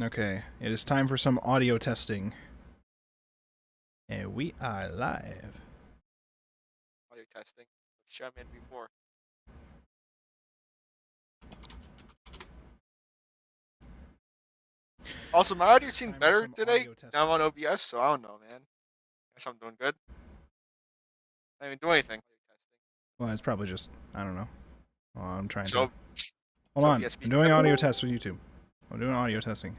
Okay, it is time for some audio testing. And we are live. Audio testing with Shaman before. Also, my audio seemed better today. Now I'm on OBS, so I don't know, man. Guess I'm doing good. I didn't do anything. Well, it's probably just, I don't know. Well, I'm trying to. So, Hold on. OBS I'm being doing better. audio tests with YouTube. I'm doing audio testing.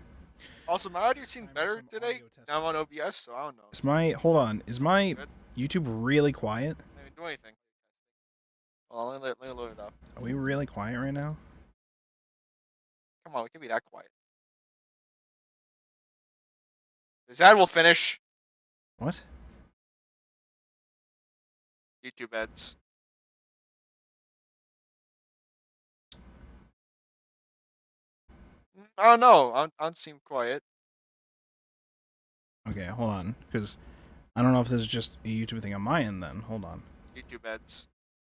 Also, my audio seemed better today. Now I'm on OBS, so I don't know. Is my, hold on, is my Good. YouTube really quiet? I didn't do anything. Well, let me load it up. Are we really quiet right now? Come on, we can be that quiet. This ad will finish. What? YouTube ads. I don't know. I don't seem quiet. Okay, hold on, because I don't know if this is just a YouTube thing on my end then. Hold on. YouTube ads.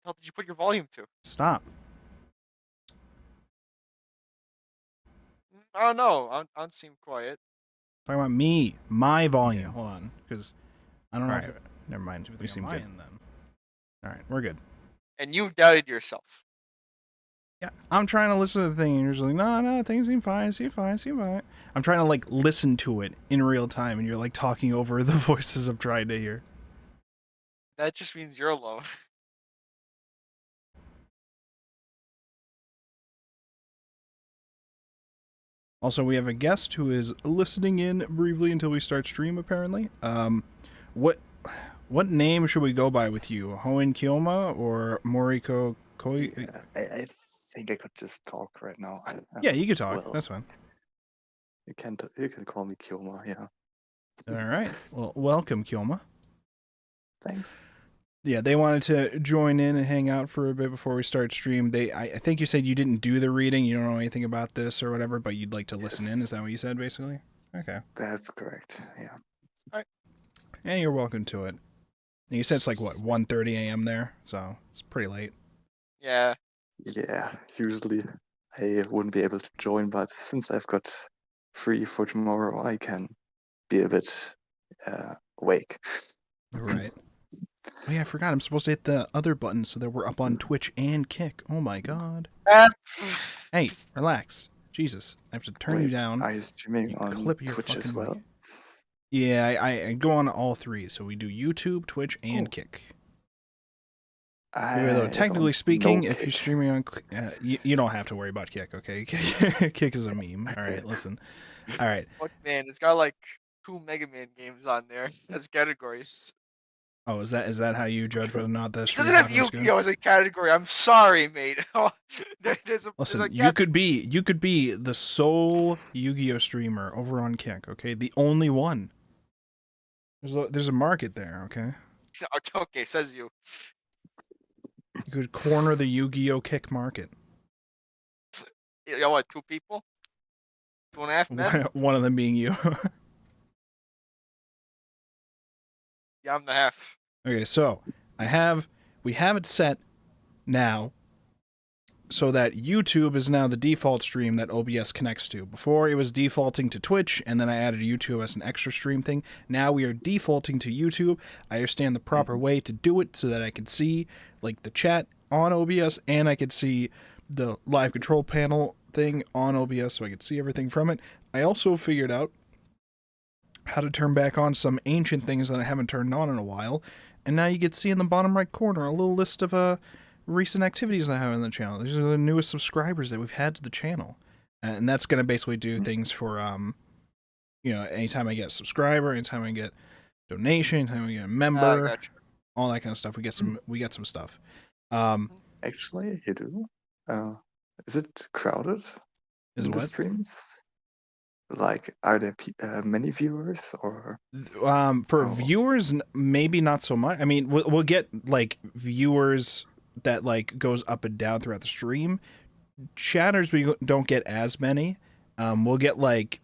How did you put your volume to? Stop. I don't know. I don't seem quiet. Talking about me, my volume. Okay, hold on, because I don't know. Right. Never mind. We seem good. Then. All right, we're good. And you doubted yourself. Yeah, I'm trying to listen to the thing, and you're just like, no, things seem fine, seem fine. I'm trying to, like, listen to it in real time, and you're, like, talking over the voices I'm trying to hear. That just means you're alone. Also, we have a guest who is listening in briefly until we start stream, apparently. What name should we go by with you? Hoen Kyoma or Moriko Koi? Yeah, I think I could just talk right now. Yeah, you can talk. Well, That's fine. you can call me Kilma, yeah. All right. Well, welcome, Kyoma. Thanks. Yeah, they wanted to join in and hang out for a bit before we start stream. I think you said you didn't do the reading, you don't know anything about this or whatever, but you'd like to listen in. Is that what you said, basically? Okay. That's correct, yeah. All right. Yeah, you're welcome to it. And you said it's like, what, 1:30 a.m. there? So it's pretty late. Yeah. Yeah, usually I wouldn't be able to join, but since I've got free for tomorrow, I can be a bit awake. Right. Oh yeah, I forgot. I'm supposed to hit the other button so that we're up on Twitch and Kick. Oh my god. Hey, relax. Jesus, I have to turn you down. Are you streaming on Twitch as well? Mic. Yeah, I go on all three. So we do YouTube, Twitch, and Kick. Though technically speaking, if you're streaming on, you don't have to worry about Kick. Okay, Kick is a meme. All right, listen. All right. Fuck, man, it's got like 2 Mega Man games on there as categories. Oh, is that how you judge whether or not the It stream doesn't have Yu-Gi-Oh as a category. I'm sorry, mate. Listen, you could be the sole Yu-Gi-Oh streamer over on Kick. Okay, the only one. There's a market there. Okay. Okay, says you. You could corner the Yu-Gi-Oh Kick market. You what? 2 people? 2.5 men? One of them being you. Yeah, I'm the half. Okay, so we have it set now so that YouTube is now the default stream that OBS connects to. Before it was defaulting to Twitch, and then I added YouTube as an extra stream thing. Now we are defaulting to YouTube. I understand the proper way to do it so that I can see like the chat on OBS, and I could see the live control panel thing on OBS so I could see everything from it. I also figured out how to turn back on some ancient things that I haven't turned on in a while, and now you can see in the bottom right corner a little list of recent activities I have on the channel. These are the newest subscribers that we've had to the channel, and that's going to basically do things for anytime I get a subscriber, anytime I get donation, anytime I get a member, all that kind of stuff. We get some stuff. Actually, you do. Is it crowded in the streams? Like, are there many viewers or? For viewers, maybe not so much. I mean, we'll get like viewers that like goes up and down throughout the stream. Chatters, we don't get as many. We'll get like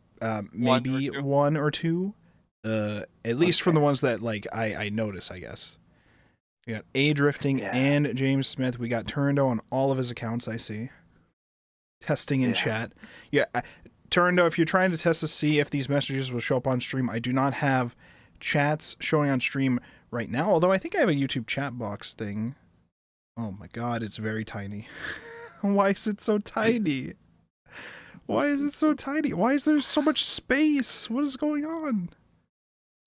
maybe one or two, at least from the ones that like I notice, I guess. We got A Drifting and James Smith. We got Turndo on all of his accounts. I see. Testing in chat. Yeah. Turndo, if you're trying to test to see if these messages will show up on stream, I do not have chats showing on stream right now, although I think I have a YouTube chat box thing. Oh my god, it's very tiny. Why is it so tiny? Why is it so tiny? Why is there so much space? What is going on?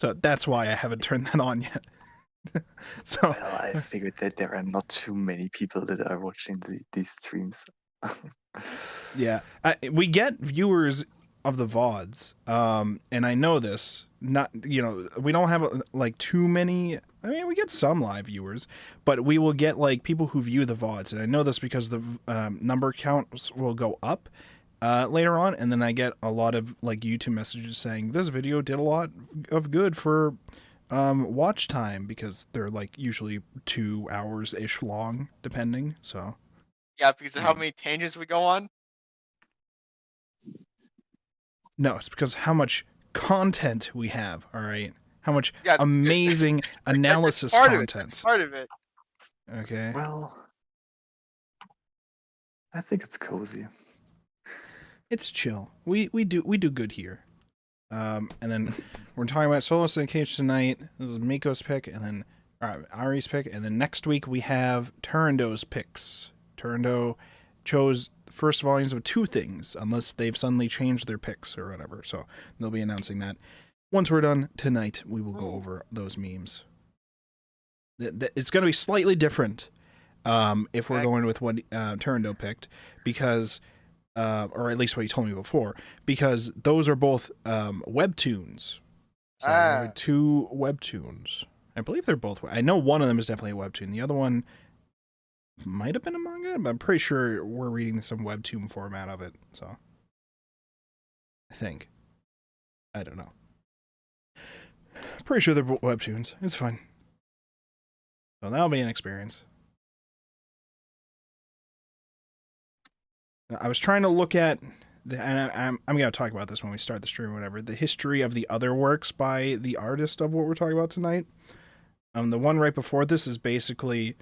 So that's why I haven't turned that on yet. So well, I figured that there are not too many people that are watching these streams. yeah, we get viewers of the VODs, and I know this. Not, you know, we don't have like too many. I mean, we get some live viewers, but we will get like people who view the VODs, and I know this because the number counts will go up later on, and then I get a lot of like YouTube messages saying this video did a lot of good for watch time, because they're like usually 2 hours ish long, depending. So yeah, because of how many tangents we go on. No, it's because how much content we have. All right, how much Yeah, amazing analysis content. That's part of it. Okay. Well, I think it's cozy. It's chill. We do good here. And then we're talking about Soloist in the Cage tonight. This is Miko's pick, and then Ari's pick, and then next week we have Turando's picks. Turando chose the first volumes of 2 things, unless they've suddenly changed their picks or whatever. So they'll be announcing that. Once we're done tonight, we will go over those memes. It's going to be slightly different if we're going with what Turando picked, because... or at least what he told me before, because those are both webtoons. So 2 webtoons. I believe they're both. I know one of them is definitely a webtoon. The other one might have been a manga, but I'm pretty sure we're reading some webtoon format of it. So I think. I don't know. Pretty sure they're webtoons. It's fine. So that'll be an experience. I was trying to look at, and I'm going to talk about this when we start the stream or whatever, the history of the other works by the artist of what we're talking about tonight. The one right before this is basically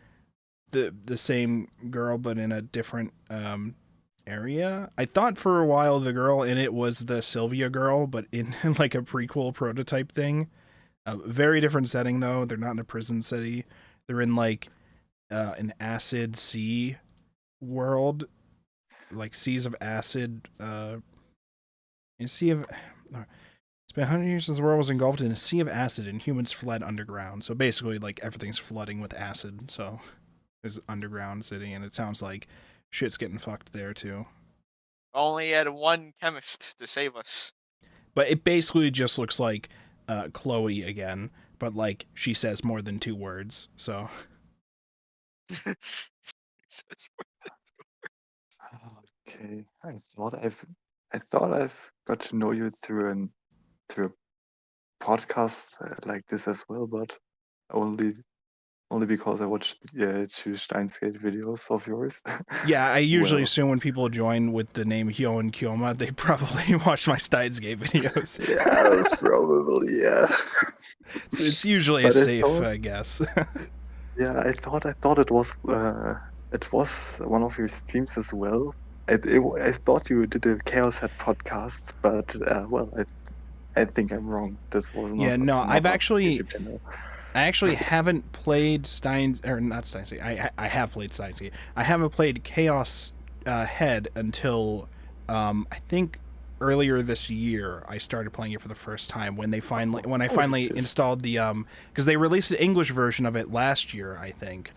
the same girl, but in a different area. I thought for a while the girl in it was the Sylvia girl, but in like a prequel prototype thing. Very different setting, though. They're not in a prison city. They're in like an acid sea world. Like seas of acid, a sea of... It's been 100 years since the world was engulfed in a sea of acid and humans fled underground. So basically, like, everything's flooding with acid. So there's an underground city, and it sounds like shit's getting fucked there, too. Only had one chemist to save us. But it basically just looks like Chloe again, but, like, she says more than 2 words, so... Okay, I thought I've got to know you through a podcast like this as well, but only because I watched 2 Steins Gate videos of yours. Yeah, I usually assume when people join with the name Hyo and Kyoma, they probably watch my Steins Gate videos. Yeah, probably, yeah. So it's usually a safe guess. Yeah, I thought it was one of your streams as well. I thought you did a Chaos Head podcast, but well, I think I'm wrong. This wasn't. Yeah, no, I actually haven't played not Steins Gate. I have played Steins Gate. I haven't played Chaos Head until I think earlier this year. I started playing it for the first time when I finally installed the because they released an English version of it last year, I think.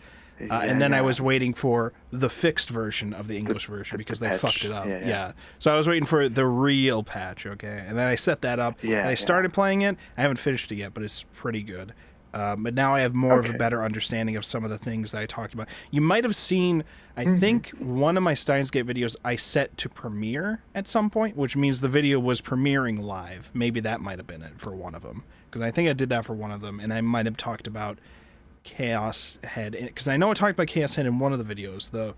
And then I was waiting for the fixed version of the English version because they fucked it up. Yeah. So I was waiting for the real patch, okay? And then I set that up, and I started playing it. I haven't finished it yet, but it's pretty good. But now I have more of a better understanding of some of the things that I talked about. You might have seen, I think, one of my Steins Gate videos I set to premiere at some point, which means the video was premiering live. Maybe that might have been it for one of them. Because I think I did that for one of them, and I might have talked about Chaos Head, because I know I talked about Chaos Head in one of the videos, the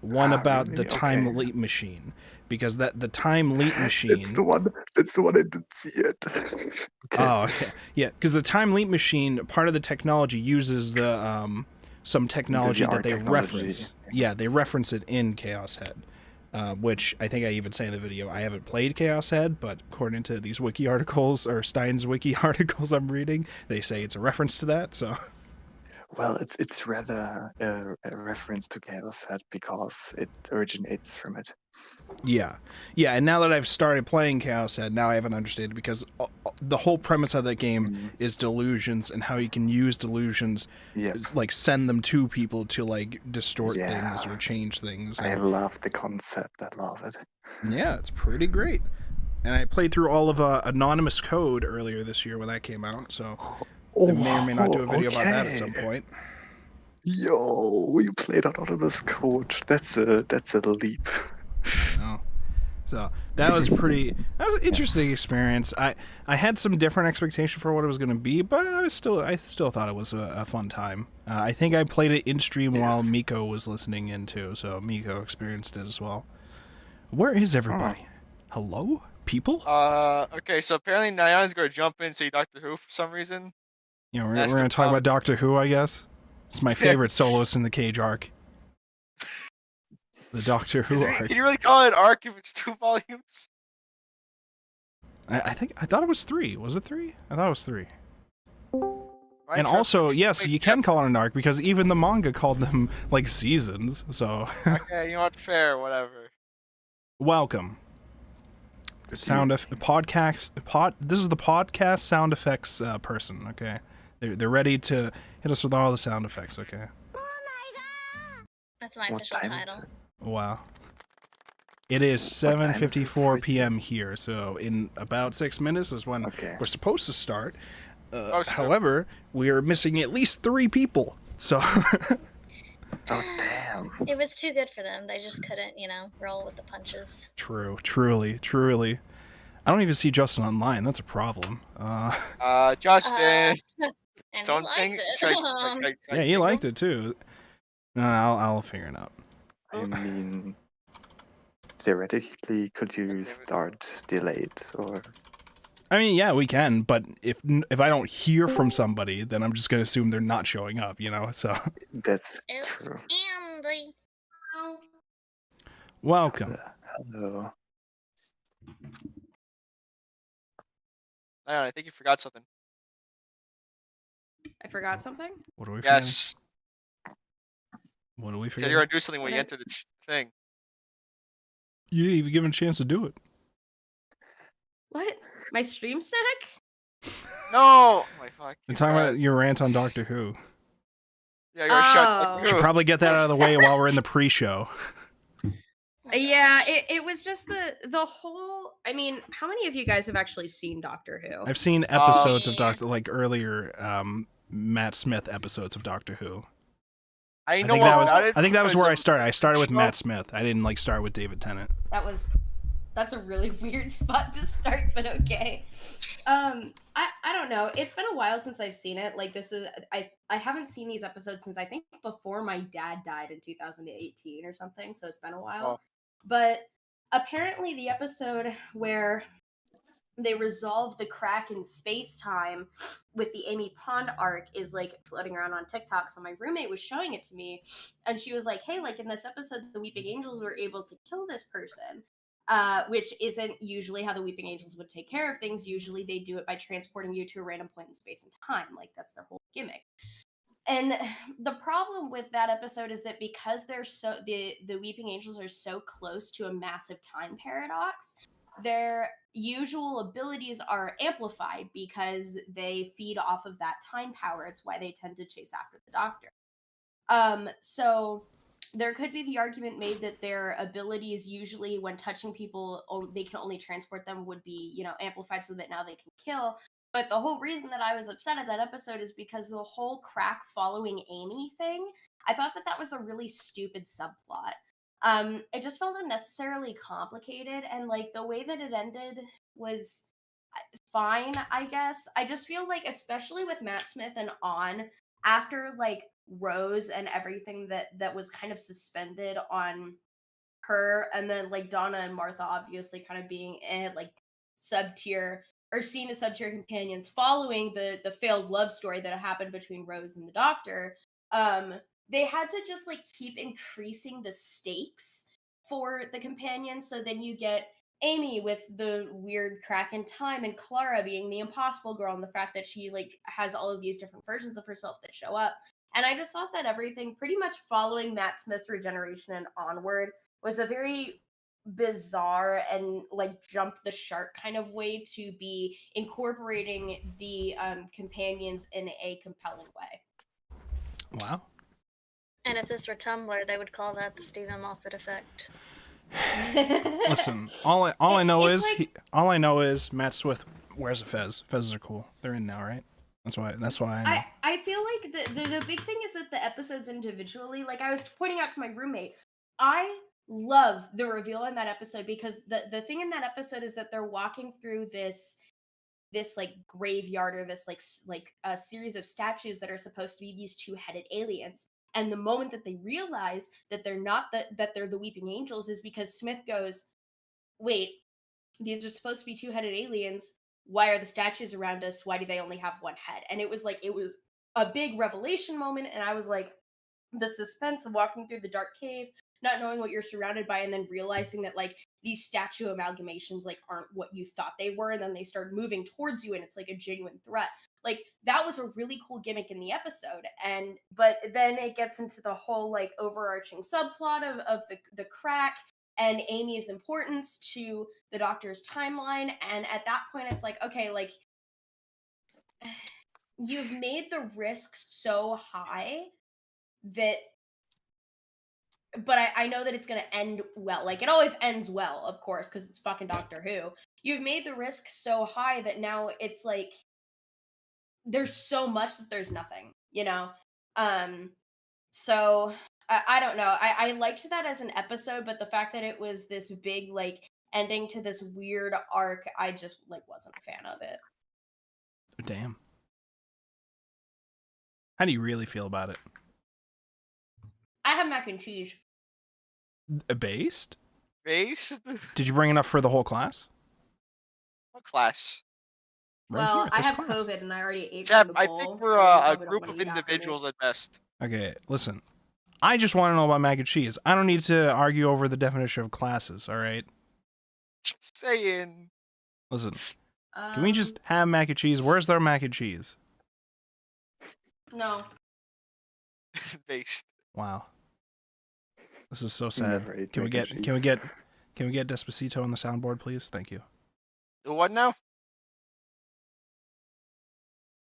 one about the time leap machine, because the time leap machine. It's the one I didn't see it. Oh, okay. Yeah, because the time leap machine, part of the technology uses the some technology that they reference. Yeah, they reference it in Chaos Head. which I think I even say in the video, I haven't played Chaos Head, but according to these wiki articles, or Stein's wiki articles I'm reading, they say it's a reference to that, so... Well, it's rather a reference to Chaos Head because it originates from it. Yeah, and now that I've started playing Chaos Head, now I have an understanding, because the whole premise of that game is delusions, and how you can use delusions, like send them to people to like distort things or change things. I love the concept. I love it. Yeah, it's pretty great. And I played through all of Anonymous Code earlier this year when that came out, so I may or may not do a video about that at some point. Yo, you played Anonymous Code. That's a leap. Oh. So that was an interesting experience. I had some different expectation for what it was going to be, but I still thought it was a fun time. I think I played it in stream while Miko was listening in too, so Miko experienced it as well. Where is everybody? Hello, people? Okay, so apparently Nyan's gonna jump in and say Doctor Who for some reason. Yeah, we're gonna talk about Doctor Who, I guess. It's my favorite Soloist in the Cage arc. The Doctor Who arc. Can you really call it an arc if it's 2 volumes? I thought it was 3. Was it 3? I thought it was 3. And also, yes, you can call it an arc, because even the manga called them like seasons. So. Okay, you know what? Fair, whatever. Welcome. Podcast. This is the podcast sound effects person. Okay, they're ready to hit us with all the sound effects. Okay. That's my official title. Wow. It is 7:54 p.m. here, so in about 6 minutes is when we're supposed to start. However, we are missing at least 3 people. So. Oh damn! It was too good for them. They just couldn't, roll with the punches. Truly. I don't even see Justin online. That's a problem. Justin. And he liked it. Yeah, he liked it too. No, I'll figure it out. I mean, theoretically, could you start delayed or? I mean, yeah, we can, but if I don't hear from somebody, then I'm just gonna assume they're not showing up, So that's true. Andy. Welcome. Hello. I think you forgot something. I forgot something? What are we? Yes. What do we forget? You said you're gonna do something when you enter the thing. You didn't even give him a chance to do it. What? My stream snack? No! My fuck. I'm talking about your rant on Doctor Who. Yeah, you're shut. We should probably get that out of the way while we're in the pre-show. Yeah, it was just the whole. I mean, how many of you guys have actually seen Doctor Who? I've seen episodes of earlier Matt Smith episodes of Doctor Who. I think that was where I started. I started with Matt Smith. I didn't start with David Tennant. That's a really weird spot to start, but okay. I don't know. It's been a while since I've seen it. I haven't seen these episodes since I think before my dad died in 2018 or something. So it's been a while. Oh. But apparently the episode where they resolve the crack in space-time with the Amy Pond arc is floating around on TikTok. So my roommate was showing it to me, and she was like, hey, in this episode, the Weeping Angels were able to kill this person. Which isn't usually how the Weeping Angels would take care of things. Usually they do it by transporting you to a random point in space and time. That's their whole gimmick. And the problem with that episode is that because they're the Weeping Angels are so close to a massive time paradox, their usual abilities are amplified because they feed off of that time power. It's why they tend to chase after the Doctor. So there could be the argument made that their abilities usually when touching people, they can only transport them would be, amplified so that now they can kill. But the whole reason that I was upset at that episode is because the whole crack following Amy thing, I thought that was a really stupid subplot. It just felt unnecessarily complicated, and the way that it ended was fine, I guess. I just feel especially with Matt Smith and On, after Rose and everything that was kind of suspended on her, and then Donna and Martha obviously kind of being sub-tier or seen as sub-tier companions following the failed love story that happened between Rose and the Doctor. They had to just keep increasing the stakes for the companions. So then you get Amy with the weird crack in time, and Clara being the impossible girl, and the fact that she like has all of these different versions of herself that show up. And I just thought that everything pretty much following Matt Smith's regeneration and onward was a very bizarre and like jump the shark kind of way to be incorporating the companions in a compelling way. Wow. And if this were Tumblr, they would call that the Stephen Moffat effect. Listen, all I know It's is like- all I know is Matt Smith wears a fez. Fezzes are cool. They're in now, right? That's why I know. I feel like the big thing is that the episodes individually, like I was pointing out to my roommate, I love the reveal in that episode because the thing in that episode is that they're walking through this like graveyard or this like a series of statues that are supposed to be these two-headed aliens. And the moment that they realize that they're not that they're the weeping angels is because Smith goes, wait, these are supposed to be two-headed aliens. Why are the statues around us? Why do they only have one head? And it was a big revelation moment. And I was like, the suspense of walking through the dark cave, not knowing what you're surrounded by, and then realizing that like these statue amalgamations like aren't what you thought they were, and then they start moving towards you and it's like a genuine threat. Like that was a really cool gimmick in the episode. And but then it gets into the whole like overarching subplot of the crack and Amy's importance to the Doctor's timeline. And at that point it's like, okay, like you've made the risk so high that, but I know that it's going to end well. Like it always ends well, of course, because it's fucking Doctor Who. You've made the risk so high that now it's like there's so much that there's nothing, you know. So I don't know. I liked that as an episode, but the fact that it was this big like ending to this weird arc, I just like wasn't a fan of it. Damn. How do you really feel about it? I have mac and cheese. Based? Based? Did you bring enough for the whole class? What class? Right Well, here at I this have class. COVID and I already ate Jeb, from the I bowl, think we're so you a probably don't group wanna of eat after me. individuals at best. Okay, listen. I just want to know about mac and cheese. I don't need to argue over the definition of classes, all right? Just saying. Listen, can we just have mac and cheese? Where's their mac and cheese? No. Based. Wow. This is so sad. Never ate Can we mac and get cheese. can we get Despacito on the soundboard, please? Thank you. The what now?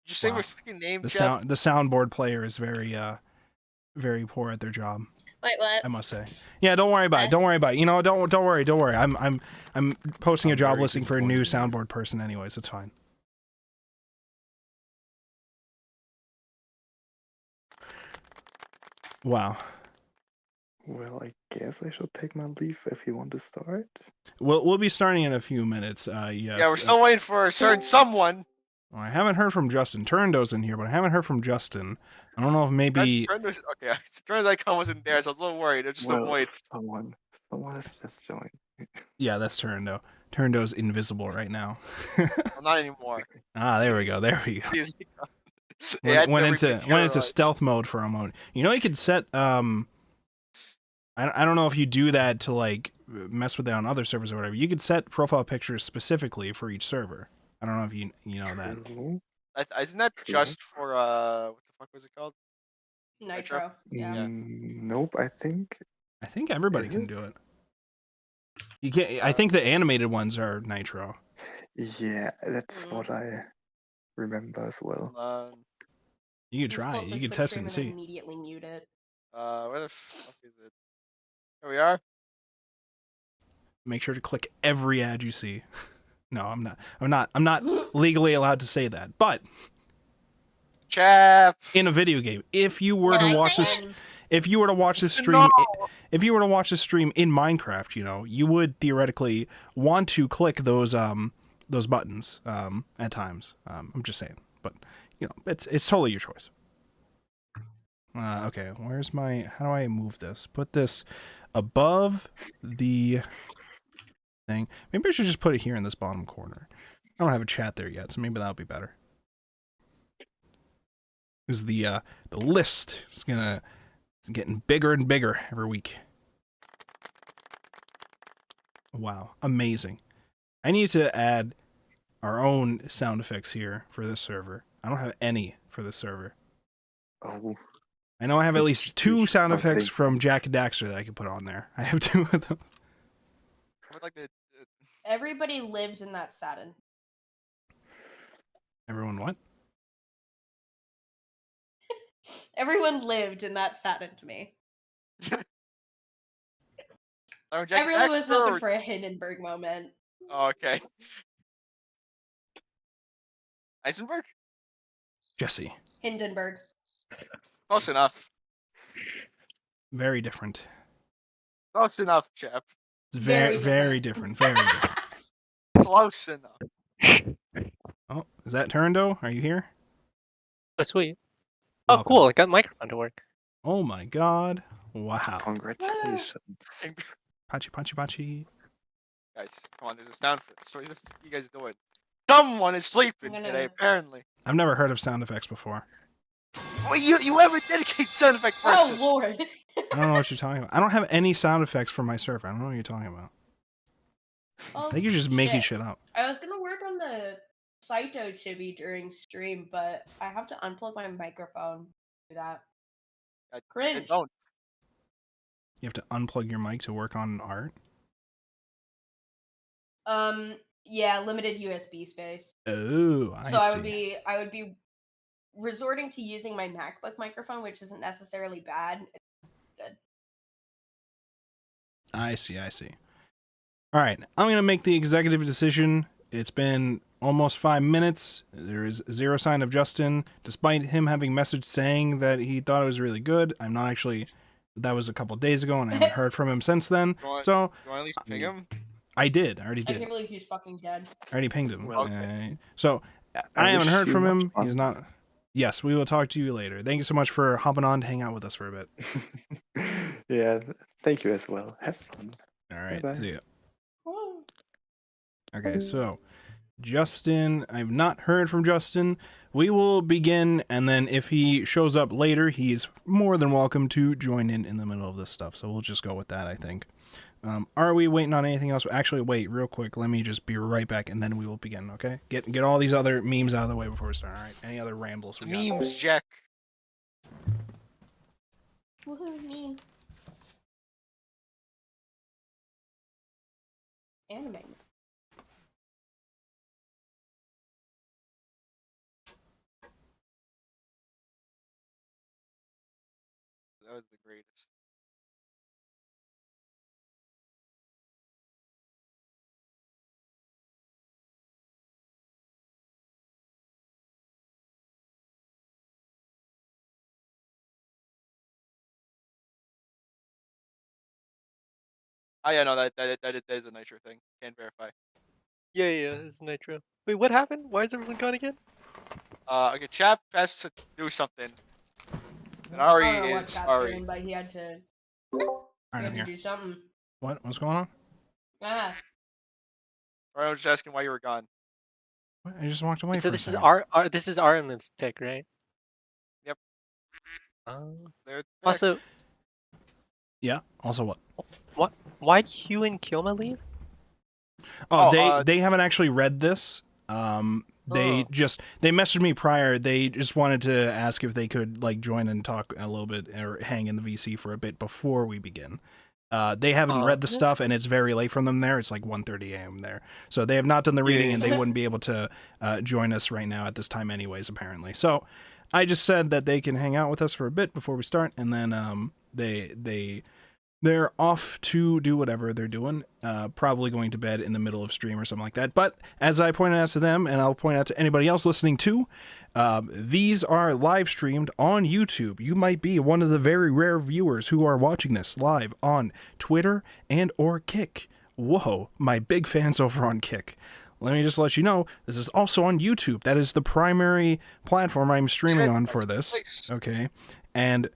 Did you say Wow. my fucking name, The Jeb? the soundboard player is very poor at their job, Wait, what? I must say. Yeah, don't worry about it. Don't worry about it. You know, don't worry. I'm posting a I'm job very listing for a new disappointed. soundboard person anyways. It's fine. Wow. Well, I guess I should take my leave if you want to start. We'll be starting in a few minutes. Yes. Yeah, we're still waiting for a certain someone. Well, I haven't heard from Justin. Turndo's in here, but I haven't heard from Justin. I don't know if maybe. Okay, Turner's icon wasn't there, so I was a little worried. I was just well, avoid. someone has just joined. Yeah, that's Turndo. Turndo's invisible right now. Well, not anymore. There we go. There we go. He's- Went Yeah, into materialize. stealth mode for a moment. You know, you could set. I don't know if you do that to like mess with it on other servers or whatever. You could set profile pictures specifically for each server. I don't know if you know that. True. Isn't that True. just for what the fuck was it called? Nitro. Yeah. Nope, I think. I think everybody Is can it? do it. You can't. I think the animated ones are Nitro. Yeah, that's Mhm. what I remember as well. You could Just try pull it. up You the could Twitch test it stream and then see. Immediately mute it. Where the fuck is it? There we are. Make sure to click every ad you see. No, I'm not. I'm not legally allowed to say that. But Chap. in a video game, if you were Did to I watch say this, it? if you were to watch this stream, No. if you were to watch this stream in Minecraft, you know, you would theoretically want to click those buttons at times. I'm just saying, but you know, it's totally your choice. Okay, where's my? How do I move this? Put this above the thing. Maybe I should just put it here in this bottom corner. I don't have a chat there yet, so maybe that'll be better. Because the list is getting bigger and bigger every week. Wow, amazing. I need to add our own sound effects here for this server. I don't have any for this server. Oh, I know I have at least 2 sound start effects getting from some. Jack and Daxter that I can put on there. I have 2 of them. I would like to. Everybody lived in that Saturn. Everyone what? Everyone lived in that Saturn to me. Jack I really and was Daxter hoping or- for a Hindenburg moment. Oh, okay. Eisenberg? Jesse. Hindenburg. Close enough. Very different. Close enough, chap. It's Very very different. different. Very different. Close enough. Oh, is that Turando? Are you here? Oh, sweet. Oh, Welcome. cool. I got microphone to work. Oh my god. Wow. Congratulations. Pachi, pachi, pachi. Guys, come on, there's a sound for this. What the f you guys doing? Someone is sleeping I'm gonna- today, apparently. I've never heard of sound effects before. Well, you have a dedicated sound effect person. Oh lord. I don't know what you're talking about. I don't have any sound effects for my server. I don't know what you're talking about. Oh, I think you're just making shit up. I was gonna work on the Saito chibi during stream, but I have to unplug my microphone to do that. I Cringe. don't. You have to unplug your mic to work on art. Yeah, limited USB space. Oh, I So see. I would be resorting to using my MacBook microphone, which isn't necessarily bad. It's good. I see. All right, I'm going to make the executive decision. It's been almost 5 minutes. There is 0 sign of Justin, despite him having messaged saying that he thought it was really good. I'm not actually... That was a couple days ago, and I haven't heard from him since then. You want, So, you want to at least ping him? I did. I already I did. can't believe he's fucking dead. I already pinged him. Well, okay. So, I haven't wish heard you from much him. fun. He's not... Yes, we will talk to you later. Thank you so much for hopping on to hang out with us for a bit. Yeah, thank you as well. Have fun. All right, Bye-bye. see ya. Woo. Okay, so Justin, I've not heard from Justin. We will begin, and then if he shows up later, he's more than welcome to join in the middle of this stuff. So we'll just go with that, I think. Are we waiting on anything else? Actually, wait, real quick. Let me just be right back, and then we will begin, okay? Get all these other memes out of the way before we start, all right? Any other rambles we got? Memes, Jack. Woohoo, memes. Anime. That was the greatest. Oh yeah, no, that is a Nitro thing. Can't verify. Yeah, it's Nitro. Wait, what happened? Why is everyone gone again? Okay, Chap has to do something. And I Ari don't know what is Chap's Ari. doing, but he had to, All right, I'm to here. do something. What's going on? Ah, Ari, I was just asking why you were gone. What? I just walked away So for this a is second. this is Armin's pick, right? Yep. Um, They're back. also, Yeah, also what? why'd Hugh and Kilma leave? Oh, Oh, they haven't actually read this. They Oh. they messaged me prior. They just wanted to ask if they could like join and talk a little bit or hang in the VC for a bit before we begin. They haven't read the Okay. stuff, and it's very late from them there. It's like 1:30 a.m. there, so they have not done the reading, and they wouldn't be able to join us right now at this time, anyways. Apparently, so I just said that they can hang out with us for a bit before we start, and then they're off to do whatever they're doing, probably going to bed in the middle of stream or something like that. But as I pointed out to them, and I'll point out to anybody else listening too, these are live streamed on YouTube. You might be one of the very rare viewers who are watching this live on Twitter and or Kick. Whoa, my big fans over on Kick. Let me just let you know, this is also on YouTube. That is the primary platform I'm streaming on for this. Okay, and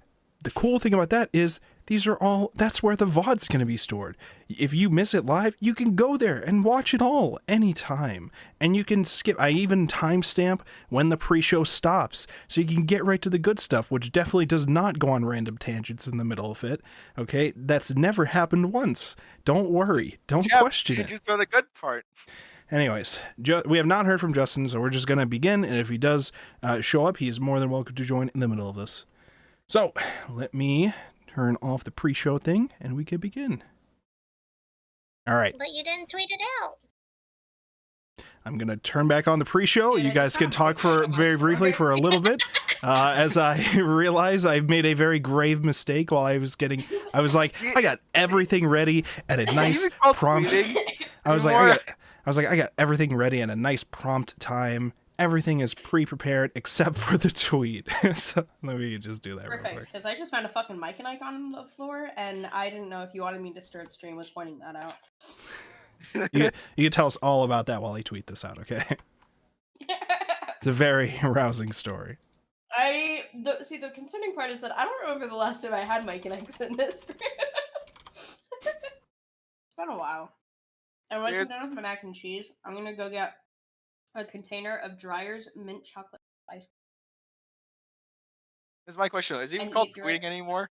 the cool thing about that is That's where the VOD's going to be stored. If you miss it live, you can go there and watch it all anytime. And you can skip. I even timestamp when the pre-show stops, so you can get right to the good stuff, which definitely does not go on random tangents in the middle of it. Okay? That's never happened once. Don't worry. Don't question it. Just go to the good part. Anyways, we have not heard from Justin, so we're just going to begin. And if he does show up, he's more than welcome to join in the middle of this. So, let me turn off the pre-show thing, and we can begin. All right. But you didn't tweet it out. I'm going to turn back on the pre-show. You guys can talk for very briefly for a little bit. As I realize I've made a very grave mistake while I was like, I got everything ready at a nice prompt. I got everything ready at a nice prompt time. Everything is pre-prepared except for the tweet. So let me just do that real quick. Perfect, because I just found a fucking mic and icon on the floor, and I didn't know if you wanted me to start stream was pointing that out. You can tell us all about that while I tweet this out, okay? It's a very arousing story. The concerning part is that I don't remember the last time I had mic and icons in this. It's been a while. And once I'm done with my mac and cheese, I'm gonna go get a container of Dreyer's mint chocolate ice. This is my question. Is it even called tweeting anymore?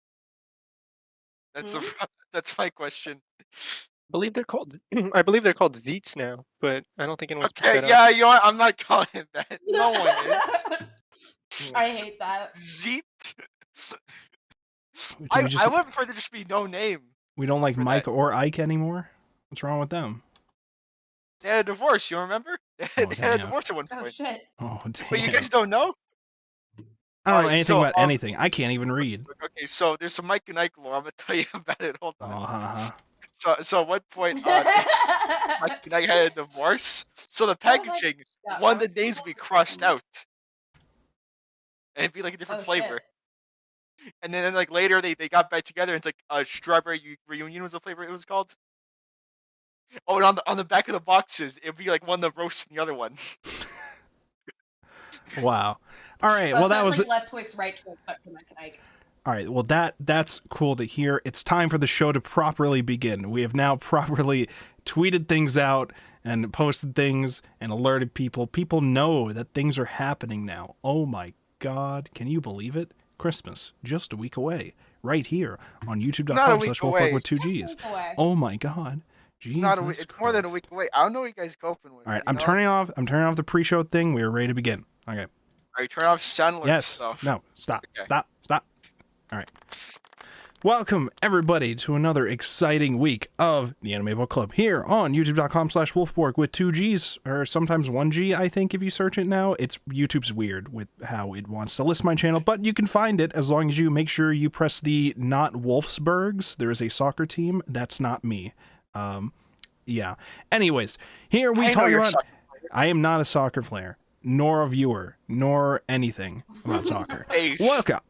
That's my question. I believe they're called Zeets now, but I don't think anyone's picked that up. Yeah, you know what? I'm not calling it that. No one is. I hate that. Zeet. I would prefer there just be no name. We don't like Mike or Ike anymore? What's wrong with them? They had a divorce, you remember? They had a divorce at one point. Oh, shit. Oh, damn. But you guys don't know? I don't know anything about anything. I can't even read. Okay, so there's some Mike and Ike lore. I'm going to tell you about it. Hold on. Uh-huh. So at one point, Mike and Ike had a divorce. So the packaging, one of the names would be crossed out. And it'd be like a different flavor. Shit. And then like later they got back together and it's like Strawberry Reunion was the flavor it was called. Oh, and on the back of the boxes, it'd be like one of the roasts and the other one. Wow. All right. Well, that was like left Twix, right Twix, cut to Mike and Ike. All right. Well, that's cool to hear. It's time for the show to properly begin. We have now properly tweeted things out and posted things and alerted people. People know that things are happening now. Oh my God. Can you believe it? Christmas, just a week away, right here on youtube.com/Wolfborg with 2 Gs. Oh my God. Jesus it's more than a week away. I don't know what you guys coping with. All right, I'm turning off the pre-show thing. We are ready to begin. Okay. All right, turn off sound alert stuff. No, stop. Okay. Stop. All right. Welcome everybody to another exciting week of the Anime Book Club here on youtube.com/Wolfborg with 2 Gs or sometimes 1 G, I think, if you search it now. YouTube's weird with how it wants to list my channel, but you can find it as long as you make sure you press the not Wolfsburgs. There is a soccer team. That's not me. Yeah. Anyways, here we talk about. I am not a soccer player, nor a viewer, nor anything about soccer.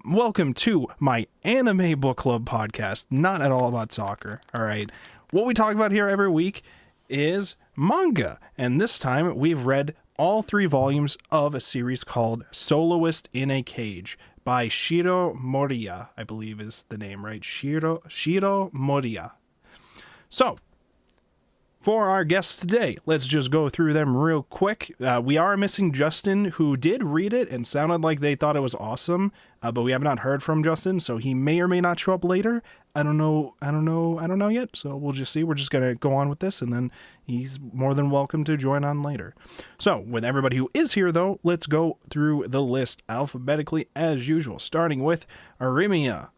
Welcome to my Anime Book Club podcast. Not at all about soccer. All right. What we talk about here every week is manga, and this time we've read all 3 volumes of a series called Soloist in a Cage by Shiro Moriya, I believe is the name, right? Shiro Moriya. So, for our guests today, let's just go through them real quick. We are missing Justin, who did read it and sounded like they thought it was awesome, but we have not heard from Justin, so he may or may not show up later. I don't know yet, so we'll just see. We're just going to go on with this, and then he's more than welcome to join on later. So, with everybody who is here, though, let's go through the list alphabetically as usual, starting with Arimiya.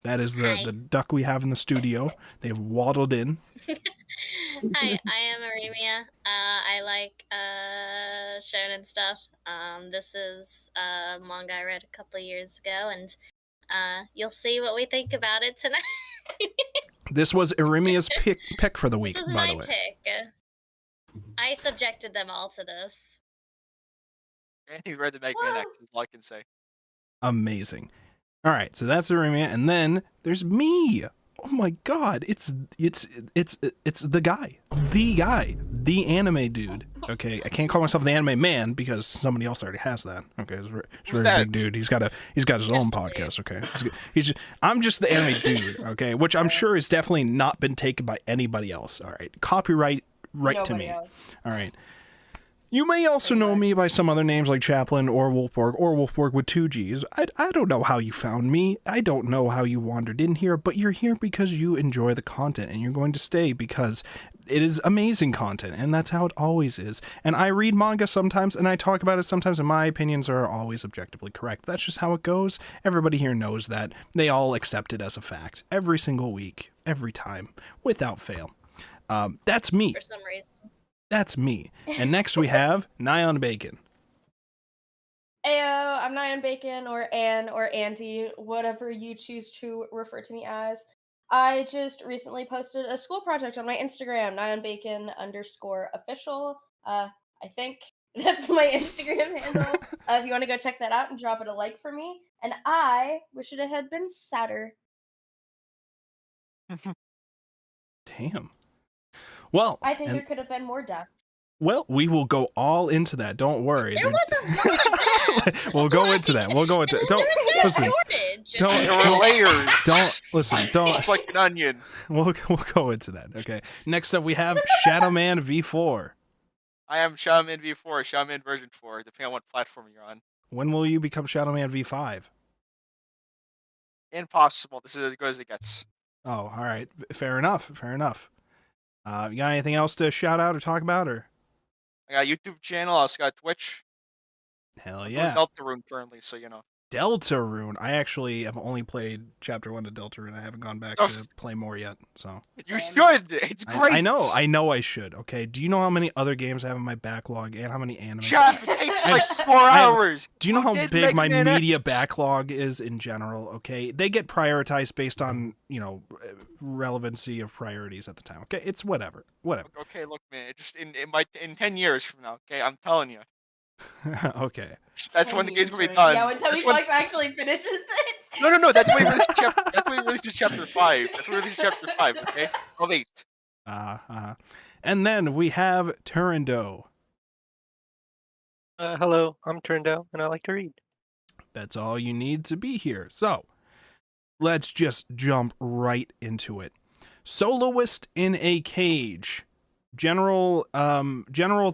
That is the duck we have in the studio. They've waddled in. Hi, I am Moriya. I like shonen stuff. This is a manga I read a couple of years ago, and you'll see what we think about it tonight. This was Arimiya's pick for the week, this is by my the way. Pick. I subjected them all to this. Anthony read the Mega Man X, is all I can say. Amazing. All right, so that's Arimiya, and then there's me. Oh my God, it's the guy, the anime dude. Okay, I can't call myself the anime man because somebody else already has that. Okay, he's a Who's very that? big dude. He's got his own podcast. Okay, I'm just the anime dude. Okay, which I'm sure has definitely not been taken by anybody else. All right, copyright right to Nobody me. else. All right. You may also know me by some other names like Chaplin or Wolfborg with 2 G's. I don't know how you found me. I don't know how you wandered in here, but you're here because you enjoy the content and you're going to stay because it is amazing content and that's how it always is. And I read manga sometimes and I talk about it sometimes and my opinions are always objectively correct. That's just how it goes. Everybody here knows that. They all accept it as a fact every single week, every time, without fail. That's me. For some reason. That's me. And next we have Nyan Bacon. Ayo, I'm Nyan Bacon or Ann or Auntie, whatever you choose to refer to me as. I just recently posted a school project on my Instagram, NyanBacon_official. I think that's my Instagram handle. If you want to go check that out and drop it a like for me. And I wish it had been sadder. Damn. Well, I think there could have been more death. Well, we will go all into that. Don't worry. There was a lot of death. We'll go into that. We'll go into. Don't listen. There were layers. Don't listen. Don't. It's like an onion. We'll go into that. Okay. Next up, we have Shadow Man V4. I am Shadow Man V4, Shadow Man version 4, depending on what platform you're on. When will you become Shadow Man V5? Impossible. This is as good as it gets. Oh, all right. Fair enough. Fair enough. You got anything else to shout out or talk about, or? I got a YouTube channel. I also got Twitch. Hell I'm yeah. doing Deltarune currently, so you know. Deltarune. I actually have only played Chapter 1 of Deltarune. I haven't gone back to play more yet. So you should. It's great. I know I should. Okay. Do you know how many other games I have in my backlog and how many animes? Chap, it takes like 4 hours. Do you know how did big my Mega Man media X? backlog is in general? Okay. They get prioritized based on, relevancy of priorities at the time. Okay. It's whatever. Whatever. Okay, look, man. It just in 10 years from now. Okay, I'm telling you. Okay. That's when the game's gonna be done. Yeah, when Tony That's when- Fox actually finishes it. No. That's when he releases chapter. That's when he releases chapter 5. That's when he releases chapter 5. Okay, of 8. And then we have Turando. Hello, I'm Turndo, and I like to read. That's all you need to be here. So, let's just jump right into it. Soloist in a Cage. General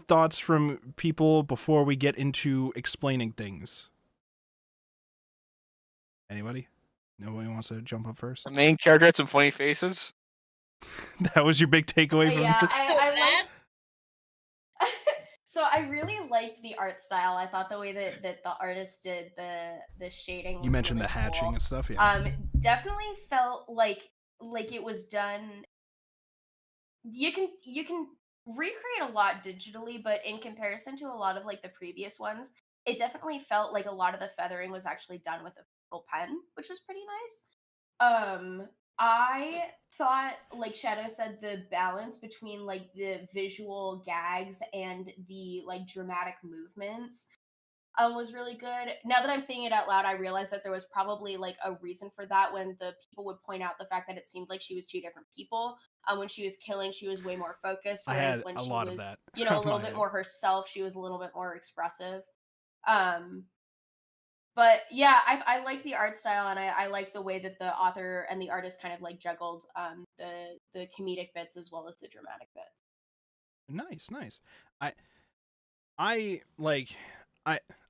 thoughts from people before we get into explaining things. Anybody? Nobody wants to jump up first? The main character had some funny faces. That was your big takeaway from Yeah, this? I liked. So I really liked the art style. I thought the way that the artist did the shading. You mentioned really the hatching cool. and stuff, yeah. Definitely felt like it was done. You can recreate a lot digitally, but in comparison to a lot of like the previous ones, it definitely felt like a lot of the feathering was actually done with a physical pen, which was pretty nice. I thought, like Shadow said, the balance between like the visual gags and the like dramatic movements was really good. Now that I'm saying it out loud, I realized that there was probably like a reason for that when the people would point out the fact that it seemed like she was 2 different people. When she was killing, she was way more focused, I whereas had when a she lot was, of that. a little bit more herself, she was a little bit more expressive. But yeah, I like the art style, and I like the way that the author and the artist kind of like juggled the comedic bits as well as the dramatic bits. Nice.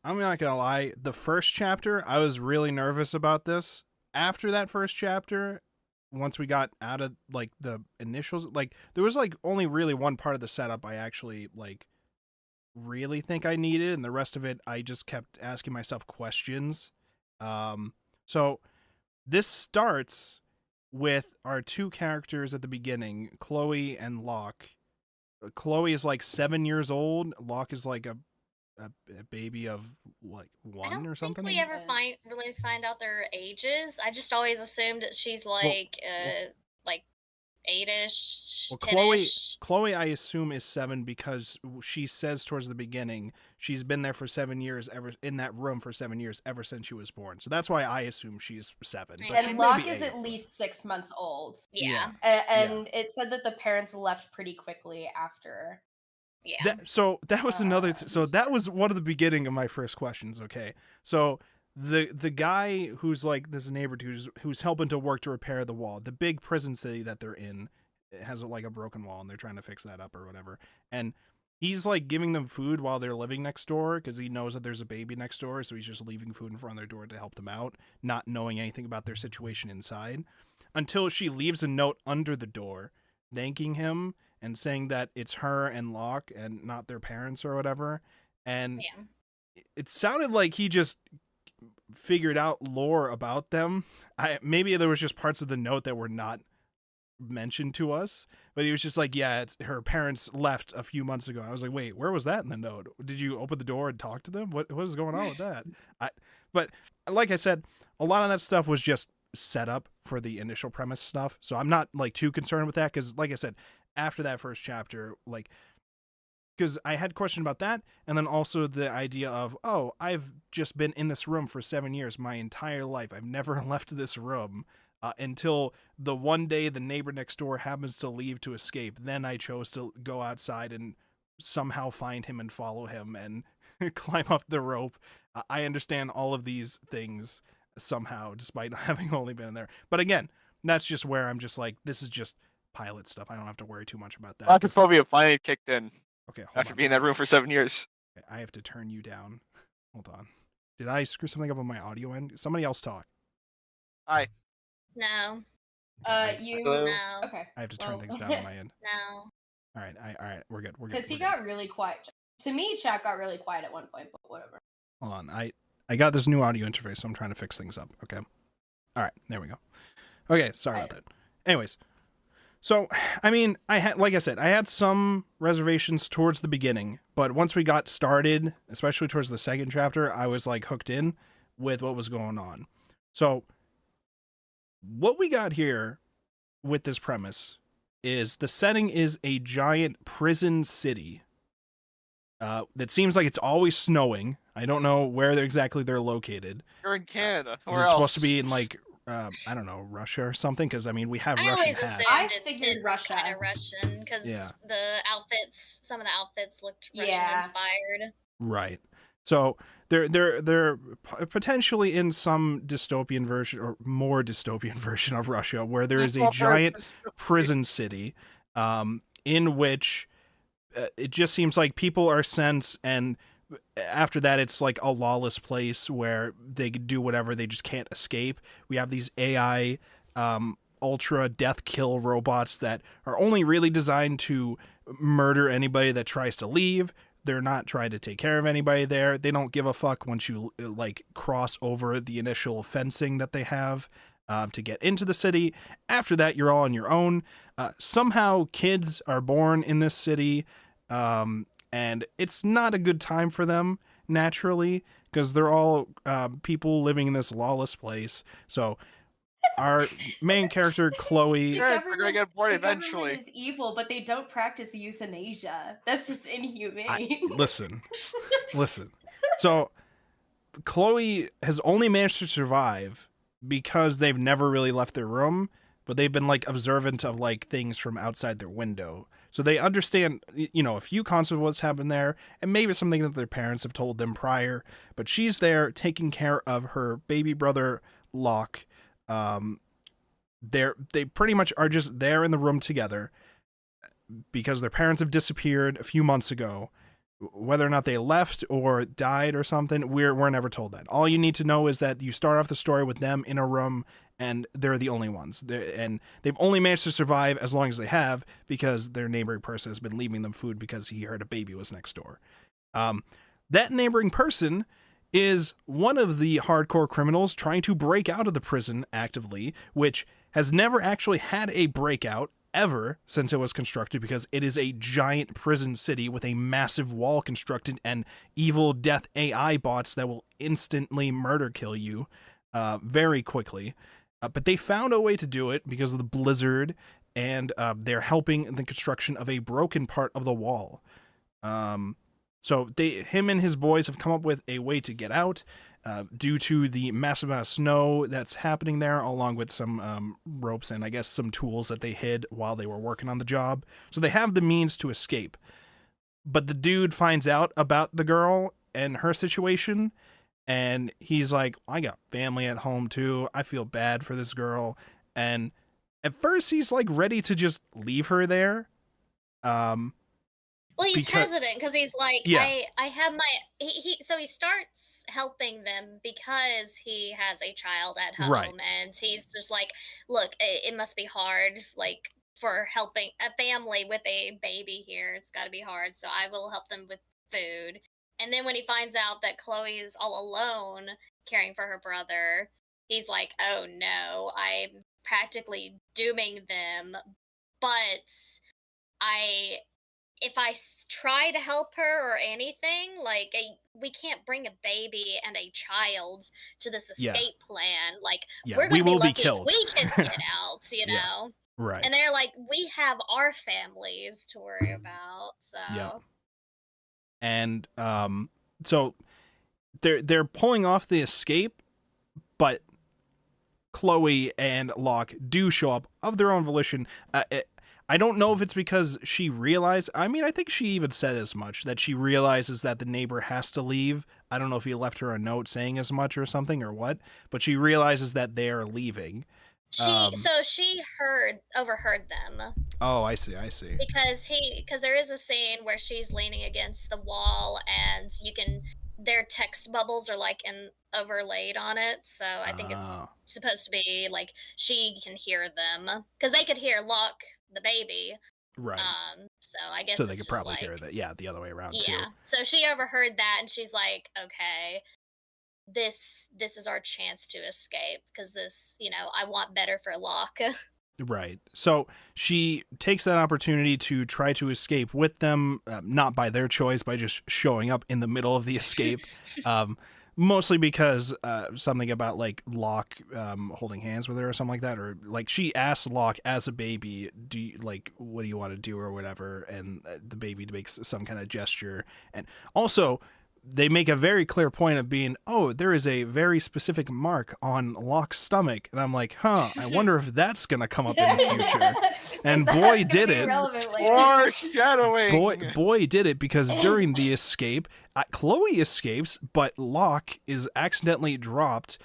I'm not gonna lie, the first chapter, I was really nervous about this. After that first chapter, once we got out of like the initials, like there was like only really one part of the setup I actually like really think I needed, and the rest of it I just kept asking myself questions. So this starts with our 2 characters at the beginning, Chloe and Locke. Chloe is like 7 years old. Locke is like a baby of like 1 or something. I don't think we ever really find out their ages. I just always assumed that she's like 8-ish, Well, 10-ish. Chloe, I assume, is 7 because she says towards the beginning she's been there for 7 years, ever in that room for 7 years, ever since she was born. So that's why I assume she's 7. But she And may Locke be is 8. at least 6 months old. Yeah. And it said that the parents left pretty quickly after Yeah. So that was so that was one of the beginning of my first questions. Okay, so the guy who's like this neighbor who's helping to work to repair the wall, the big prison city that they're in, it has like a broken wall and they're trying to fix that up or whatever, and he's like giving them food while they're living next door because he knows that there's a baby next door, so he's just leaving food in front of their door to help them out, not knowing anything about their situation inside, until she leaves a note under the door thanking him and saying that it's her and Locke and not their parents or whatever. And it sounded like he just figured out lore about them. Maybe there was just parts of the note that were not mentioned to us, but he was just like, yeah, it's her parents left a few months ago. I was like, wait, where was that in the note? Did you open the door and talk to them? What is going on with that? But like I said, a lot of that stuff was just set up for the initial premise stuff, so I'm not like too concerned with that, because like I said, after that first chapter, like, because I had question about that, and then also the idea of, oh, I've just been in this room for 7 years, my entire life, I've never left this room until the one day the neighbor next door happens to leave to escape. Then I chose to go outside and somehow find him and follow him and climb up the rope. I understand all of these things somehow, despite having only been in there. But again, that's just where I'm just like, this is just pilot stuff. I don't have to worry too much about that. Claustrophobia finally kicked in. Okay, after being in that room for 7 years. Okay, I have to turn you down. Hold on. Did I screw something up on my audio end? Somebody else talk. Hi. No. You. Hello? No. Okay. I have to turn things down on my end. No. All right, we're good. Because he got really quiet. To me, chat got really quiet at one point, but whatever. Hold on. I got this new audio interface, so I'm trying to fix things up. Okay. All right, there we go. Okay, sorry about that. Anyways, so I mean, like I said, I had some reservations towards the beginning, but once we got started, especially towards the second chapter, I was like hooked in with what was going on. So what we got here with this premise is the setting is a giant prison city that seems like it's always snowing. I don't know where exactly they're located. You're in Canada. Is it supposed to be in like I don't know, Russia or something? Because I mean, we have Russian hats. I figured Russia. Kind of Russian because the outfits, some of the outfits looked Russian inspired. Right. So they're potentially in some dystopian version or more dystopian version of Russia, where there is a giant prison city, in which it just seems like people are sent, and after that it's like a lawless place where they can do whatever, they just can't escape. We have these AI ultra death kill robots that are only really designed to murder anybody that tries to leave. They're not trying to take care of anybody there. They don't give a fuck once you like cross over the initial fencing that they have to get into the city. After that, you're all on your own. Somehow kids are born in this city, and it's not a good time for them naturally, because they're all people living in this lawless place. So our main character, Chloe, they're gonna get bored eventually. Is evil, but they don't practice euthanasia. That's just inhumane. Listen. So Chloe has only managed to survive because they've never really left their room, but they've been like observant of like things from outside their window. So they understand, you know, a few concepts of what's happened there, and maybe something that their parents have told them prior. But she's there taking care of her baby brother, Locke. They pretty much are just there in the room together because their parents have disappeared a few months ago. Whether or not they left or died or something, we're never told that. All you need to know is that you start off the story with them in a room, and they're the only ones. And they've only managed to survive as long as they have because their neighboring person has been leaving them food because he heard a baby was next door. That neighboring person is one of the hardcore criminals trying to break out of the prison actively, which has never actually had a breakout ever since it was constructed, because it is a giant prison city with a massive wall constructed and evil death AI bots that will instantly murder kill you very quickly. But they found a way to do it because of the blizzard, and they're helping in the construction of a broken part of the wall. So him and his boys have come up with a way to get out due to the massive amount of snow that's happening there, along with some ropes and I guess some tools that they hid while they were working on the job. So they have the means to escape. but the dude finds out about the girl and her situation, and he's like, I got family at home too. I feel bad for this girl. And at first he's like ready to just leave her there. Well, he's hesitant because he's like, Yeah. I have my so he starts helping them because he has a child at home, Right. and he's just like, look, it must be hard, like for helping a family with a baby here. It's got to be hard, so I will help them with food. And then when he finds out that Chloe is all alone caring for her brother, he's like, oh no, I'm practically dooming them, but if I try to help her or anything, like we can't bring a baby and a child to this escape plan. Like we're gonna be lucky if we can get out, you know. Right. And they're like, we have our families to worry about. So yeah. And so they're pulling off the escape, but Chloe and Locke do show up of their own volition. I don't know if it's because she realized, I mean, I think she even said as much, that she realizes that the neighbor has to leave. I don't know if he left her a note saying as much or something or what, but she realizes that they're leaving. so she overheard them. Oh, I see. Because there is a scene where she's leaning against the wall and their text bubbles are like overlaid on it, so I think it's supposed to be like she can hear them because they could hear Locke the baby, right? So I guess so they could probably hear that, the other way around too. So she overheard that and she's like, okay, this is our chance to escape because this, I want better for Locke. Right. So she takes that opportunity to try to escape with them, not by their choice, by just showing up in the middle of the escape. Mostly because something about like Locke holding hands with her or something like that, or like she asks Locke as a baby, "Do you, like, what do you want to do or whatever?" And the baby makes some kind of gesture, and also they make a very clear point of being, oh, there is a very specific mark on Locke's stomach, and I'm like, I wonder if that's gonna come up in the future. And boy, did it! Foreshadowing. Boy, did it! Because during the escape, Chloe escapes, but Locke is accidentally dropped.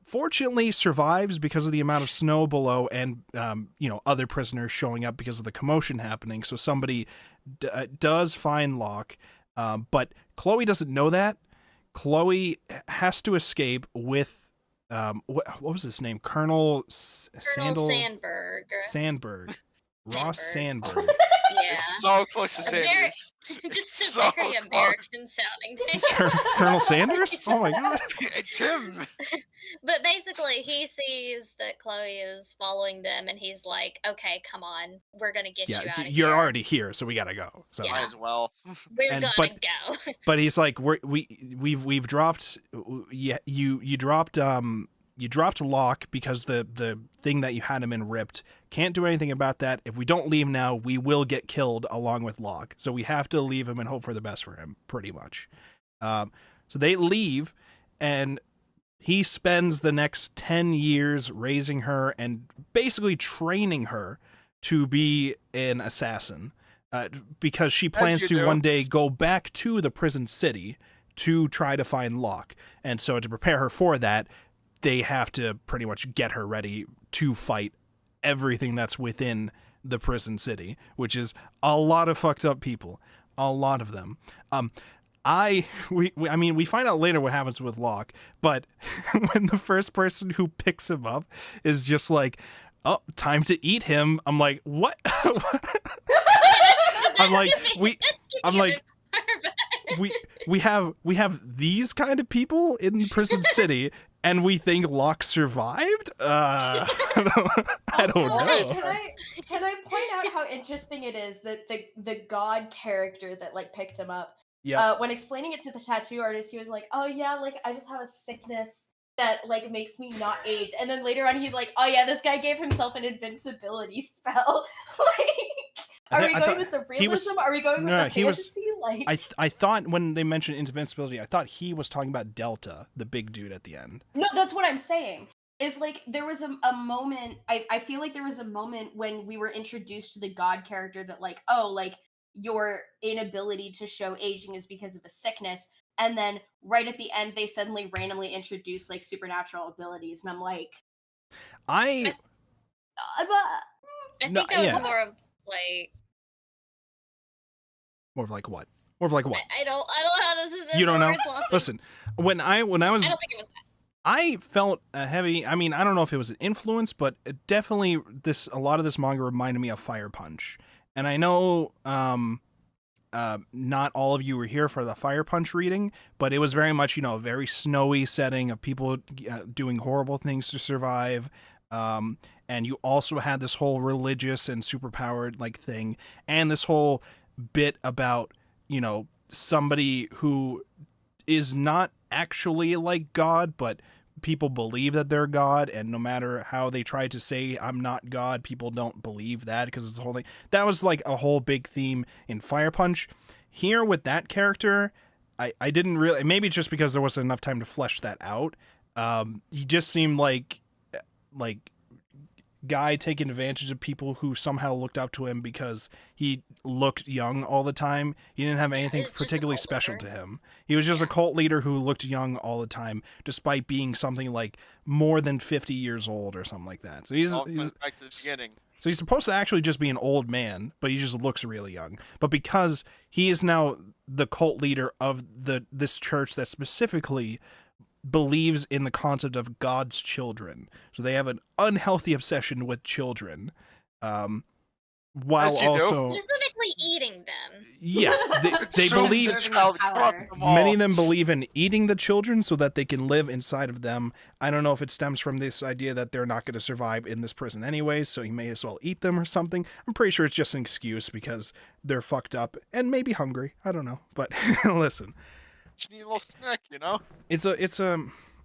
Fortunately, survives because of the amount of snow below, and other prisoners showing up because of the commotion happening. So somebody does find Locke. But Chloe doesn't know that. Chloe has to escape with, what was his name? Colonel Sandberg. Ross Sandberg. Yeah. So close to Sanders. Just a very American sounding name. Colonel Sanders? Oh my god. It's him. But basically, he sees that Chloe is following them, and he's like, "Okay, come on, we're gonna get you out of here. You're already here, so we gotta go." So might as well. We're gonna go. But he's like, we've dropped. You dropped Locke because the thing that you had him in ripped. Can't do anything about that. If we don't leave now, we will get killed along with Locke. So we have to leave him and hope for the best for him, pretty much. So they leave, and he spends the next 10 years raising her and basically training her to be an assassin, because she plans to one day go back to the prison city to try to find Locke. And so to prepare her for that, they have to pretty much get her ready to fight everything that's within the prison city, which is a lot of fucked up people, a lot of them. We find out later what happens with Locke, but when the first person who picks him up is just like, "Oh, time to eat him," I'm like, "What?" we have these kind of people in Prison City, and we think Locke survived? I don't know. Can I point out how interesting it is that the god character that like picked him up, when explaining it to the tattoo artist, he was like, "Oh yeah, like I just have a sickness that like makes me not age," and then later on he's like, "Oh yeah, this guy gave himself an invincibility spell." Are we going with the realism? Are we going with the fantasy? I thought when they mentioned invincibility, I thought he was talking about Delta, the big dude at the end. No, that's what I'm saying. Is like there was a moment. I feel like there was a moment when we were introduced to the god character that like, oh, like your inability to show aging is because of a sickness, and then right at the end they suddenly randomly introduce like supernatural abilities, and I'm like, I I No, think that was yeah. more of like more of like what? More of like what? I don't know how to. You don't know? Words lost me. Listen, when I was, I don't think it was that. I felt a heavy. I mean, I don't know if it was an influence, but it definitely a lot of this manga reminded me of Fire Punch. And I know not all of you were here for the Fire Punch reading, but it was very much, a very snowy setting of people doing horrible things to survive. And you also had this whole religious and superpowered like thing, and this whole bit about, somebody who is not actually like God, but people believe that they're God, and no matter how they try to say I'm not God, people don't believe that because it's the whole thing. That was like a whole big theme in Fire Punch. Here with that character, I didn't really, maybe just because there wasn't enough time to flesh that out. He just seemed like guy taking advantage of people who somehow looked up to him because he looked young all the time. He didn't have anything particularly special to him. He was just a cult leader who looked young all the time, despite being something like more than 50 years old or something like that. So he's back to the beginning. So he's supposed to actually just be an old man, but he just looks really young. But because he is now the cult leader of this church that specifically believes in the concept of God's children, so they have an unhealthy obsession with children, while also specifically eating them. Yeah, they believe many of them believe in eating the children so that they can live inside of them. I don't know if it stems from this idea that they're not going to survive in this prison anyway, so he may as well eat them or something. I'm pretty sure it's just an excuse because they're fucked up and maybe hungry. I don't know, but listen. Just need a little snack, It's a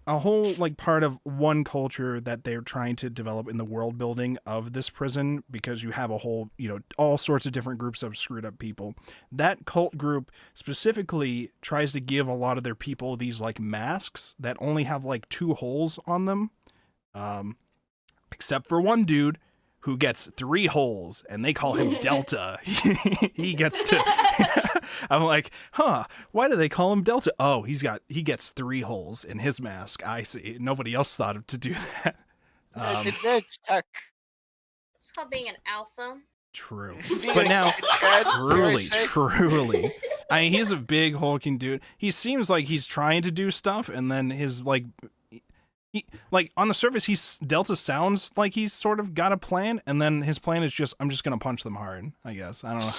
whole like part of one culture that they're trying to develop in the world building of this prison, because you have a whole, all sorts of different groups of screwed up people. That cult group specifically tries to give a lot of their people these like masks that only have like 2 holes on them, except for one dude who gets 3 holes, and they call him Delta. He gets to... I'm like, why do they call him Delta? Oh, he gets 3 holes in his mask. I see. Nobody else thought of to do that. It's tech. It's called being an alpha. True. But now, truly. I mean, he's a big hulking dude. He seems like he's trying to do stuff, and then his on the surface, Delta sounds like he's sort of got a plan, and then his plan is just, I'm just gonna punch them hard, I guess. I don't know.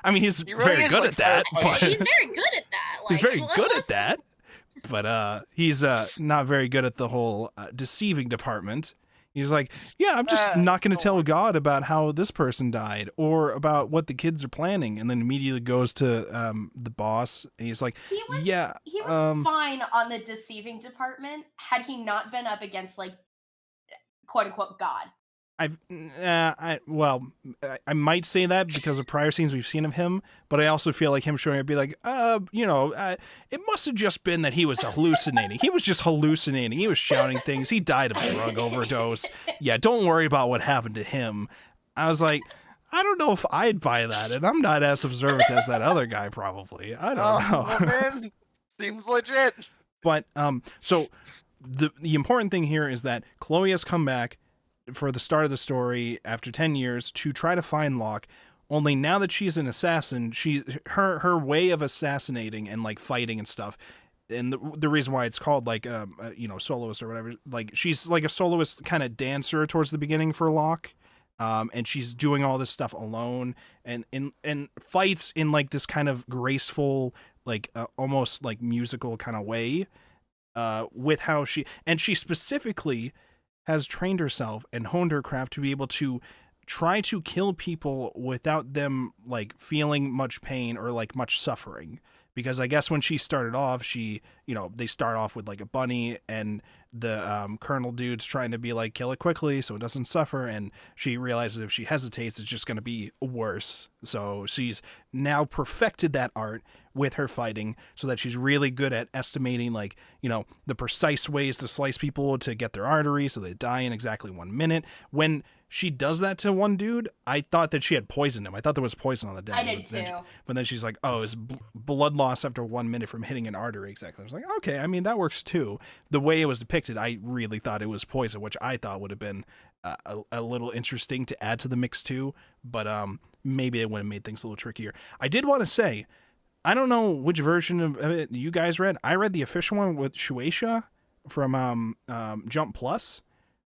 I mean, he's very good at that. But he's very good at that. He's very good at that, but he's not very good at the whole deceiving department. He's like, yeah, I'm just not going to tell God about how this person died or about what the kids are planning, and then immediately goes to the boss, and he's like, he was fine on the deceiving department had he not been up against like quote unquote God. I might say that because of prior scenes we've seen of him, but I also feel like him showing up be like, it must have just been that he was hallucinating. He was just hallucinating. He was shouting things. He died of a drug overdose. Yeah, don't worry about what happened to him. I was like, I don't know if I'd buy that, and I'm not as observant as that other guy probably. I don't know. Well, man, seems legit. But so the important thing here is that Chloe has come back for the start of the story after 10 years to try to find Locke. Only now that she's an assassin, her way of assassinating and like fighting and stuff, and the reason why it's called like soloist or whatever, like she's like a soloist kind of dancer towards the beginning for Locke, and she's doing all this stuff alone and fights in like this kind of graceful, like almost like musical kind of way, with how she specifically has trained herself and honed her craft to be able to try to kill people without them like feeling much pain or like much suffering, because I guess when she started off, they start off with like a bunny, and the colonel dude's trying to be like, kill it quickly so it doesn't suffer, and she realizes if she hesitates, it's just going to be worse. So she's now perfected that art with her fighting, so that she's really good at estimating like, the precise ways to slice people to get their arteries so they die in exactly 1 minute. When she does that to one dude, I thought that she had poisoned him. I thought there was poison on the dead. I did too. But then she's like, oh, it's blood loss after 1 minute from hitting an artery. Exactly. I was like, okay, I mean, that works too. The way it was depicted, I really thought it was poison, which I thought would have been a little interesting to add to the mix too. But maybe it would have made things a little trickier. I did want to say, I don't know which version of it you guys read. I read the official one with Shueisha from Jump Plus.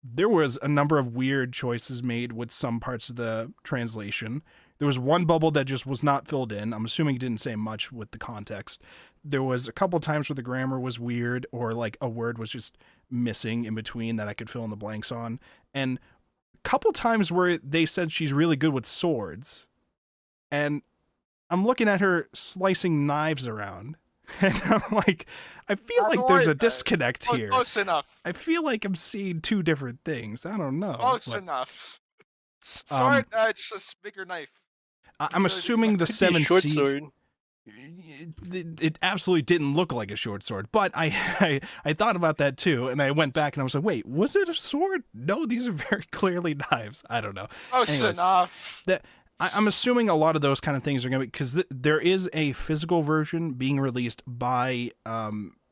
There was a number of weird choices made with some parts of the translation. There was one bubble that just was not filled in. I'm assuming it didn't say much with the context. There was a couple times where the grammar was weird, or like a word was just missing in between that I could fill in the blanks on. And a couple times where they said she's really good with swords. And I'm looking at her slicing knives around. And I'm like, I feel like there's a disconnect here. Close enough. I feel like I'm seeing two different things. I don't know. Close enough. Sword, just a bigger knife. I'm assuming the Could be a seven short C's. sword. It absolutely didn't look like a short sword, but I thought about that too, and I went back and I was like, wait, was it a sword? No, these are very clearly knives. I don't know. Close enough. I'm assuming a lot of those kind of things are going to be, because there is a physical version being released by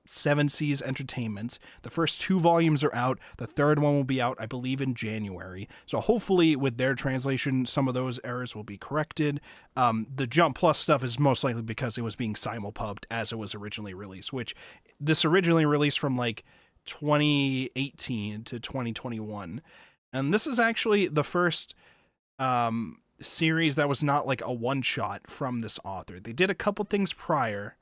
Seven Seas Entertainment. The first 2 volumes are out. The third one will be out, I believe, in January. So hopefully with their translation, some of those errors will be corrected. The Jump Plus stuff is most likely because it was being simulpubbed as it was originally released, which this originally released from like 2018 to 2021. And this is actually the first series that was not like a one-shot from this author. They did a couple things prior,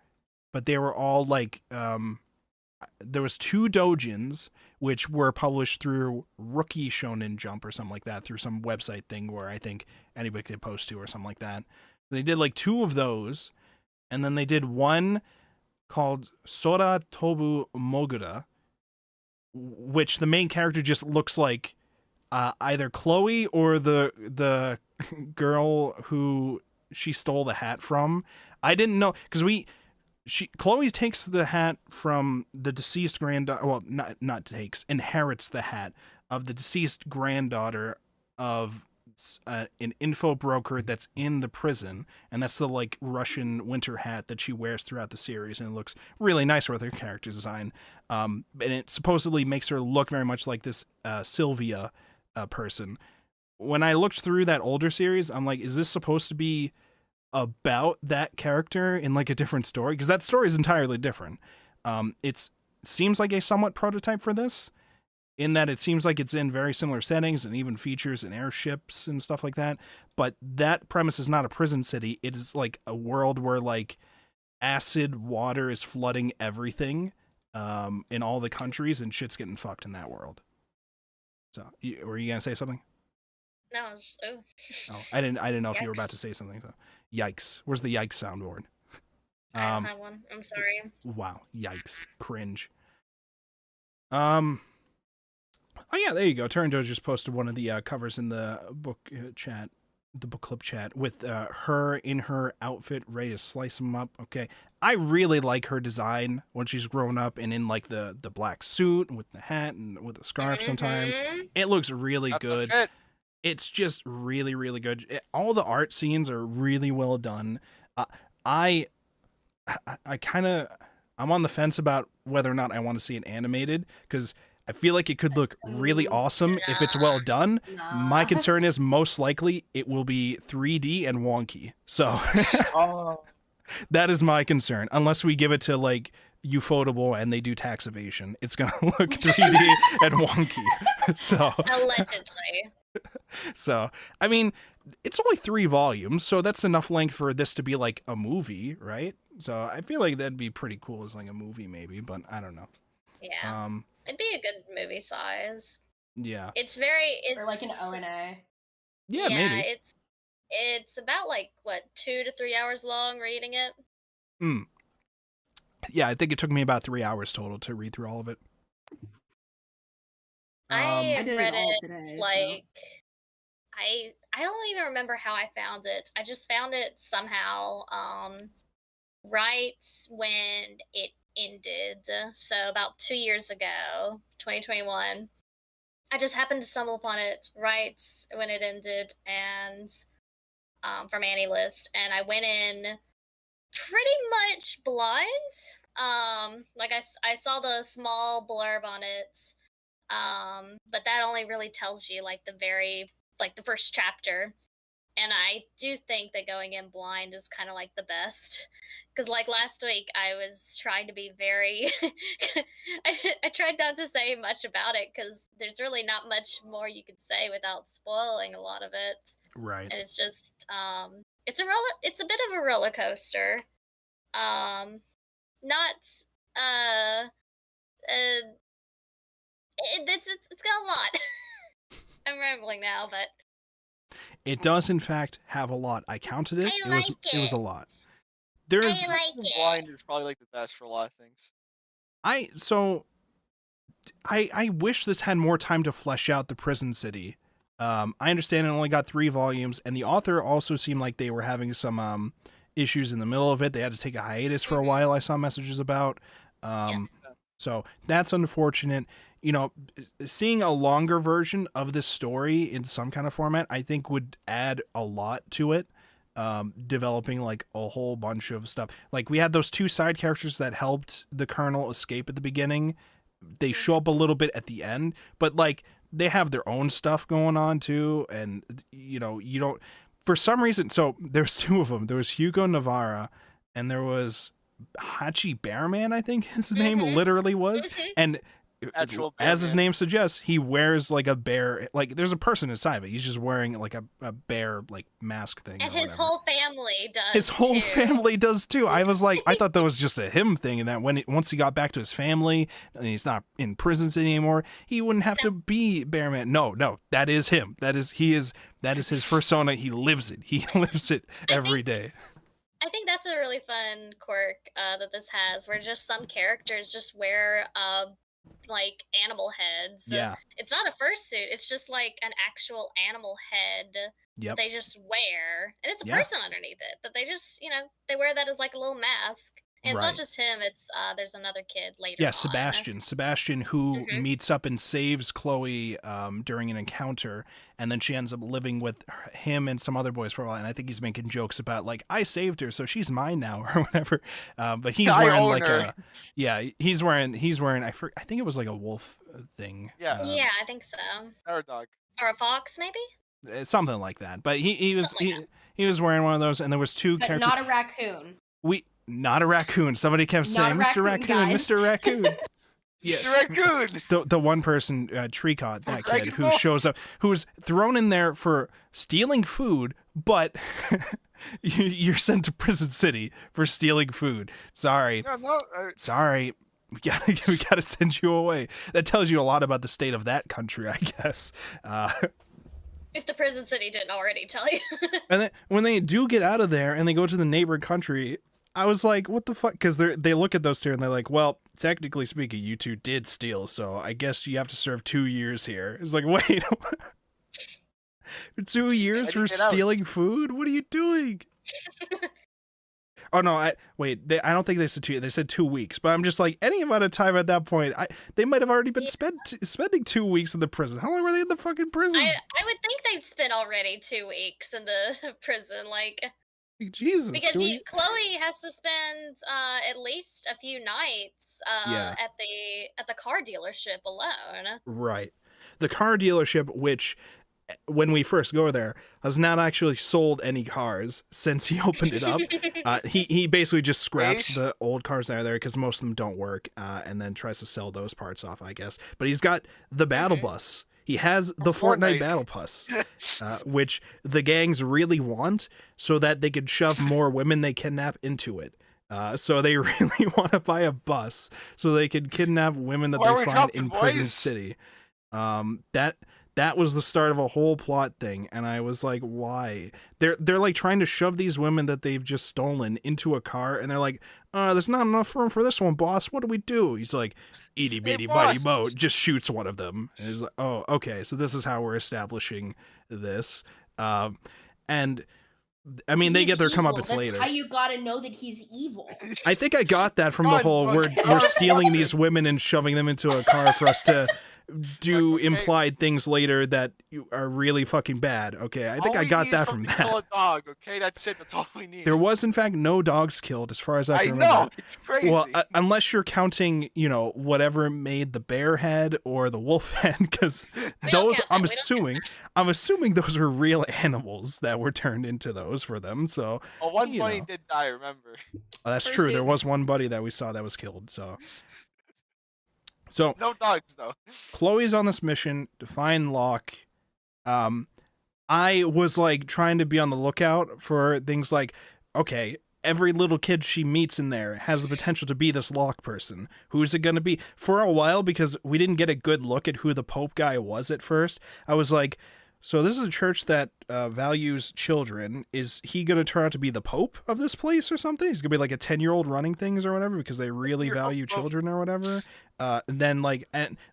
but they were all like there was 2 doujins which were published through Rookie Shonen Jump or something like that, through some website thing where I think anybody could post to or something like that. They did like 2 of those, and then they did one called Sora Tobu Mogura, which the main character just looks like either Chloe or the girl who she stole the hat from. I didn't know, because Chloe takes the hat from the deceased granddaughter. Well, inherits the hat of the deceased granddaughter of an info broker that's in the prison, and that's the like Russian winter hat that she wears throughout the series, and it looks really nice with her character design. And it supposedly makes her look very much like this Sylvia person. When I looked through that older series, I'm like, is this supposed to be about that character in like a different story? Because that story is entirely different. It seems like a somewhat prototype for this, in that it seems like it's in very similar settings and even features and airships and stuff like that. But that premise is not a prison city. It is like a world where like acid water is flooding everything in all the countries, and shit's getting fucked in that world. So, were you gonna say something? No, I was just, Oh, I didn't know if you were Yikes. about to say something. So. Yikes! Where's the yikes soundboard? I don't have one. I'm sorry. Wow! Yikes! Cringe. Oh yeah, there you go. Turndo just posted one of the covers in the book chat, the book club chat, with her in her outfit, ready to slice them up. Okay, I really like her design when she's grown up and in like the black suit and with the hat and with the scarf. Sometimes it looks really Got the good. fit. It's just really, really good. All the art scenes are really well done. I'm on the fence about whether or not I want to see it animated, because I feel like it could look really awesome if it's well done. Nah. My concern is most likely it will be 3D and wonky. So Oh, that is my concern. Unless we give it to like Ufotable and they do tax evasion, it's gonna look 3D and wonky. So Allegedly. So, I mean, it's only 3 volumes, so that's enough length for this to be like a movie, right? So I feel like that'd be pretty cool as like a movie maybe, but I don't know. Yeah. It'd be a good movie size. Yeah. It's Or like an ONA. Yeah, maybe. It's about like what 2 to 3 hours long reading it. Yeah, I think it took me about 3 hours total to read through all of it. I did read it all it today, like I don't even remember how I found it. I just found it somehow right when it ended. So about 2 years ago, 2021. I just happened to stumble upon it right when it ended, and from Annie List, and I went in pretty much blind. Like I saw the small blurb on it, but that only really tells you like the first chapter. And I do think that going in blind is kind of like the best. Because, like, last week, I was trying to be very. I tried not to say much about it because there's really not much more you could say without spoiling a lot of it. Right. And it's just. It's a bit of a roller coaster. Not. It's got a lot. I'm rambling now, but. It does, in fact, have a lot. I counted it. I like It was a lot. I There's like it. Blind is probably like the best for a lot of things. I wish this had more time to flesh out the prison city. I understand it only got 3 volumes, and the author also seemed like they were having some issues in the middle of it. They had to take a hiatus for a while. I saw messages about. So that's unfortunate. You know, seeing a longer version of this story in some kind of format, I think would add a lot to it. Developing like a whole bunch of stuff. Like we had those 2 side characters that helped the Colonel escape at the beginning. They show up a little bit at the end, but like they have their own stuff going on too. And you know, you don't, for some reason. So there's 2 of them. There was Hugo Navarra and there was Hachi Bearman, I think his name literally was. And as his name suggests, he wears like a bear, like there's a person inside, but he's just wearing like a bear like mask thing. And his whole family does. His whole family does too. I was like, I thought that was just a him thing, and that once he got back to his family and he's not in prison city anymore, he wouldn't have to be Bearman. No, that is him. That is his persona. He lives it. He lives it every day. I think that's a really fun quirk that this has, where just some characters just wear like animal heads. Yeah. It's not a fursuit. It's just like an actual animal head. Yep. They just wear, and it's a person underneath it, but they just, they wear that as like a little mask. And it's not just him. It's there's another kid later. Yeah, Sebastian, who meets up and saves Chloe during an encounter, and then she ends up living with him and some other boys for a while. And I think he's making jokes about like, I saved her, so she's mine now, or whatever. But he's wearing like he's wearing I think it was like a wolf thing. Yeah, I think so. Or a dog. Or a fox, maybe. Something like that. But he was wearing one of those, and there was 2 characters. Not a raccoon. Not a raccoon. Somebody kept saying, Mr. Raccoon, Mr. Raccoon. Yeah. Mr. Raccoon! The one person, Tricot, that kid, who shows up, who's thrown in there for stealing food, but you're sent to Prison City for stealing food. Sorry. Sorry. We gotta send you away. That tells you a lot about the state of that country, I guess. If the Prison City didn't already tell you. And then when they do get out of there and they go to the neighboring country, I was like, what the fuck? Because they look at those 2 and they're like, well, technically speaking, you 2 did steal, so I guess you have to serve 2 years here. It's like, wait, 2 years for stealing food? What are you doing? Oh no, I don't think they said 2. They said 2 weeks, but I'm just like, any amount of time at that point, they might have already been spending 2 weeks in the prison. How long were they in the fucking prison? I would think they'd spent already 2 weeks in the prison, like. Jesus. Because Chloe has to spend at least a few nights at the car dealership alone. Right. The car dealership, which when we first go there, has not actually sold any cars since he opened it up. He basically just scraps the old cars out of there because most of them don't work, and then tries to sell those parts off, I guess. But he's got the battle bus. He has the Fortnite Battle Pass, which the gangs really want so that they could shove more women they kidnap into it. So they really want to buy a bus so they could kidnap women that they find in Prison City. That that was the start of a whole plot thing, and I was like, why? They're like trying to shove these women that they've just stolen into a car, and they're like, there's not enough room for this one, boss. What do we do? He's like, itty bitty bitty boss! mo, just shoots one of them. And he's like, oh, okay, so this is how we're establishing this. And I mean, they He's get their evil. comeuppance That's later. how you gotta know that he's evil. I think I got that from the God, whole most we're powerful stealing weapon. these women and shoving them into a car for us to do Okay. implied things later that are really fucking bad. Okay, I think All I we got need that is from something to kill that. a dog, okay? That's it. That's all we need. There was, in fact, no dogs killed, as far as I I can remember. know. It's crazy. Well, unless you're counting, whatever made the bear head or the wolf head, because We don't those, count I'm that. We don't count I'm assuming those were real animals that were turned into those for them. So one you bunny know. did die, remember? That's true. There Versus- was one buddy that we saw that was killed. So No dogs, though. Chloe's on this mission to find Locke. I was like trying to be on the lookout for things like, okay, every little kid she meets in there has the potential to be this Locke person. Who's it going to be? For a while, because we didn't get a good look at who the Pope guy was at first, I was like, so this is a church that values children. Is he going to turn out to be the Pope of this place or something? He's going to be like a 10-year-old running things or whatever because they really value children or whatever. And then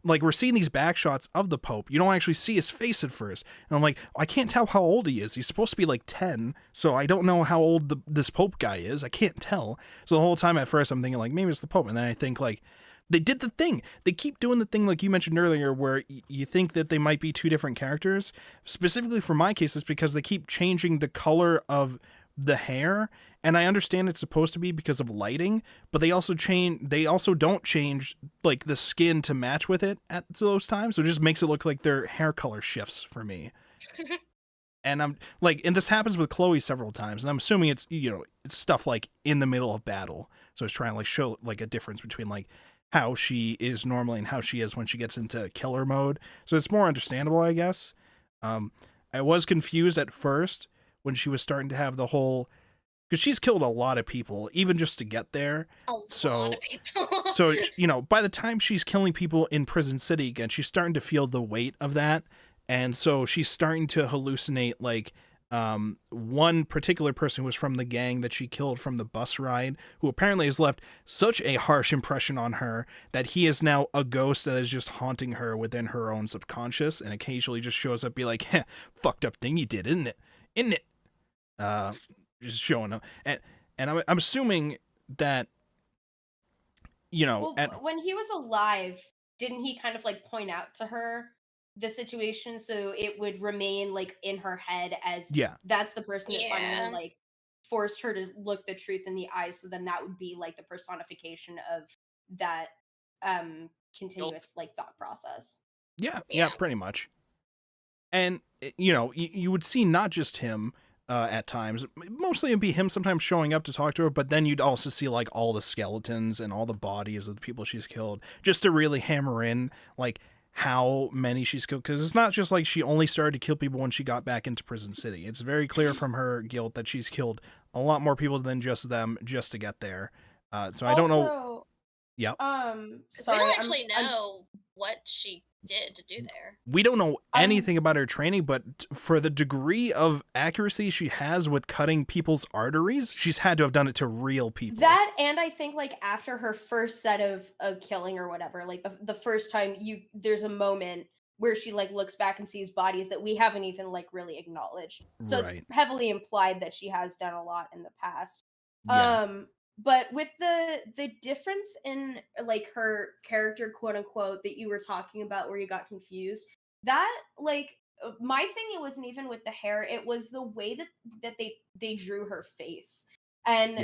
we're seeing these back shots of the Pope. You don't actually see his face at first. And I'm like, I can't tell how old he is. He's supposed to be like 10. So I don't know how old this Pope guy is. I can't tell. So the whole time at first I'm thinking like, maybe it's the Pope. And then I think like, they did the thing. They keep doing the thing like you mentioned earlier where you think that they might be two different characters. Specifically for my case, it's because they keep changing the color of the hair. And I understand it's supposed to be because of lighting, but they also don't change like the skin to match with it at those times. So it just makes it look like their hair color shifts for me. And I'm like, and this happens with Chloe several times, and I'm assuming it's it's stuff like in the middle of battle. So it's trying to like show like a difference between like how she is normally and how she is when she gets into killer mode. So it's more understandable, I guess. I was confused at first when she was starting to have the whole, because she's killed a lot of people, even just to get there. A lot of people. So, by the time she's killing people in Prison City again, she's starting to feel the weight of that. And so she's starting to hallucinate like one particular person who was from the gang that she killed from the bus ride, who apparently has left such a harsh impression on her that he is now a ghost that is just haunting her within her own subconscious, and occasionally just shows up, be like, fucked up thing you did, isn't it? Just showing up, and I'm assuming that when he was alive, didn't he kind of like point out to her the situation so it would remain like in her head as that's the person that finally like forced her to look the truth in the eyes, so then that would be like the personification of that continuous like thought process. Yeah, pretty much. And you would see not just him at times, mostly it'd be him sometimes showing up to talk to her, but then you'd also see like all the skeletons and all the bodies of the people she's killed, just to really hammer in like how many she's killed, because it's not just like she only started to kill people when she got back into Prison City. It's very clear from her guilt that she's killed a lot more people than just them just to get there. So I don't know. Yeah. Sorry, we don't actually know what she did to do there. We don't know anything about her training, but for the degree of accuracy she has with cutting people's arteries, she's had to have done it to real people. That, and I think like after her first set of killing or whatever, like the first time there's a moment where she like looks back and sees bodies that we haven't even like really acknowledged. So It's heavily implied that she has done a lot in the past. Yeah. But with the difference in like her character, quote unquote, that you were talking about where you got confused, that like my thing, it wasn't even with the hair, it was the way that they drew her face. And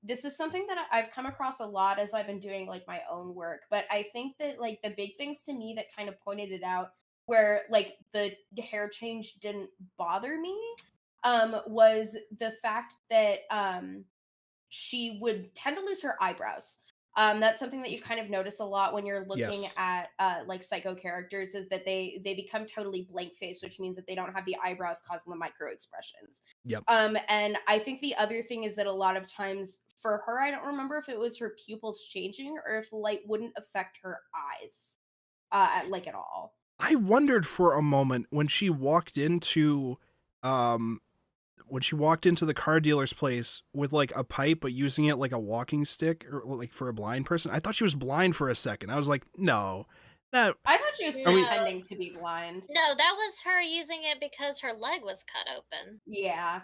this is something that I've come across a lot as I've been doing like my own work, but I think that like the big things to me that kind of pointed it out where like the hair change didn't bother me was the fact that she would tend to lose her eyebrows. That's something that you kind of notice a lot when you're looking at like psycho characters, is that they become totally blank faced, which means that they don't have the eyebrows causing the micro expressions. And I think the other thing is that a lot of times for her, I don't remember if it was her pupils changing or if light wouldn't affect her eyes like at all. I wondered for a moment when she walked into the car dealer's place with like a pipe but using it like a walking stick or like for a blind person. I thought she was blind for a second. I was like, no. I thought she was No. pretending to be blind. No, that was her using it because her leg was cut open. Yeah.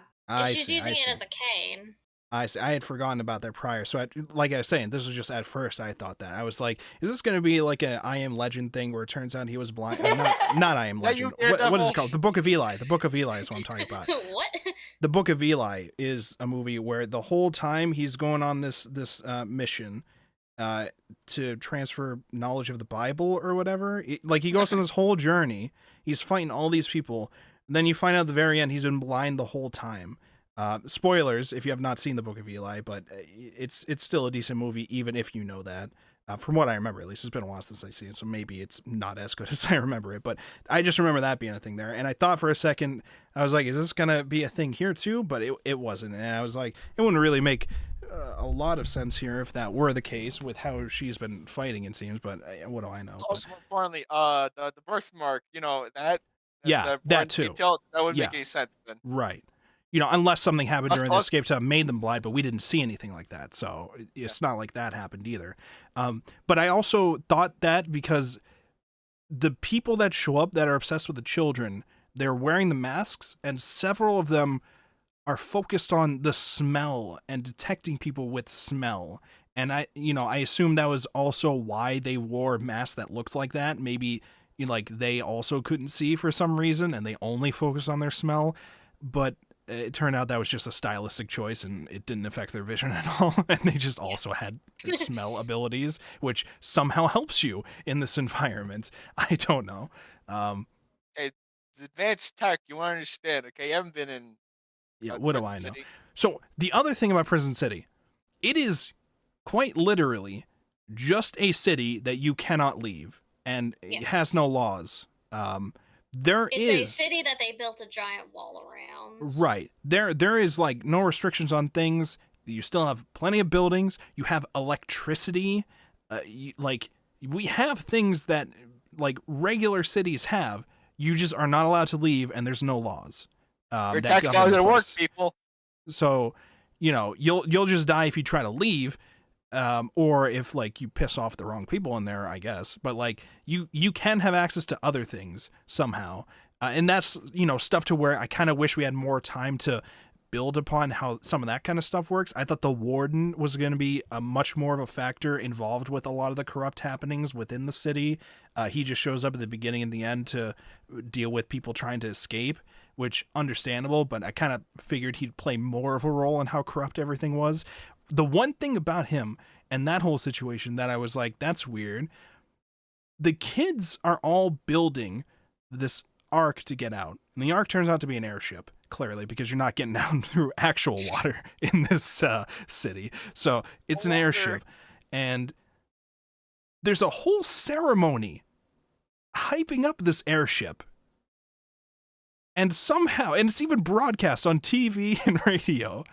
She's using it as a cane. I see. I had forgotten about that prior. So, like I was saying, this was just at first I thought that. I was like, is this going to be like an I Am Legend thing where it turns out he was blind? Not I Am Legend. What is it called? The Book of Eli. The Book of Eli is what I'm talking about. What? The Book of Eli is a movie where the whole time he's going on this mission to transfer knowledge of the Bible or whatever. Like he goes on this whole journey. He's fighting all these people. And then you find out at the very end he's been blind the whole time. Spoilers if you have not seen the Book of Eli, but it's still a decent movie even if you know that. From what I remember, at least it's been a while since I've seen it, so maybe it's not as good as I remember it. But I just remember that being a thing there, and I thought for a second I was like, "Is this gonna be a thing here too?" But it wasn't, and I was like, it wouldn't really make a lot of sense here if that were the case with how she's been fighting. It seems, but what do I know? Also, more importantly, the birthmark, that Yeah, that too. Detail, that wouldn't make any sense then. Right. Unless something happened during the escape that made them blind, but we didn't see anything like that. So it's not like that happened either. But I also thought that because the people that show up that are obsessed with the children, they're wearing the masks, and several of them are focused on the smell and detecting people with smell. And I assume that was also why they wore masks that looked like that. Maybe like they also couldn't see for some reason and they only focused on their smell. But it turned out that was just a stylistic choice and it didn't affect their vision at all. And they just also had smell abilities, which somehow helps you in this environment. I don't know. It's advanced tech. You want to understand, okay? You haven't been in. Yeah, what do I know? So the other thing about Prison City, it is quite literally just a city that you cannot leave, and it has no laws. It's a city that they built a giant wall around. Right. There is like no restrictions on things. You still have plenty of buildings. You have electricity. We have things that like regular cities have. You just are not allowed to leave, and there's no laws. Your tax dollars at work, people. So, you'll just die if you try to leave, or if like you piss off the wrong people in there, I guess. But like you can have access to other things somehow, and that's stuff to where I kind of wish we had more time to build upon how some of that kind of stuff works. I thought the warden was going to be a much more of a factor involved with a lot of the corrupt happenings within the city. He just shows up at the beginning and the end to deal with people trying to escape, which understandable, but I kind of figured he'd play more of a role in how corrupt everything was. The one thing about him and that whole situation that I was like, that's weird. The kids are all building this ark to get out. And the ark turns out to be an airship, clearly, because you're not getting down through actual water in this city. So it's an airship. And there's a whole ceremony hyping up this airship. And somehow, and it's even broadcast on TV and radio,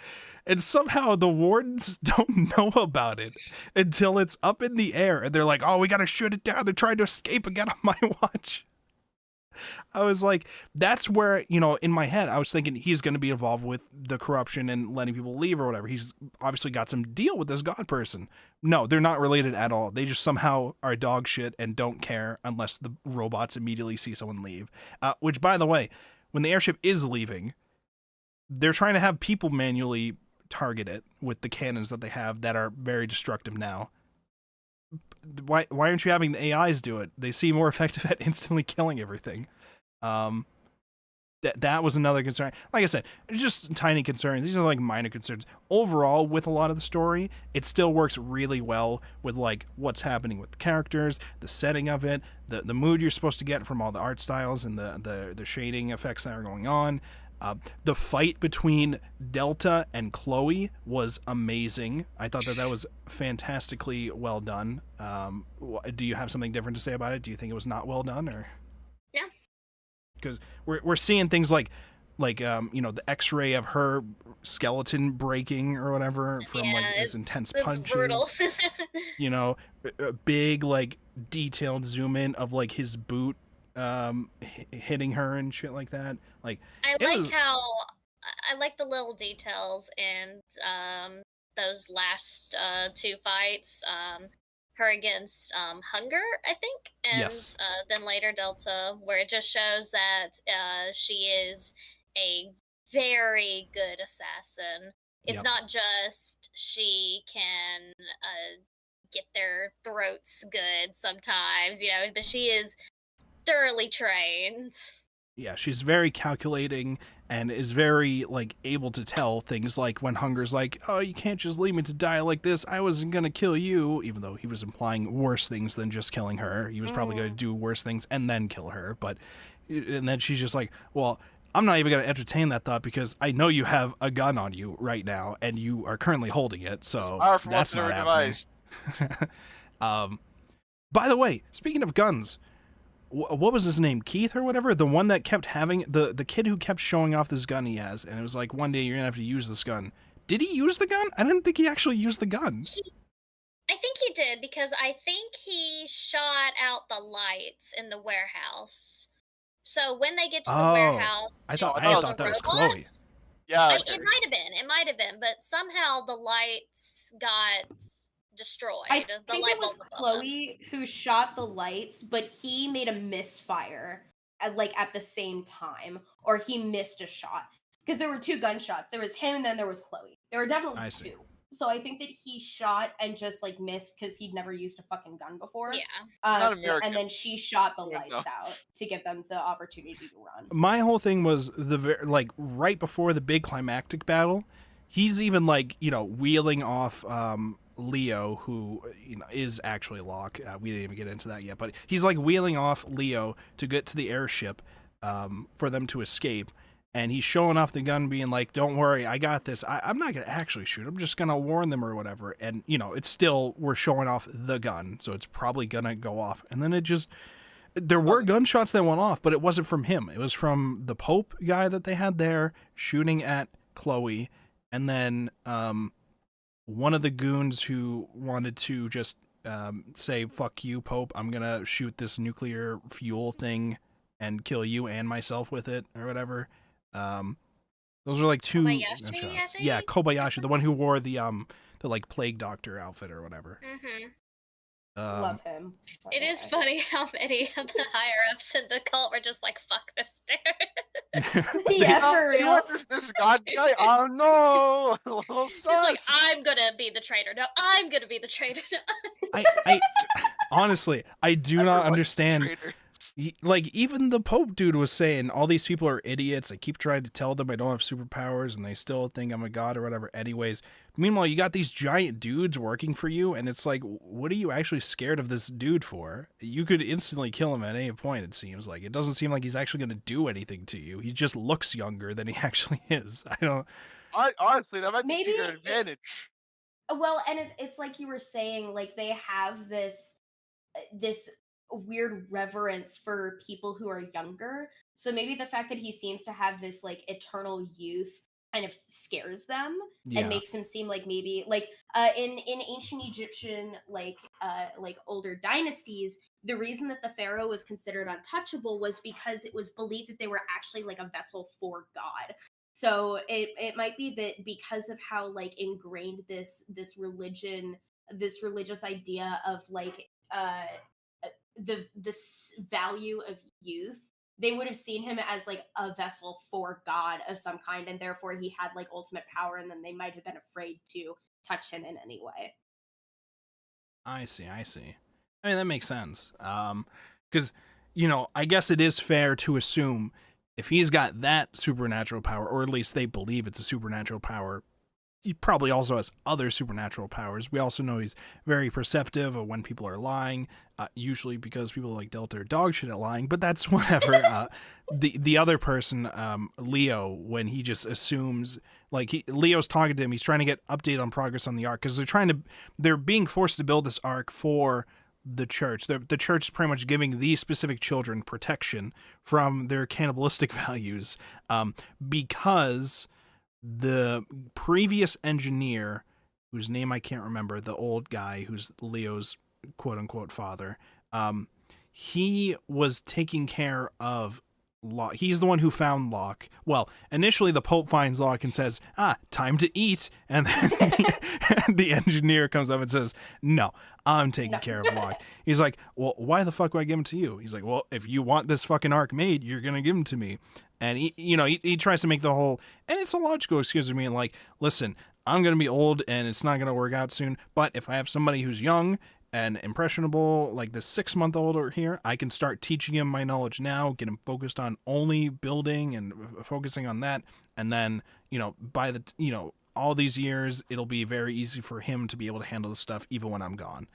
and somehow the wardens don't know about it until it's up in the air. And they're like, oh, we got to shoot it down. They're trying to escape again on my watch. I was like, that's where, in my head, I was thinking he's going to be involved with the corruption and letting people leave or whatever. He's obviously got some deal with this god person. No, they're not related at all. They just somehow are dog shit and don't care unless the robots immediately see someone leave. Which, by the way, when the airship is leaving, they're trying to have people manually target it with the cannons that they have that are very destructive now. Why aren't you having the AIs do it? They seem more effective at instantly killing everything. That was another concern. Like I said, it's just tiny concerns. These are like minor concerns. Overall, with a lot of the story, it still works really well with like what's happening with the characters, the setting of it, the mood you're supposed to get from all the art styles and the shading effects that are going on. The fight between Delta and Chloe was amazing. I thought that was fantastically well done. Do you have something different to say about it? Do you think it was not well done, or? Yeah. Because we're seeing things like the X-ray of her skeleton breaking or whatever from his intense punches. Brutal. A big like detailed zoom in of like his boot hitting her and shit like that. Like I it like was- how I like the little details in those last two fights. Her against Hunger, I think, and Yes. then later Delta, where it just shows that she is a very good assassin. It's Yep. not just she can get their throats good sometimes, but she is thoroughly trained. Yeah, she's very calculating and is very like able to tell things like when Hunger's like, "Oh, you can't just leave me to die like this. I wasn't gonna kill you," even though he was implying worse things than just killing her. He was probably going to do worse things and then kill her. And then she's just like, "Well, I'm not even going to entertain that thought because I know you have a gun on you right now and you are currently holding it. So Powerful that's weapon not ever happening." devised. By the way, speaking of guns. What was his name? Keith or whatever? The one that kept having the kid who kept showing off this gun he has, and it was like, one day you're gonna have to use this gun. Did he use the gun? I didn't think he actually used the gun. I think he did because I think he shot out the lights in the warehouse. So when they get to the warehouse, I to thought steal that the was Chloe. robots, Yeah. it might have been, but somehow the lights got destroyed. I The think light it was bulb above them. Chloe who shot the lights, but he made a misfire at the same time, or he missed a shot because there were two gunshots. There was him, and then there was Chloe. There were definitely I see. two. So I think that he shot and just like missed because he'd never used a fucking gun before. Yeah. not American. And then she shot the Yeah, lights no. out to give them the opportunity to run. My whole thing was like right before the big climactic battle, he's even like wheeling off Leo, who is actually Locke. We didn't even get into that yet, but he's like wheeling off Leo to get to the airship for them to escape. And he's showing off the gun, being like, "Don't worry, I got this. I'm not going to actually shoot. I'm just going to warn them or whatever." And, it's still, we're showing off the gun, so it's probably going to go off. And then there were gunshots that went off, but it wasn't from him. It was from the Pope guy that they had there shooting at Chloe. And then one of the goons who wanted to just say, "Fuck you, Pope. I'm going to shoot this nuclear fuel thing and kill you and myself with it," or whatever. Those were like two Kobayashi, gunshots. I think? Yeah, Kobayashi, the one who wore the like plague doctor outfit or whatever. Mm-hmm. Love him. It is funny how many of the higher ups in the cult were just like, "Fuck this dude." Yeah, for You real. want this god guy? Oh no! It's like, "I'm gonna be the traitor. No, I'm gonna be the traitor." I honestly, I do not Everyone's understand. traitor. Like, even the Pope dude was saying all these people are idiots. I keep trying to tell them I don't have superpowers and they still think I'm a god or whatever anyways. Meanwhile, you got these giant dudes working for you, and it's like, what are you actually scared of this dude for? You could instantly kill him at any point, it seems like. It doesn't seem like he's actually going to do anything to you. He just looks younger than he actually is. I don't... Honestly, that might be Maybe to your advantage. Well, and it's like you were saying, like they have this weird reverence for people who are younger. So maybe the fact that he seems to have this like eternal youth kind of scares them and makes him seem like maybe like in ancient Egyptian like older dynasties, the reason that the pharaoh was considered untouchable was because it was believed that they were actually like a vessel for God. So it might be that because of how like ingrained this religious idea of like this value of youth, they would have seen him as like a vessel for God of some kind, and therefore he had like ultimate power, and then they might have been afraid to touch him in any way. I see. I mean, that makes sense. Because, I guess it is fair to assume if he's got that supernatural power, or at least they believe it's a supernatural power, he probably also has other supernatural powers. We also know he's very perceptive of when people are lying, usually because people like Delta are dog shit at lying, but that's whatever. The other person, Leo, when he just assumes, like Leo's talking to him, he's trying to get update on progress on the arc, because they're being forced to build this arc for the church. The church is pretty much giving these specific children protection from their cannibalistic values, because the previous engineer, whose name I can't remember, the old guy who's Leo's quote-unquote father, he was taking care of Locke. He's the one who found Locke. Well, initially the Pope finds Locke and says, time to eat. And then the engineer comes up and says, no, I'm taking care of Locke. He's like, well, why the fuck would I give him to you? He's like, well, if you want this fucking arc made, you're going to give him to me. And he tries to make the whole, and it's a logical excuse to me, like, listen, I'm going to be old and it's not going to work out soon. But if I have somebody who's young and impressionable, like the 6-month-old over here, I can start teaching him my knowledge now, get him focused on only building and focusing on that. And then, by the, all these years, it'll be very easy for him to be able to handle the stuff even when I'm gone.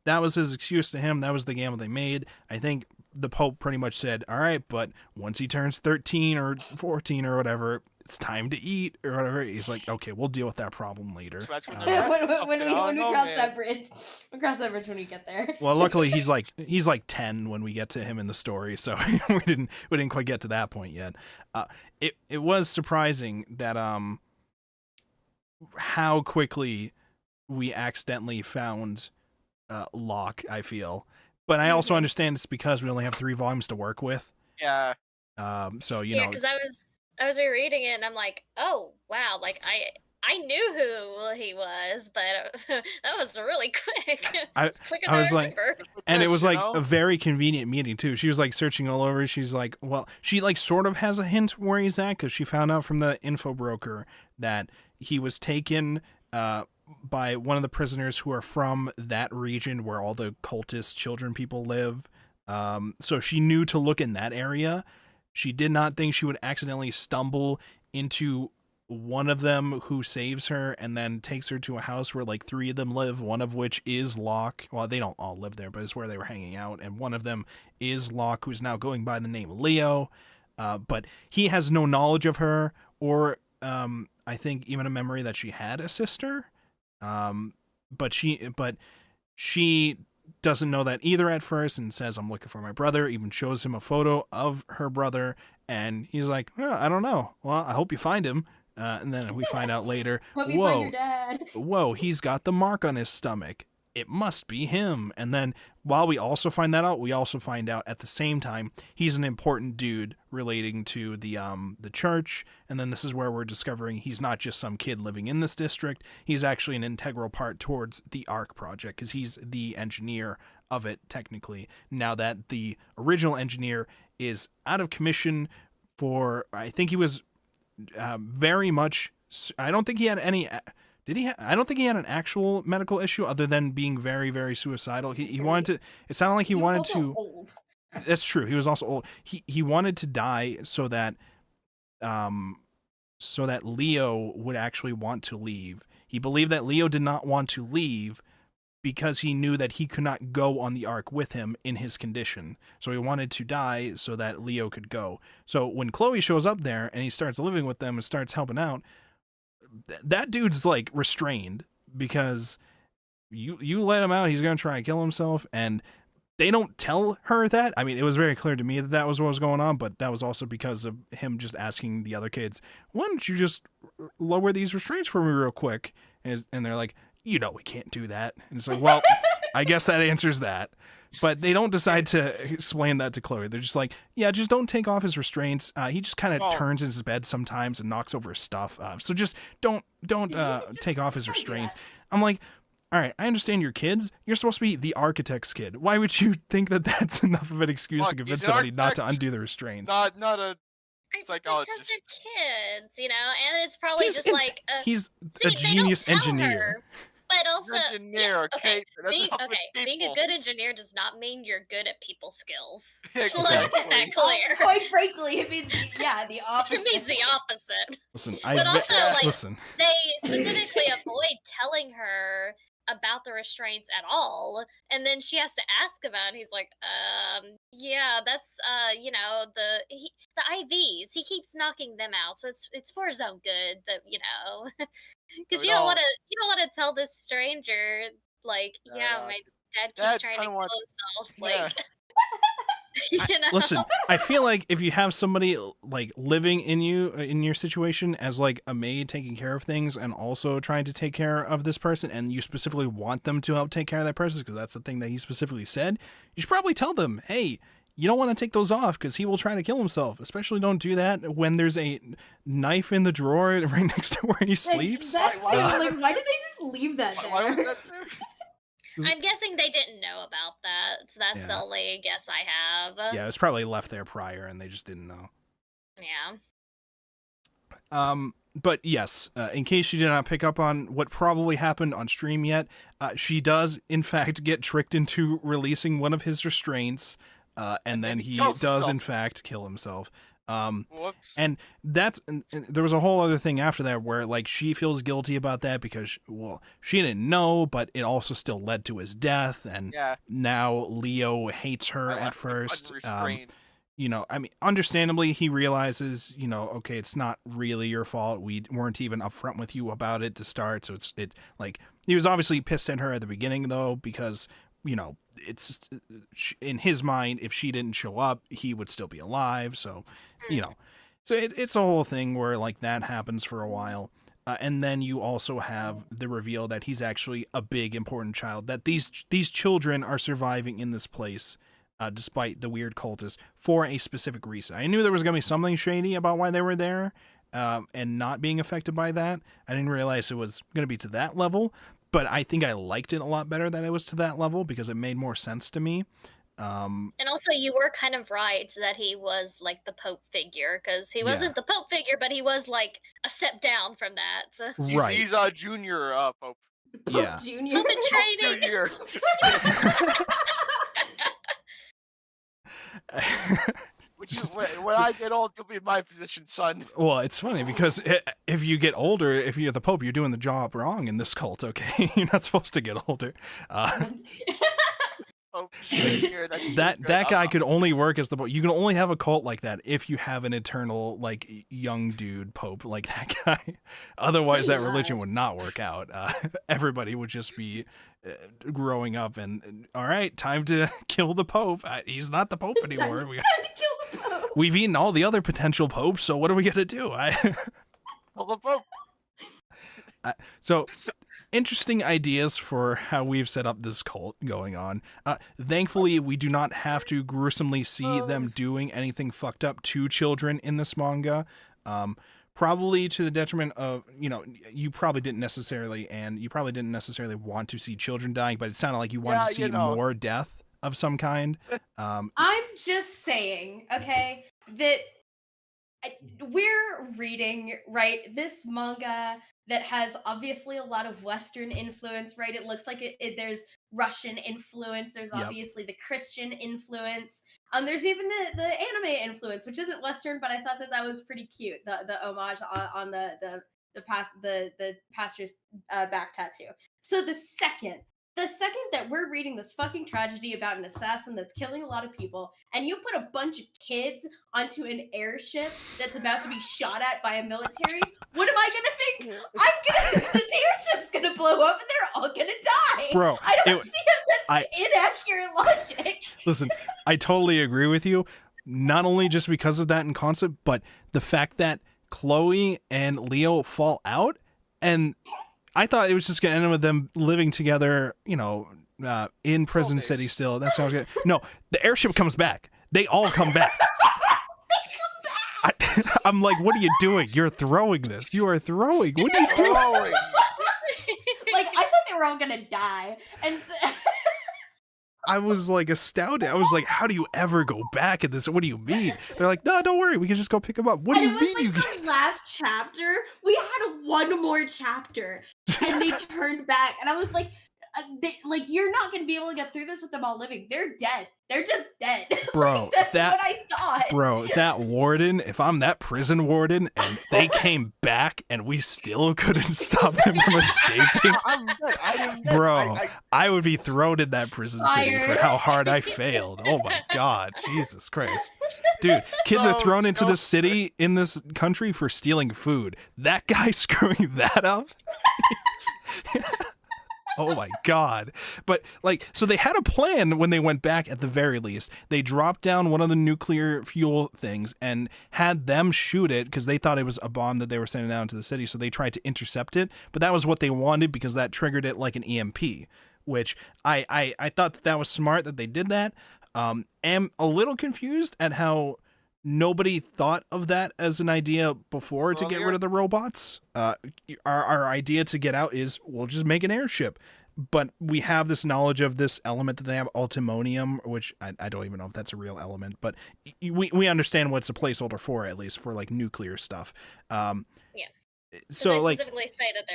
That was his excuse to him. That was the gamble they made. I think the Pope pretty much said, all right, but once he turns 13 or 14 or whatever, it's time to eat or whatever. He's like, okay, we'll deal with that problem later. So that's when when we cross that bridge. We'll cross that bridge when we get there. Well, luckily he's like 10 when we get to him in the story, so we didn't quite get to that point yet. It was surprising that how quickly we accidentally found Locke, I feel. But I also understand it's because we only have 3 volumes to work with. Yeah. So yeah, because I was rereading it and I'm like, oh wow, like I knew who he was, but that was really quick. It's quicker than I remember. And it was like a very convenient meeting too. She was like searching all over. She's like, well, she like sort of has a hint where he's at because she found out from the info broker that he was taken by one of the prisoners who are from that region where all the cultist children people live. So she knew to look in that area. She did not think she would accidentally stumble into one of them who saves her and then takes her to a house where like 3 of them live, one of which is Locke. Well, they don't all live there, but it's where they were hanging out. And one of them is Locke, who's now going by the name Leo. But he has no knowledge of her or I think even a memory that she had a sister. But she doesn't know that either at first and says, I'm looking for my brother, even shows him a photo of her brother. And he's like, I don't know. Well, I hope you find him. And then we find out later, whoa, he's got the mark on his stomach. It must be him. And then while we also find that out, we also find out at the same time he's an important dude relating to the church. And then this is where we're discovering he's not just some kid living in this district. He's actually an integral part towards the ARC project because he's the engineer of it technically. Now that the original engineer is out of commission for, I think he was very much, I don't think he had any... I don't think he had an actual medical issue other than being very, very suicidal. He wanted to. It sounded like he wanted to. Old. That's true. He was also old. He wanted to die so that Leo would actually want to leave. He believed that Leo did not want to leave because he knew that he could not go on the Ark with him in his condition. So he wanted to die so that Leo could go. So when Chloe shows up there and he starts living with them and starts helping out, that dude's like restrained because you let him out, he's gonna try and kill himself. And they don't tell her that. I mean, it was very clear to me that that was what was going on, but that was also because of him just asking the other kids, why don't you just lower these restraints for me real quick? And they're like, we can't do that. And it's like, well, I guess that answers that. But they don't decide to explain that to Chloe. They're just like, yeah, just don't take off his restraints. He just kind of turns in his bed sometimes and knocks over his stuff. So just don't take off his restraints. I'm like, all right, I understand you're kids. You're supposed to be the architect's kid. Why would you think that that's enough of an excuse to convince somebody not to undo the restraints? Not a psychologist. Because they're kids, and it's probably he's he's a genius engineer. But also, engineer, okay. Being a good engineer does not mean you're good at people skills. Exactly. Let that clear. Quite frankly, it means the opposite. It means the opposite. Listen, listen. They specifically avoid telling her about the restraints at all, and then she has to ask about it. He's like, yeah, that's the IVs. He keeps knocking them out, so it's for his own good. That because you don't want to tell this stranger like, my dad keeps trying to kill himself. Like, Listen, I feel like if you have somebody like living in your situation as like a maid taking care of things and also trying to take care of this person, and you specifically want them to help take care of that person because that's the thing that he specifically said, you should probably tell them, hey, you don't want to take those off because he will try to kill himself. Especially don't do that when there's a knife in the drawer right next to where he sleeps. Like, why did they just leave that there? Why was that there? I'm guessing they didn't know about that. So that's the only guess I have. Yeah, it was probably left there prior and they just didn't know. Yeah. But yes, in case you did not pick up on what probably happened on stream yet, she does in fact get tricked into releasing one of his restraints, and then he does in fact kill himself. Whoops. And that's and there was a whole other thing after that where like she feels guilty about that because she didn't know, but it also still led to his death, and now Leo hates her at first. You know, I mean, understandably, he realizes, you know, okay, it's not really your fault. We weren't even upfront with you about it to start. So it's like he was obviously pissed at her at the beginning, though, because, you know, it's in his mind, if she didn't show up, he would still be alive. So, you know, so it's a whole thing where like that happens for a while. And then you also have the reveal that he's actually a big, important child, that these children are surviving in this place. Despite the weird cultists, for a specific reason. I knew there was going to be something shady about why they were there, and not being affected by that. I didn't realize it was going to be to that level, but I think I liked it a lot better that it was to that level because it made more sense to me. And also, you were kind of right that he was like the Pope figure, because he wasn't the Pope figure, but he was like a step down from that. Right. He's a junior Pope. Yeah. Junior. Pope in training. Junior. When I get old, you'll be in my position, son. Well, it's funny because if you get older, if you're the Pope, you're doing the job wrong in this cult, okay? You're not supposed to get older. That guy could only work as the Pope. You can only have a cult like that if you have an eternal, like, young dude Pope like that guy. Otherwise, that religion would not work out. Everybody would just be growing up and all right, time to kill the Pope. He's not the Pope anymore. Time to kill the Pope. We've eaten all the other potential popes, so what are we gonna do? Kill the Pope. So interesting ideas for how we've set up this cult going on. Thankfully, we do not have to gruesomely see them doing anything fucked up to children in this manga. Probably to the detriment of, you know, you probably didn't necessarily want to see children dying, but it sounded like you wanted to see more death of some kind. I'm just saying, okay, that we're reading, right, this manga that has obviously a lot of Western influence, right? It looks like there's Russian influence, there's obviously the Christian influence, there's even the anime influence, which isn't Western, but I thought that was pretty cute, the homage on the pastor's back tattoo. So the second that we're reading this fucking tragedy about an assassin that's killing a lot of people, and you put a bunch of kids onto an airship that's about to be shot at by a military, what am I gonna think? I'm gonna think the airship's gonna blow up and they're all gonna die. Bro, I don't see how that's inaccurate logic. Listen, I totally agree with you. Not only just because of that in concept, but the fact that Chloe and Leo fall out, and I thought it was just going to end with them living together, you know, in Prison City still. That sounds good. No, the airship comes back. They all come back. I'm like, what are you doing? You're throwing this. You are throwing. What are you doing? Like, I thought they were all going to die. And I was like astounded. I was like, how do you ever go back at this? What do you mean? They're like, no, don't worry. We can just go pick them up. What do you mean? Like the last chapter, we had one more chapter and they turned back. And I was like, you're not going to be able to get through this with them all living. They're dead. They're just dead. Bro, that's what I thought. Bro, that warden, if I'm that prison warden and they came back and we still couldn't stop them from escaping, bro, I would be thrown in that prison city for how hard I failed. Oh my God, Jesus Christ. Dude, kids are thrown into the city in this country for stealing food. That guy screwing that up? Oh my god. But like, so they had a plan when they went back. At the very least, they dropped down one of the nuclear fuel things and had them shoot it because they thought it was a bomb that they were sending down to the city, so they tried to intercept it, but that was what they wanted because that triggered it like an EMP, which I thought that was smart that they did that. Am a little confused at how nobody thought of that as an idea before to get rid of the robots. Our idea to get out is we'll just make an airship. But we have this knowledge of this element that they have, ultimonium, which I don't even know if that's a real element, but we understand what's a placeholder for, at least for like nuclear stuff. Yeah. So they like specifically say that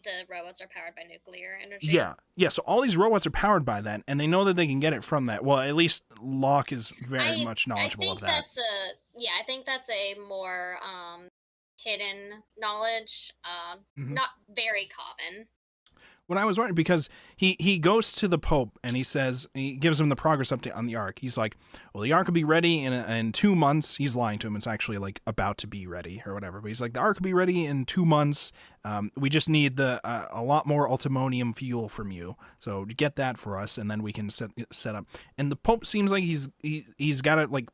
the robots are powered by nuclear energy. Yeah. So all these robots are powered by that, and they know that they can get it from that. Well, at least Locke is very much knowledgeable of that. I think that's a more hidden knowledge, not very common. When I was wondering, because he goes to the Pope and he gives him the progress update on the Ark. He's like, well, the Ark will be ready in 2 months. He's lying to him. It's actually like about to be ready or whatever. But he's like, the Ark will be ready in 2 months. We just need a lot more ultimonium fuel from you. So get that for us, and then we can set up. And the Pope seems like he's got to like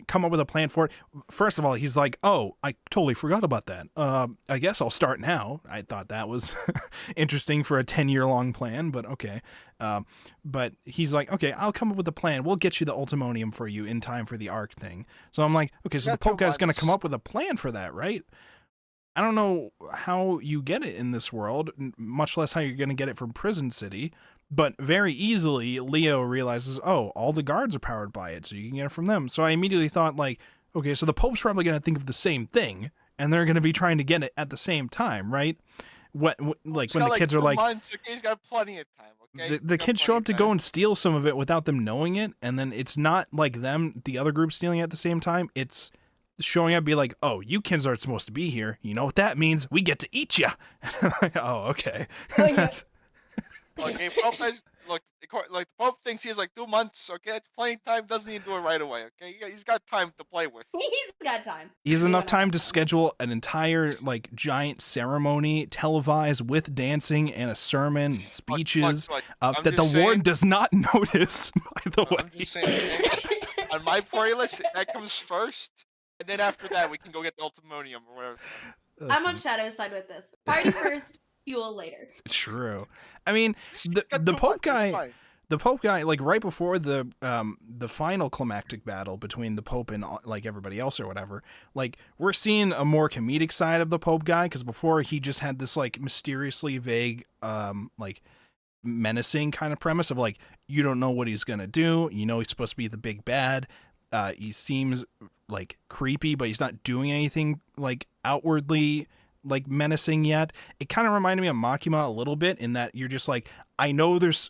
come up with a plan for it. First of all, he's like, oh, I totally forgot about that. I guess I'll start now. I thought that was interesting for a 10-year-long plan, but okay. But he's like, okay, I'll come up with a plan. We'll get you the ultimonium for you in time for the Ark thing. So I'm like, okay, so the Pope guy's going to come up with a plan for that, right? I don't know how you get it in this world, much less how you're going to get it from Prison City. But very easily, Leo realizes, oh, all the guards are powered by it, so you can get it from them. So I immediately thought, like, okay, so the Pope's probably going to think of the same thing, and they're going to be trying to get it at the same time, right? Like when the kids are like, months, okay, he's got plenty of time. Okay, the kids show up to go and steal some of it without them knowing it, and then it's not like them, the other group stealing it at the same time. It's showing up, be like, oh, you kids aren't supposed to be here. You know what that means? We get to eat you. Oh, okay. Oh, yeah. Okay, Pope has, look, the Pope thinks he has like 2 months. Okay, playing time, doesn't need to do it right away. Okay, he's got time to play with. He's got time. He has enough time to schedule an entire like giant ceremony televised with dancing and a sermon, and speeches that the warden does not notice. By the way, I'm just saying, on my priority list, that comes first, and then after that, we can go get the ultimonium or whatever. I'm on Shadow's side with this. Party first, fuel later. True. I mean, the Pope guy, like right before the final climactic battle between the Pope and like everybody else or whatever, like we're seeing a more comedic side of the Pope guy, because before he just had this like mysteriously vague like menacing kind of premise of like, you don't know what he's gonna do, you know he's supposed to be the big bad. He seems like creepy, but he's not doing anything like outwardly like menacing yet. It kind of reminded me of Makima a little bit, in that you're just like, I know there's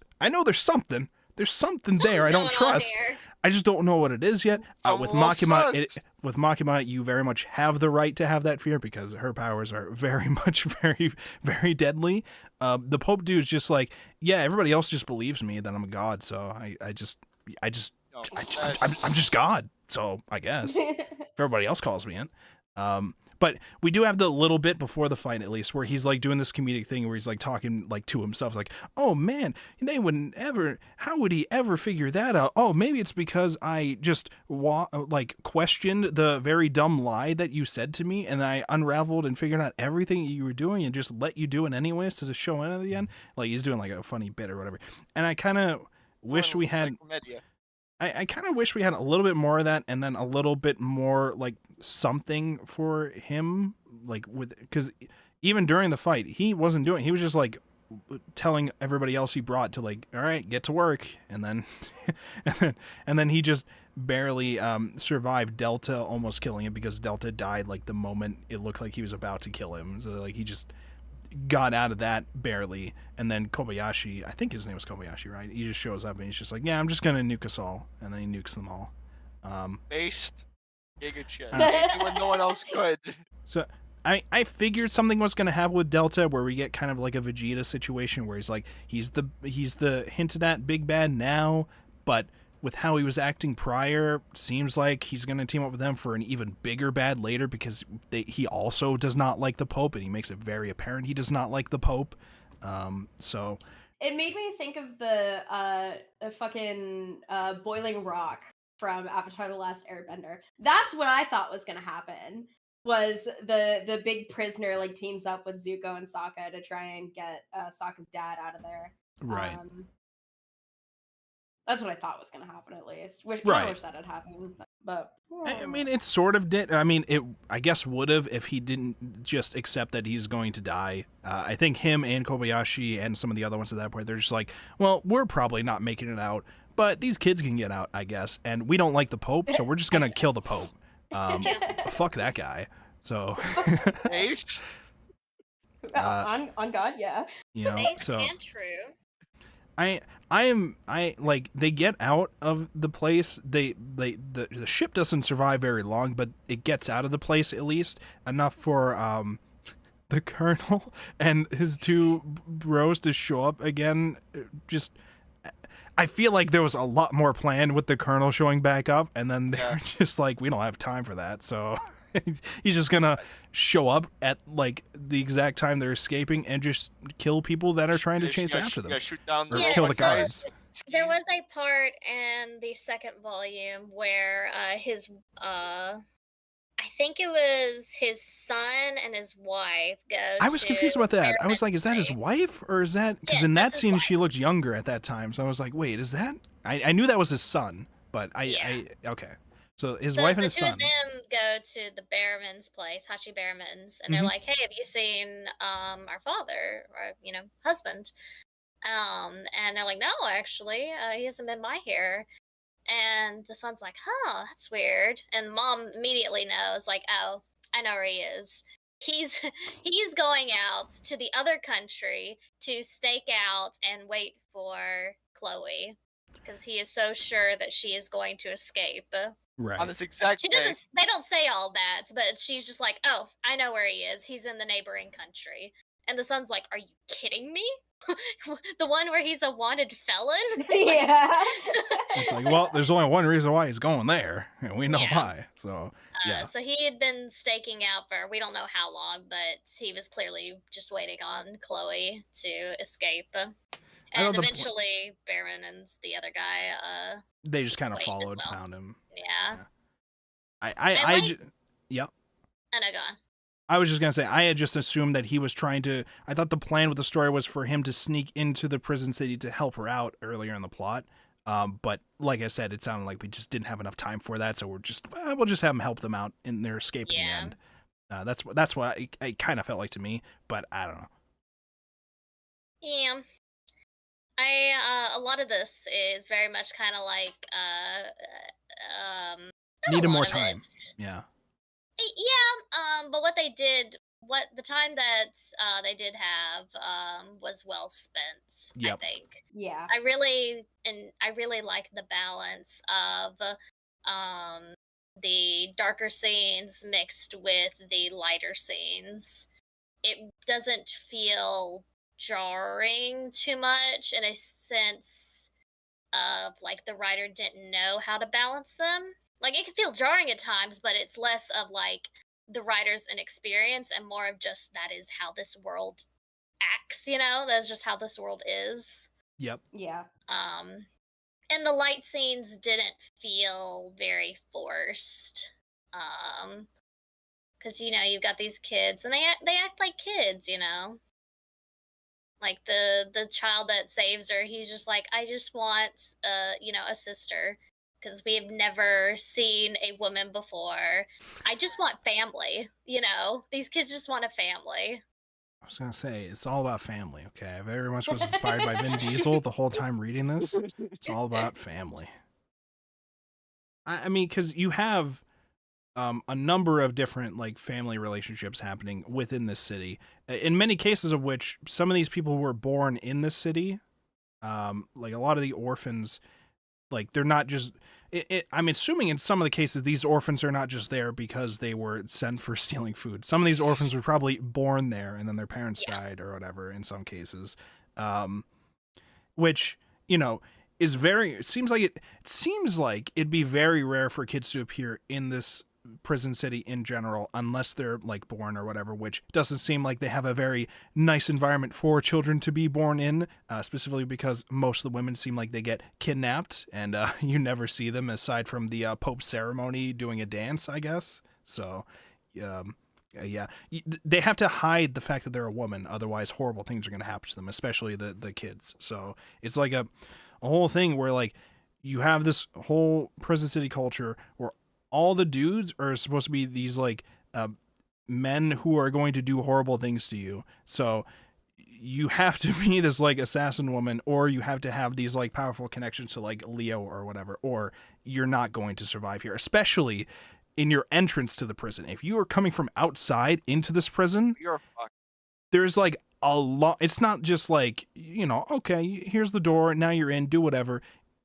something there I don't trust. I just don't know what it is yet. With Makima, you very much have the right to have that fear, because her powers are very much very, very deadly. The Pope dude's just like, yeah, everybody else just believes me that I'm a god, so I'm just God, so I guess if everybody else calls me in. But we do have the little bit before the fight, at least, where he's like doing this comedic thing where he's like talking like to himself, like, oh man, they wouldn't ever, how would he ever figure that out? Oh, maybe it's because I just questioned the very dumb lie that you said to me, and I unraveled and figured out everything you were doing and just let you do it anyways to the show end at the end. Like he's doing like a funny bit or whatever. And I kind of wish we had... I kind of wish we had a little bit more of that, and then a little bit more like something for him, like because even during the fight, he wasn't doing. He was just like telling everybody else he brought to like, all right, get to work, and then and then he just barely survived Delta almost killing him, because Delta died like the moment it looked like he was about to kill him. So like he just got out of that barely, and then Kobayashi, I think his name was Kobayashi, right? He just shows up and he's just like, yeah, I'm just gonna nuke us all, and then he nukes them all. Based giga shit. When no one else could. So I figured something was gonna happen with Delta, where we get kind of like a Vegeta situation where he's like, he's the hinted at big bad now, but with how he was acting prior, seems like he's going to team up with them for an even bigger bad later, because he also does not like the Pope, and he makes it very apparent he does not like the Pope. So It made me think of the fucking boiling rock from Avatar: The Last Airbender. That's what I thought was gonna happen. Was the big prisoner like teams up with Zuko and Sokka to try and get Sokka's dad out of there. right. That's what I thought was gonna happen at least. I Right. wish that had happened, but I mean, it sort of did. I mean, it. I guess would have if he didn't just accept that he's going to die. I think him and Kobayashi and some of the other ones at that point, they're just like, well, we're probably not making it out, but these kids can get out, I guess. And we don't like the Pope, so we're just gonna kill the Pope. Fuck that guy. So. Based. on God, yeah. You know, Based so. and true. I like they get out of the place. The ship doesn't survive very long, but it gets out of the place at least enough for the Colonel and his two bros to show up again. Just I feel like there was a lot more planned with the Colonel showing back up, and then they're just like, we don't have time for that, so he's just gonna show up at like the exact time they're escaping and just kill people that are trying to chase after them. Shoot down Or Yeah, kill the so- guards. There was a part in the second volume where his I think it was his son and his wife go. I was confused about that. I was like, is that his place. wife or is that because Yes, in that that's his scene wife. she looked younger at that time, so I was like, wait, is that? I knew that was his son, but I okay. So his wife and his the two son. of them go to the Bearman's place, Hachi Bearman's, and they're Mhm. like, "Hey, have you seen our father or husband?" And they're like, "No, actually, he hasn't been by here." And the son's like, "Huh, that's weird." And mom immediately knows, like, "Oh, I know where he is. He's he's going out to the other country to stake out and wait for Chloe because he is so sure that she is going to escape." On Right. this exact She day. doesn't. They don't say all that, but she's just like, "Oh, I know where he is. He's in the neighboring country." And the son's like, "Are you kidding me? The one where he's a wanted felon?" Yeah. It's like, well, there's only one reason why he's going there, and we know Yeah. why. So yeah. So he had been staking out for we don't know how long, but he was clearly just waiting on Chloe to escape. thought And the pl- eventually, Baron and the other guy, They just kind of wait as followed, well. found him. yeah. I like- yep. Oh no, go on. I was just gonna say I had just assumed that he was trying to. I thought the plan with the story was for him to sneak into the prison city to help her out earlier in the plot. But like I said, it sounded like we just didn't have enough time for that, so we'll just have him help them out in their escape in the Yeah. end. That's what it kind of felt like to me, but I don't know. Yeah. A lot of this is very much kind of like not Needed a more lot of time. it. Yeah. But what they did, what the time that they did have was well spent. Yep. I think. Yeah. I really like the balance of the darker scenes mixed with the lighter scenes. It doesn't feel jarring too much in a sense of like the writer didn't know how to balance them. Like it can feel jarring at times, but it's less of like the writer's inexperience and more of just that is how this world acts, that's just how this world is. Yep. Yeah. And the light scenes didn't feel very forced. Because you've got these kids and they act like kids, like the child that saves her, he's just like, I just want a sister because we have never seen a woman before. I just want family, these kids just want a family. I was gonna say it's all about family. Okay, I very much was inspired by Vin Diesel the whole time reading this. It's all about family. I mean, because you have a number of different like family relationships happening within this city. In many cases of which some of these people were born in this city. Like a lot of the orphans, like they're not just. I'm assuming in some of the cases these orphans are not just there because they were sent for stealing food. Some of these orphans were probably born there and then their parents died or whatever in some cases. Which, is very, it seems like it'd be very rare for kids to appear in this prison city in general, unless they're like born or whatever, which doesn't seem like they have a very nice environment for children to be born in, specifically because most of the women seem like they get kidnapped, and you never see them aside from the Pope's ceremony doing a dance, I guess. So, yeah, they have to hide the fact that they're a woman, otherwise horrible things are going to happen to them, especially the kids. So it's like a whole thing where like you have this whole prison city culture where all the dudes are supposed to be these like men who are going to do horrible things to you. So you have to be this like assassin woman, or you have to have these like powerful connections to like Leo or whatever, or you're not going to survive here, especially in your entrance to the prison. If you are coming from outside into this prison, You're fucked. there's like a lot. It's not just like, okay, here's the door, now you're in, do whatever.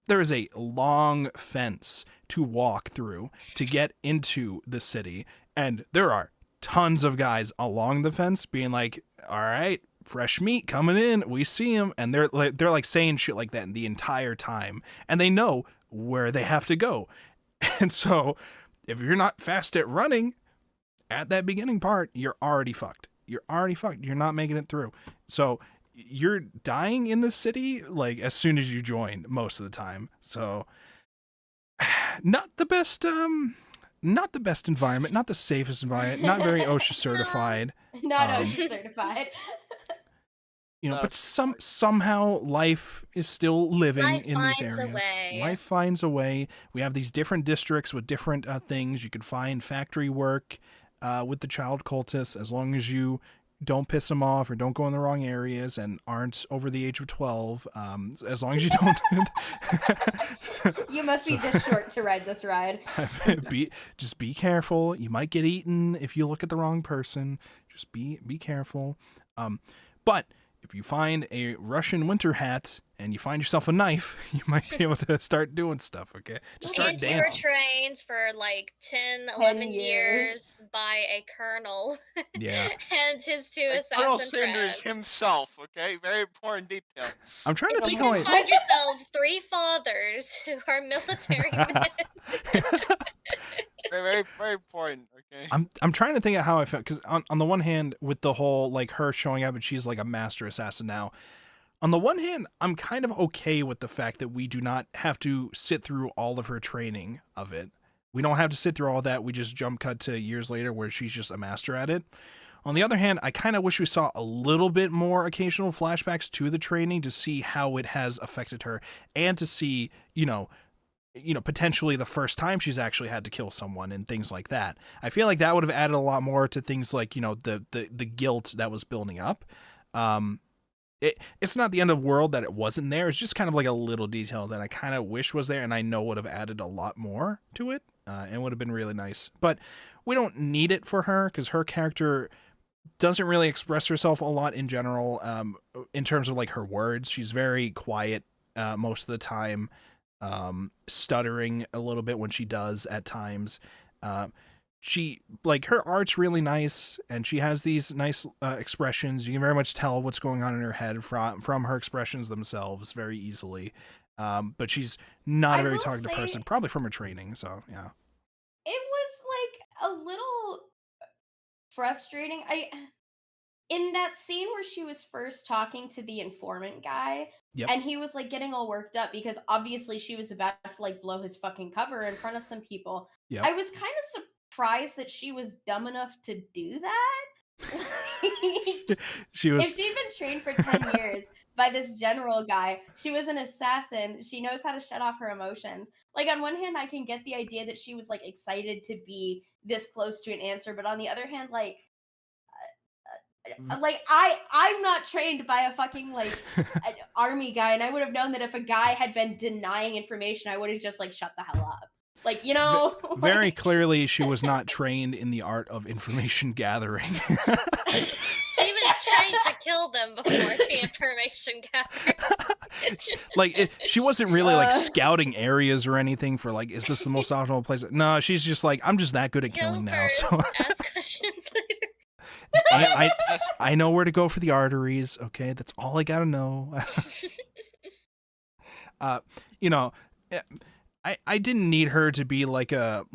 There is a long fence to walk through to get into the city, and there are tons of guys along the fence being like, all right, fresh meat coming in, we see him, and they're like saying shit like that the entire time, and they know where they have to go. And so if you're not fast at running at that beginning part, you're already fucked. You're not making it through. So you're dying in the city like as soon as you join most of the time. So not the best environment, not the safest environment, not very OSHA certified. Not OSHA certified. But somehow life is still living in these areas. Life finds a way. We have these different districts with different things. You could find factory work with the child cultists, as long as you don't piss them off or don't go in the wrong areas and aren't over the age of 12. As long as you don't. You must be this short to ride this ride. Just be careful. You might get eaten if you look at the wrong person. Just be careful. But if you find a Russian winter hat and you find yourself a knife, you might be able to start doing stuff, okay? Just start dancing. You were trained for like 10, 11 years by a colonel. Yeah. And his two assassin Colonel friends. Sanders himself, okay? Very important detail. I'm trying to You think can how find yourself 3 fathers who are military men. Very, very important, okay? I'm trying to think of how I felt, because on the one hand, with the whole like her showing up and she's like a master assassin now, on the one hand, I'm kind of okay with the fact that we do not have to sit through all of her training of it. We don't have to sit through all that. We just jump cut to years later where she's just a master at it. On the other hand, I kind of wish we saw a little bit more occasional flashbacks to the training to see how it has affected her, and to see, potentially the first time she's actually had to kill someone and things like that. I feel like that would have added a lot more to things like, the guilt that was building up. It's not the end of the world that it wasn't there. It's just kind of like a little detail that I kind of wish was there, and I know would have added a lot more to it, and would have been really nice. But we don't need it for her, because her character doesn't really express herself a lot in general, in terms of like her words. She's very quiet most of the time, stuttering a little bit when she does at times. She, like, her art's really nice, and she has these nice expressions. You can very much tell what's going on in her head from her expressions themselves very easily. But she's not a very talkative person, probably from her training. So yeah, it was like a little frustrating. In that scene where she was first talking to the informant guy, and he was like getting all worked up because obviously she was about to like blow his fucking cover in front of some people. I was kind of surprised that she was dumb enough to do that. She was. If she'd been trained for 10 years by this general guy, she was an assassin. She knows how to shut off her emotions. Like, on one hand, I can get the idea that she was like excited to be this close to an answer, but on the other hand, like I'm not trained by a fucking like an army guy, and I would have known that if a guy had been denying information, I would have just like shut the hell up. Like, very clearly she was not trained in the art of information gathering. She was trying to kill them before the information gathering. She wasn't really like scouting areas or anything for like, is this the most optimal place? No, she's just like, I'm just that good at killing now. So ask questions later. I know where to go for the arteries. Okay, that's all I gotta know. I didn't need her to be like a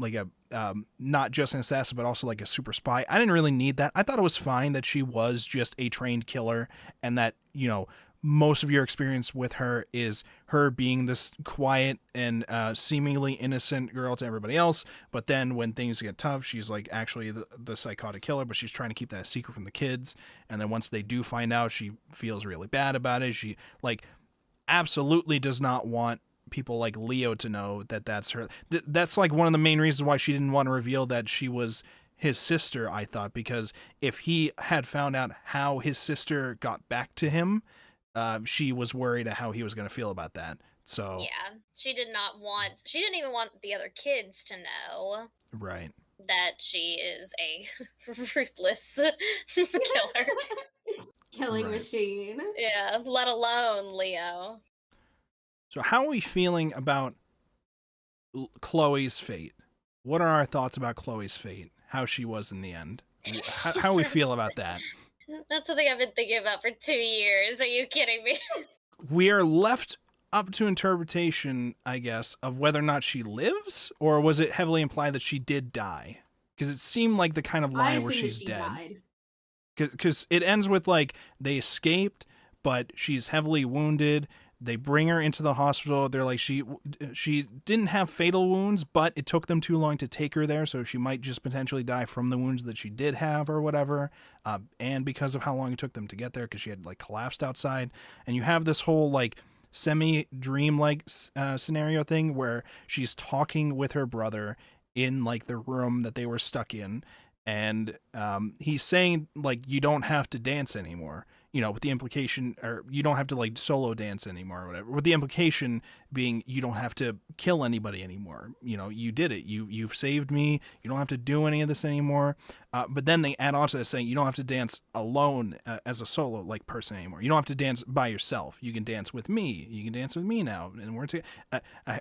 not just an assassin but also like a super spy. I didn't really need that. I thought it was fine that she was just a trained killer, and that, you know, most of your experience with her is her being this quiet and seemingly innocent girl to everybody else, but then when things get tough, she's like actually the psychotic killer, but she's trying to keep that a secret from the kids, and then once they do find out, she feels really bad about it. She like absolutely does not want people like Leo to know that that's her. That's like one of the main reasons why she didn't want to reveal that she was his sister, I thought, because if he had found out how his sister got back to him, she was worried at how he was going to feel about that. So yeah, she didn't even want the other kids to know right that she is a ruthless killer. Killing Right. machine. Yeah, let alone Leo. So how are we feeling about Chloe's fate? What are our thoughts about Chloe's fate? How she was in the end? How we feel about that? That's something I've been thinking about for 2 years. Are you kidding me? We are left up to interpretation, I guess, of whether or not she lives, or was it heavily implied that she did die? Because it seemed like the kind of line where she's dead. Because it ends with like they escaped, but she's heavily wounded. They bring her into the hospital. They're like, she didn't have fatal wounds, but it took them too long to take her there, so she might just potentially die from the wounds that she did have or whatever. And because of how long it took them to get there, because she had like collapsed outside. And you have this whole like semi-dream-like scenario thing where she's talking with her brother in like the room that they were stuck in. And he's saying like, you don't have to dance anymore, you know, with the implication, or you don't have to like solo dance anymore or whatever, with the implication being you don't have to kill anybody anymore. You know, you did it. You've saved me. You don't have to do any of this anymore. But then they add on to that saying you don't have to dance alone as a solo like person anymore. You don't have to dance by yourself. You can dance with me. You can dance with me now. And we're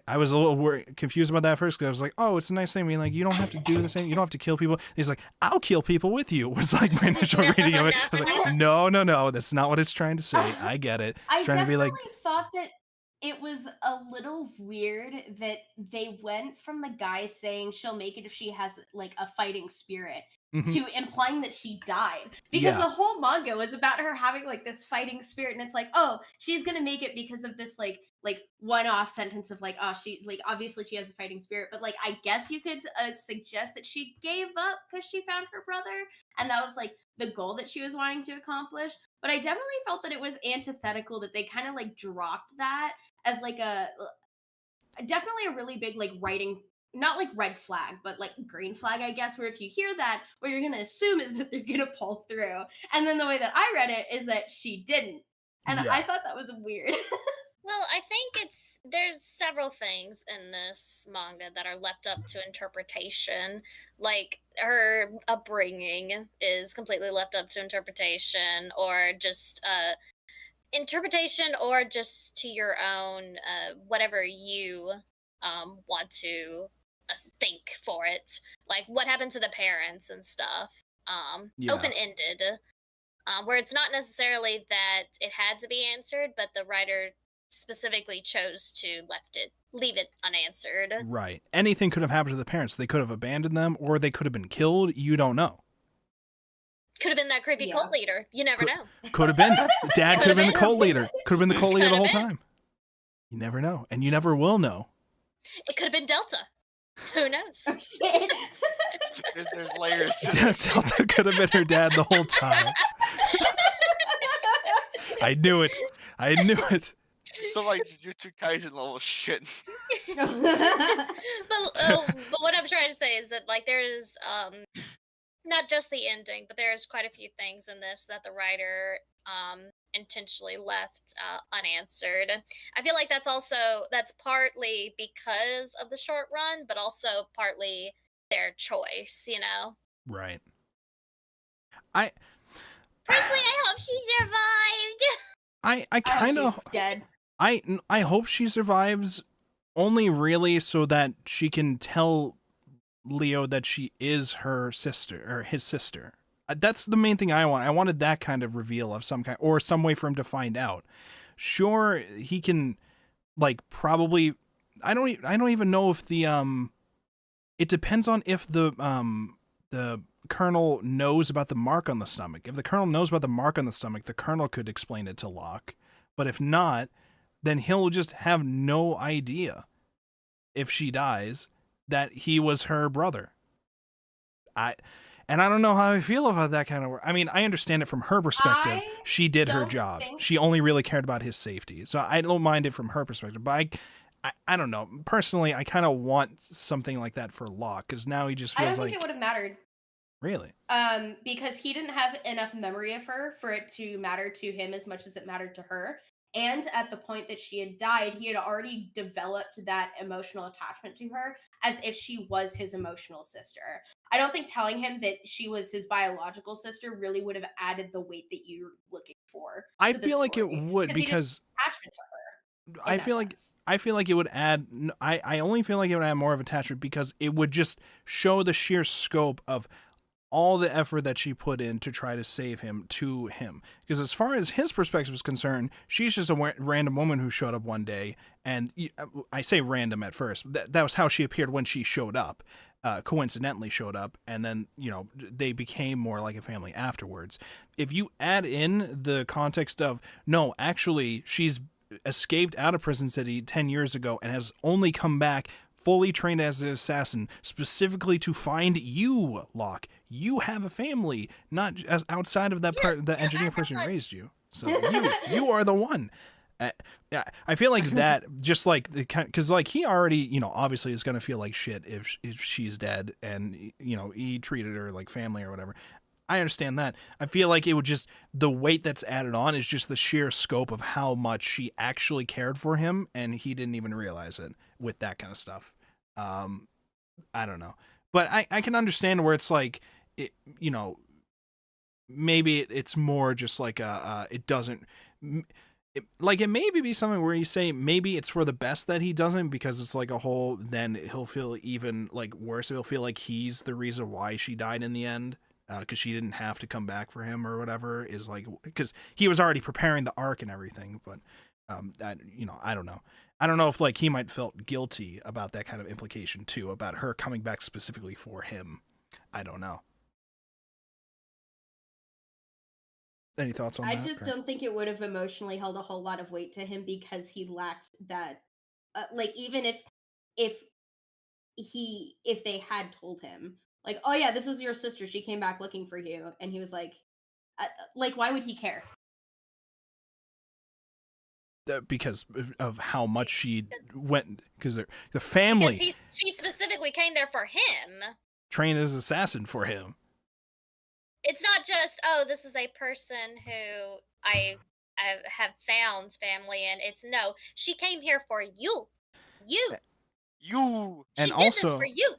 I was a little confused about that first because I was like, oh, it's a nice thing being like, you don't have to do the same. You don't have to kill people. And he's like, I'll kill people with you, was like my initial reading of it. I was like, no, that's not what it's trying to say. I get it. It's trying to be like, thought that it was a little weird that they went from the guy saying she'll make it if she has like a fighting spirit to implying that she died, because the whole manga was about her having like this fighting spirit, and it's like, oh, she's gonna make it because of this like one-off sentence of like, oh, she like obviously she has a fighting spirit, but like I guess you could suggest that she gave up because she found her brother, and that was like the goal that she was wanting to accomplish. But I definitely felt that it was antithetical that they kind of like dropped that as like definitely a really big like writing, not like red flag, but like green flag, I guess, where if you hear that, what you're going to assume is that they're going to pull through. And then the way that I read it is that she didn't. And I thought that was weird. Well, I think there's several things in this manga that are left up to interpretation. Like her upbringing is completely left up to interpretation, or just interpretation, or just to your own whatever you want to think for it. Like what happened to the parents and stuff. Open-ended. Where it's not necessarily that it had to be answered, but the writer specifically chose to leave it unanswered. Right. Anything could have happened to the parents. They could have abandoned them, or they could have been killed. You don't know. Could have been that creepy cult leader. You never know. Could have been. Dad could have been the cult leader. Could have been the cult leader the whole time. You never know. And you never will know. It could have been Delta. Who knows? Oh, shit. There's layers to this. Delta could have been her dad the whole time. I knew it. So like Jujutsu Kaisen level shit. but what I'm trying to say is that like there's not just the ending, but there's quite a few things in this that the writer intentionally left unanswered. I feel like that's partly because of the short run, but also partly their choice, you know? Right. Personally, I hope she survived. I kind of dead. I hope she survives, only really so that she can tell Leo that she is her sister, or his sister. That's the main thing I want. I wanted that kind of reveal of some kind, or some way for him to find out. Sure, he can, like, probably, I don't even know if the it depends on if the colonel knows about the mark on the stomach. If the colonel knows about the mark on the stomach, the colonel could explain it to Locke. But if not, then he'll just have no idea if she dies that he was her brother. I don't know how I feel about that kind of work. I mean, I understand it from her perspective. She did her job. She only really cared about his safety. So I don't mind it from her perspective. But I don't know. Personally, I kind of want something like that for Locke, because now he just feels like... I don't think it would have mattered. Really? Because he didn't have enough memory of her for it to matter to him as much as it mattered to her. And at the point that she had died, he had already developed that emotional attachment to her as if she was his emotional sister. I don't think telling him that she was his biological sister really would have added the weight that you're looking for. I feel like it would, because attachment to her. I feel like it would add. I only feel like it would add more of attachment because it would just show the sheer scope of all the effort that she put in to try to save him to him. Because as far as his perspective is concerned, she's just a random woman who showed up one day. And I say random at first. That was how she appeared when she showed up. Coincidentally showed up. And then, they became more like a family afterwards. If you add in the context of, no, actually, she's escaped out of Prison City 10 years ago and has only come back fully trained as an assassin specifically to find you, Locke. You have a family, not as outside of that the engineer person who raised you. So you are the one. I feel like that, just like because like he already obviously is gonna feel like shit if she's dead, and he treated her like family or whatever. I understand that. I feel like it would just, the weight that's added on is just the sheer scope of how much she actually cared for him, and he didn't even realize it with that kind of stuff. I don't know. But I can understand where it's like, maybe it's more just like it doesn't, it maybe be something where you say maybe it's for the best that he doesn't, because it's like a whole, then he'll feel even like worse. He'll feel like he's the reason why she died in the end. Because she didn't have to come back for him or whatever, is like, because he was already preparing the arc and everything. But I don't know. I don't know if like he might felt guilty about that kind of implication too, about her coming back specifically for him. I don't know. Any thoughts on that? I just don't think it would have emotionally held a whole lot of weight to him, because he lacked that. Even if they had told him, like, oh yeah, this was your sister, she came back looking for you, and he was like, why would he care? Because of how much she went, because the family. Because she specifically came there for him. Trained as assassin for him. It's not just, oh, this is a person who I have found family in. It's no, she came here for you. You. And She also, did this for you.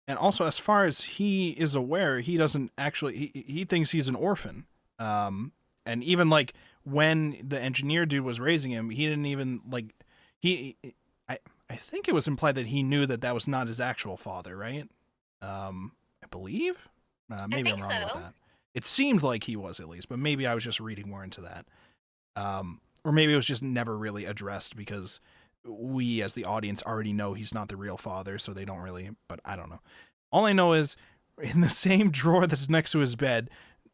And also, as far as he is aware, he doesn't actually, he thinks he's an orphan. And even like when the engineer dude was raising him, he didn't even like, I think it was implied that he knew that was not his actual father, right? I believe. Maybe I'm wrong about that. It seemed like he was, at least, but maybe I was just reading more into that. Or maybe it was just never really addressed because we as the audience already know he's not the real father, so they don't really, but I don't know. All I know is in the same drawer that's next to his bed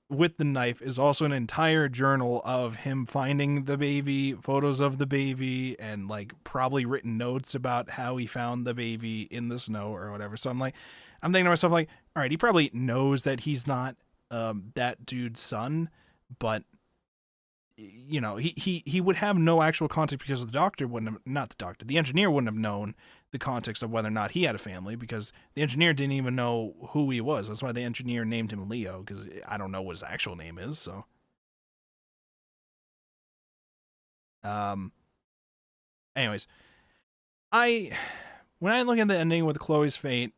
with the knife is also an entire journal of him finding the baby, photos of the baby, and like probably written notes about how he found the baby in the snow or whatever. So I'm thinking to myself like, all right, he probably knows that he's not that dude's son, but he would have no actual context because the engineer wouldn't have known the context of whether or not he had a family, because the engineer didn't even know who he was. That's why the engineer named him Leo, because I don't know what his actual name is. So anyways, when I look at the ending with Chloe's fate,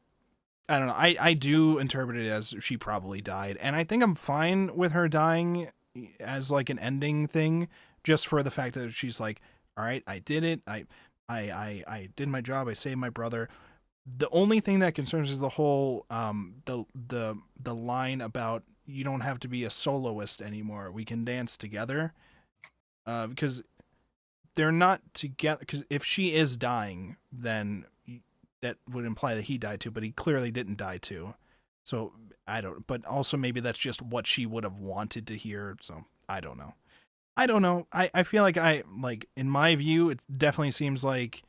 I don't know, I do interpret it as she probably died, and I think I'm fine with her dying as like an ending thing, just for the fact that she's like, all right, I did it, I did my job, I saved my brother. The only thing that concerns is the whole the line about you don't have to be a soloist anymore, we can dance together, because they're not together, because if she is dying, then that would imply that he died too, but he clearly didn't die too. So I don't, but also maybe that's just what she would have wanted to hear. So I don't know. I feel like in my view, it definitely seems like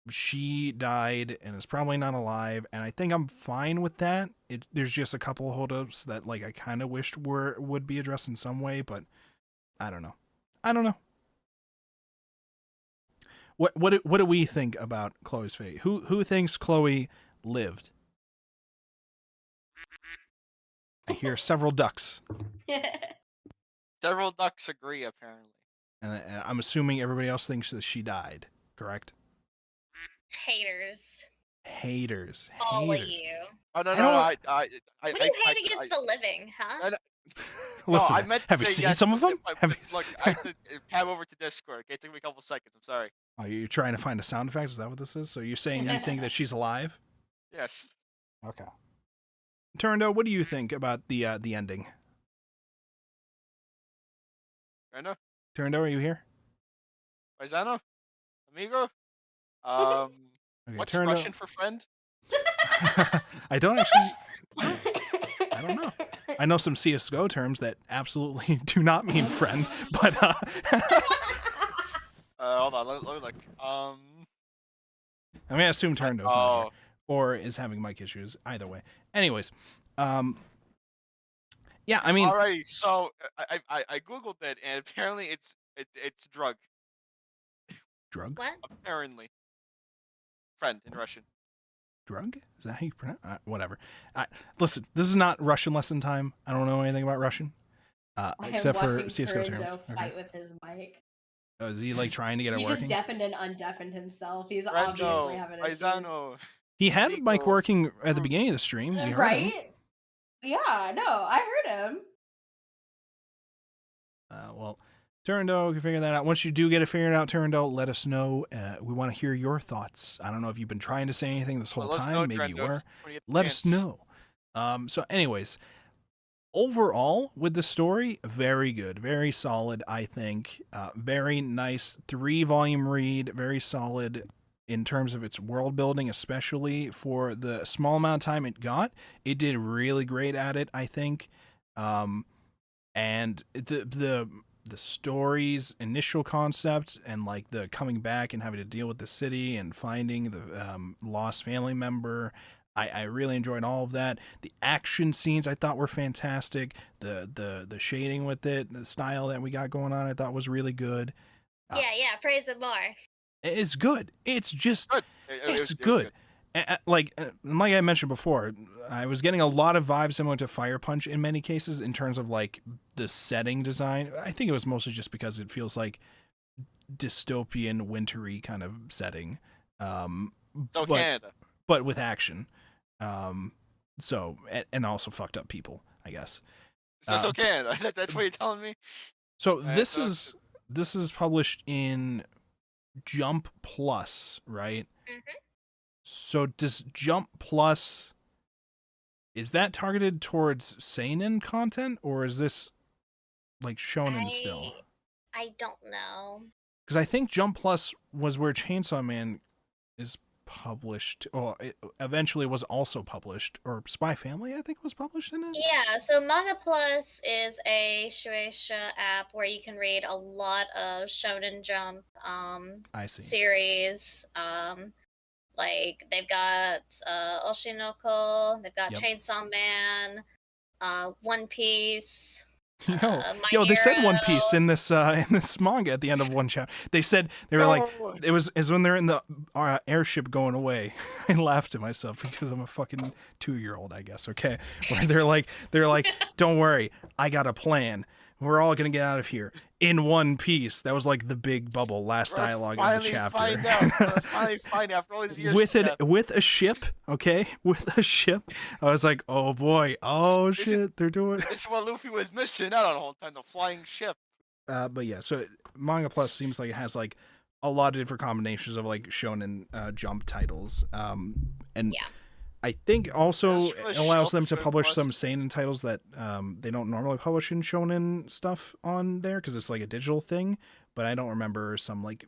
she died and is probably not alive. And I think I'm fine with that. There's just a couple of holdups that like I kind of wished would be addressed in some way, but I don't know. What do we think about Chloe's fate? Who thinks Chloe lived? I hear several ducks. Several ducks agree, apparently. And I'm assuming everybody else thinks that she died, correct? Haters. Haters. All of you. Oh no, I no, don't- no! What do you hate against the living, huh? Listen, I meant to have you say seen yes, some of them? but look, I have to tab over to Discord. Okay, it took me a couple seconds. I'm sorry. Are you trying to find a sound effect? Is that what this is? So you're saying you think that she's alive? Yes. Okay. Turndo, what do you think about the ending? Brenda? Turndo, are you here? Paisano? Amigo? Okay, What's Turndo. Russian for friend? I don't actually. I don't know. I know some CS:GO terms that absolutely do not mean friend, but Hold on, let me look. I mean, I assume Turndo's not here, or is having mic issues. Either way. Anyways, yeah, I mean, alrighty. So I googled it, and apparently it's drug. drug. What? Apparently, friend in Russian. Drug? Is that how you pronounce? Whatever. Listen, this is not Russian lesson time. I don't know anything about Russian, except for CS:GO terms. Fight with his mic. Oh, is he like trying to get it He working? just deafened and undeafened himself. He's Brendo, obviously having issues. Paisano. He had the mic Amigo. working at the beginning of the stream. You heard him. Right? Yeah, no, I heard him. Well, Turndo, you can figure that out. Once you do get it figured out, Turndo, let us know. We want to hear your thoughts. I don't know if you've been trying to say anything this whole Let us time. know, Maybe you Trendo, were. when you get the Let us chance. know. So anyways, overall with the story, very good, very solid, I think. Very nice 3-volume read, very solid in terms of its world building, especially for the small amount of time it got. It did really great at it, I think. And the story's initial concept and like the coming back and having to deal with the city and finding the lost family member, I really enjoyed all of that. The action scenes I thought were fantastic. The shading with it, the style that we got going on, I thought was really good. Yeah, praise it more. It's good. It's just Good. it's good. Like I mentioned before, I was getting a lot of vibes similar to Fire Punch in many cases in terms of like the setting design. I think it was mostly just because it feels like dystopian, wintry kind of setting. Canada. But with action. So and also fucked up people, I guess. So Canada. That's what you're telling me. So this is published in Jump Plus, right? Mm-hmm. So does Jump Plus, is that targeted towards seinen content, or is this like shonen still? I don't know. Because I think Jump Plus was where Chainsaw Man is published, or it eventually was also published, or Spy Family I think was published in it. Yeah, so Manga Plus is a Shueisha app where you can read a lot of Shonen Jump I see. series. Like they've got Oshinoko, they've got Yep. Chainsaw Man, One Piece. Yo, My they said One Hero. Piece in this manga at the end of one chapter. They said they were like, it was when they're in the airship going away. I laughed at myself because I'm a fucking 2-year-old, I guess. Okay, where they're like, don't worry, I got a plan. We're all gonna get out of here in one piece. That was like the big bubble last dialogue of the chapter. Find out after all these years. with a ship, okay, with a ship. I was like, oh boy, oh shit, they're doing. This is what Luffy was missing out on the whole time, the flying ship. But yeah, so Manga Plus seems like it has like a lot of different combinations of like shonen Jump titles. And Yeah. I think also That's really it allows them to Shonen publish Plus. some seinen titles that they don't normally publish in shonen stuff on there because it's like a digital thing. But I don't remember some like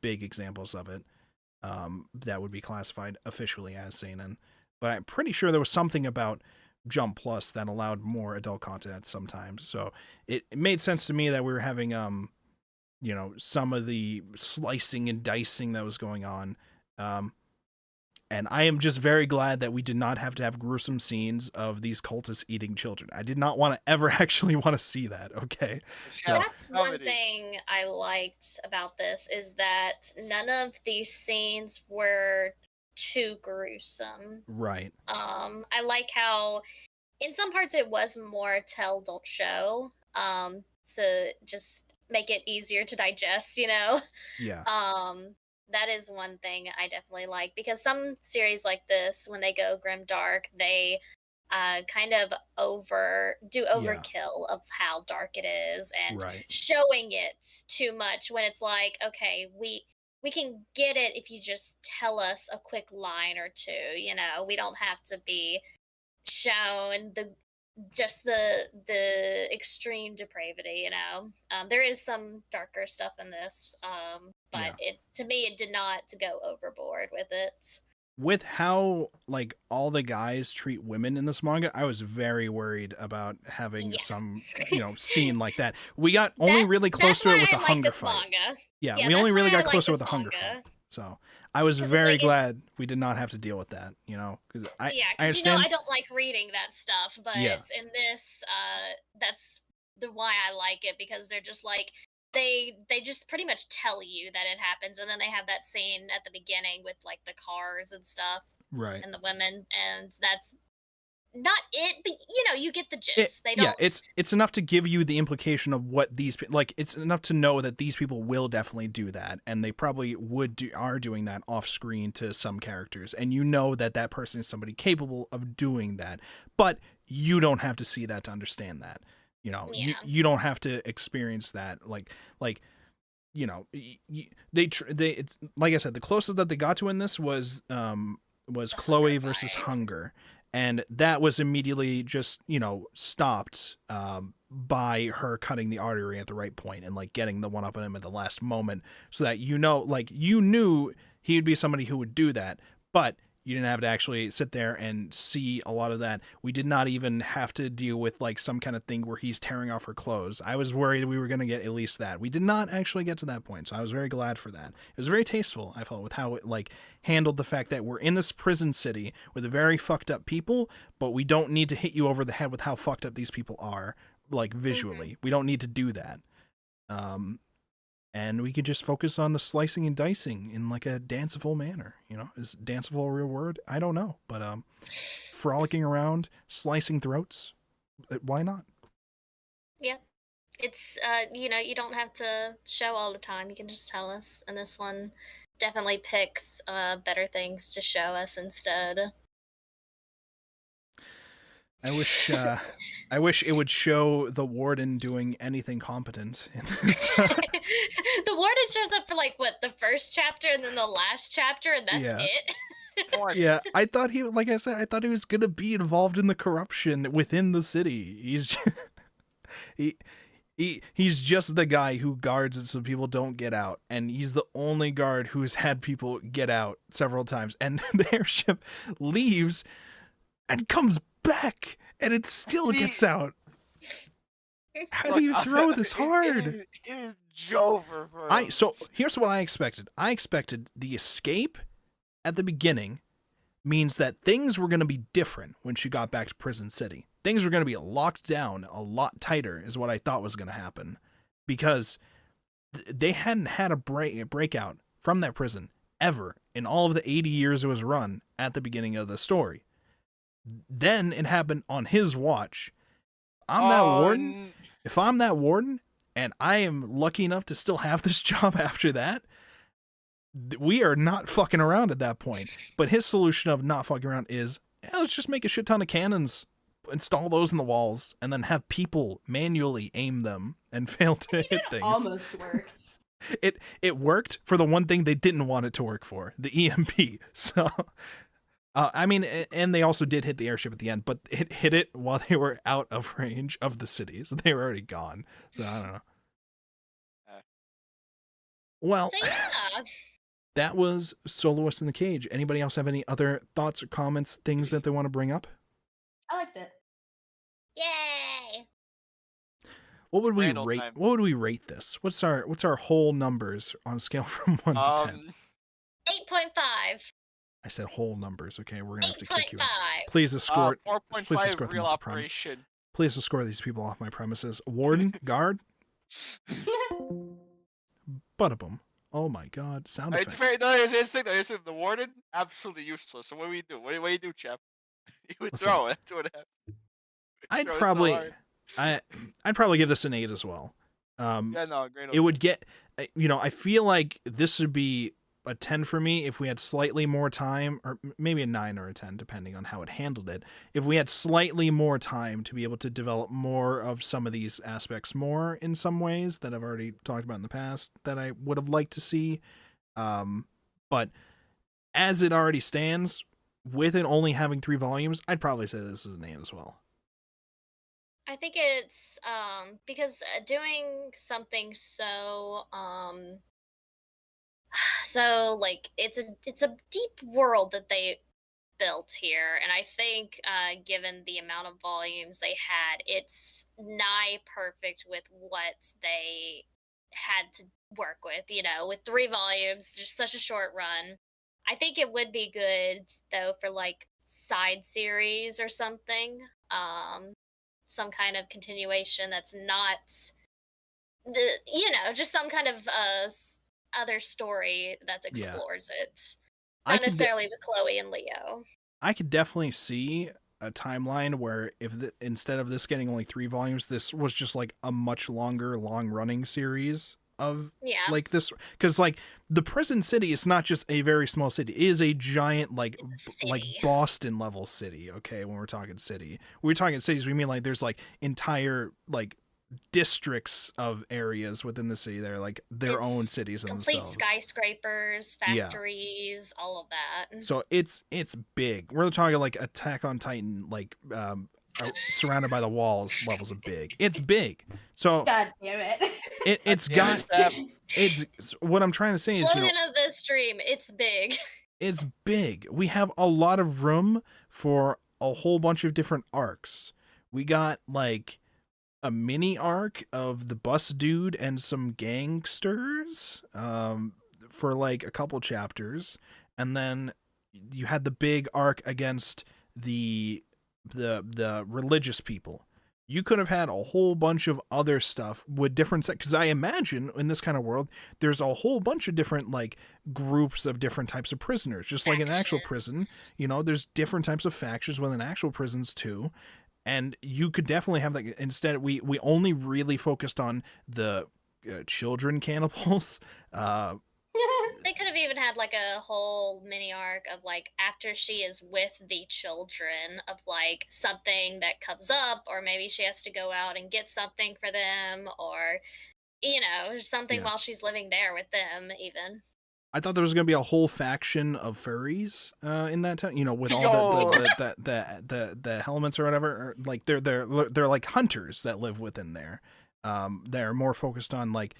big examples of it that would be classified officially as seinen. But I'm pretty sure there was something about Jump Plus that allowed more adult content sometimes. So it made sense to me that we were having some of the slicing and dicing that was going on. And I am just very glad that we did not have to have gruesome scenes of these cultists eating children. I did not want to ever actually want to see that, okay? Yeah, That's one thing I liked about this, is that none of these scenes were too gruesome. Right. I like how in some parts it was more tell, don't show, to just make it easier to digest, Yeah. That is one thing I definitely like, because some series like this, when they go grim dark, they kind of overkill of how dark it is, and Right. showing it too much, when it's like, okay, we can get it if you just tell us a quick line or two, we don't have to be shown the extreme depravity. There is some darker stuff in this, but to me it did not go overboard with it. With how like all the guys treat women in this manga, I was very worried about having some scene like that. We got only really close to it with the hunger fight. Manga. Yeah, we only really got closer with the hunger fight. So I was very glad we did not have to deal with that, because I understand. I don't like reading that stuff, but in this, that's why I like it, because they're just like, they just pretty much tell you that it happens, and then they have that scene at the beginning with like the cars and stuff, right, and the women, and that's not it, but you get the gist. It's enough to give you the implication of what these, like, it's enough to know that these people will definitely do that, and they probably are doing that off screen to some characters, and that person is somebody capable of doing that, but you don't have to see that to understand that. You don't have to experience that. It's like I said, the closest that they got to in this was Chloe versus Hunger. And that was immediately just, stopped by her cutting the artery at the right point and like getting the one up on him at the last moment, so that you knew he would be somebody who would do that, but you didn't have to actually sit there and see a lot of that. We did not even have to deal with like some kind of thing where he's tearing off her clothes. I was worried we were going to get at least that. We did not actually get to that point, so I was very glad for that. It was very tasteful, I felt, with how it like handled the fact that we're in this prison city with very fucked up people, but we don't need to hit you over the head with how fucked up these people are, like visually. Mm-hmm. We don't need to do that. And we could just focus on the slicing and dicing in like a danceable manner. Is danceable a real word? I don't know. But frolicking around, slicing throats, why not? Yeah. It's, you don't have to show all the time. You can just tell us. And this one definitely picks better things to show us instead. I wish it would show the warden doing anything competent in this. The warden shows up for like the first chapter and then the last chapter, and that's it. Yeah, I thought he was gonna be involved in the corruption within the city. He's he's just the guy who guards it so people don't get out, and he's the only guard who's had people get out several times. And the airship leaves and comes back, and it still gets out. How do you throw this hard? It is Jover, bro. So here's what I expected. I expected the escape at the beginning means that things were going to be different when she got back to Prison City. Things were going to be locked down a lot tighter is what I thought was going to happen, because they hadn't had a breakout from that prison ever in all of the 80 years it was run at the beginning of the story. Then it happened on his watch. If I'm that warden and I am lucky enough to still have this job after that, we are not fucking around at that point. But his solution of not fucking around is, let's just make a shit ton of cannons, install those in the walls, and then have people manually aim them and fail to hit things. Almost worked. It worked for the one thing they didn't want it to work for, the EMP. So... and they also did hit the airship at the end, but it hit it while they were out of range of the city, so they were already gone. So I don't know. Well, So yeah. that was Soloist in the Cage. Anybody else have any other thoughts or comments, things that they want to bring up? I liked it. Yay! What would we Randall rate? time. What would we rate this? What's our whole numbers on a scale from 1 to 10? 8.5. I said whole numbers. Okay, we're gonna have to kick you 8.5. out. Please escort. Please 4.5 escort them real off the premise. operation. Please escort these people off my premises. Warden, guard. Bada-boom. Oh my God! Sound It's effects. very, no, here's the thing, though. Here's the warden, absolutely useless. So what do we do? What do you do, chap? You would Listen, throw it. That's what happened. I'd Throw it so probably, hard. I'd probably give this an 8 as well. Yeah, no, great. It would get, I feel like this would be a 10 for me if we had slightly more time, or maybe a 9 or a 10, depending on how it handled it. If we had slightly more time to be able to develop more of some of these aspects more in some ways that I've already talked about in the past that I would have liked to see. But as it already stands, with it only having 3 volumes, I'd probably say this is an 8 as well. I think it's because doing something so so like it's a deep world that they built here, and I think given the amount of volumes they had, it's nigh perfect with what they had to work with. With 3 volumes, just such a short run. I think it would be good though for like side series or something. Some kind of continuation that's not just some kind of other story that explores it. Not necessarily with Chloe and Leo. I could definitely see a timeline where if instead of this getting only 3 volumes, this was just like a much longer, long-running series of like this, because like the prison city is not just a very small city, it is a giant like Boston level city. Okay, when we're talking city, we're talking cities, we mean like there's like entire like districts of areas within the city that are like their own cities in complete themselves. Skyscrapers, factories, all of that. So it's big. We're talking like Attack on Titan, like surrounded by the walls levels of big. It's big. So God damn it. It's what I'm trying to say is, slogan of this stream, it's big. It's big. We have a lot of room for a whole bunch of different arcs. We got like a mini arc of the bus dude and some gangsters for like a couple chapters, and then you had the big arc against the religious people. You could have had a whole bunch of other stuff with different, because I imagine in this kind of world there's a whole bunch of different like groups of different types of prisoners, just like in an actual prison. There's different types of factions within actual prisons too. And you could definitely have that. Instead, we only really focused on the children cannibals. They could have even had like a whole mini arc of like after she is with the children of like something that comes up, or maybe she has to go out and get something for them, or something while she's living there with them even. I thought there was going to be a whole faction of furries in that town, with all the helmets or whatever. Or, like they're like hunters that live within there. They're more focused on like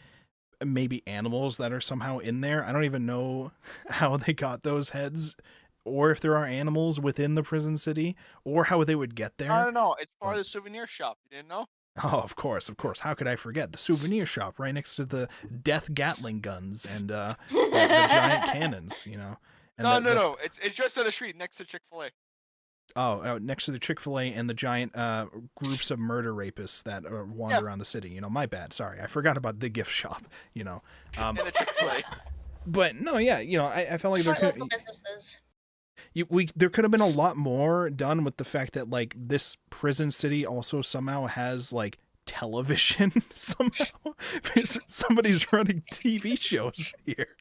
maybe animals that are somehow in there. I don't even know how they got those heads, or if there are animals within the prison city, or how they would get there. I don't know. It's part of the souvenir shop. You didn't know? Oh, of course. How could I forget the souvenir shop right next to the death Gatling guns and the giant cannons? And no. It's just on the street next to Chick-fil-A. Oh, next to the Chick-fil-A and the giant groups of murder rapists that wander around the city. My bad. Sorry, I forgot about the gift shop. And the Chick-fil-A. But no, I felt like there could local businesses. There could have been a lot more done with the fact that like this prison city also somehow has like television somehow. Somebody's running TV shows here.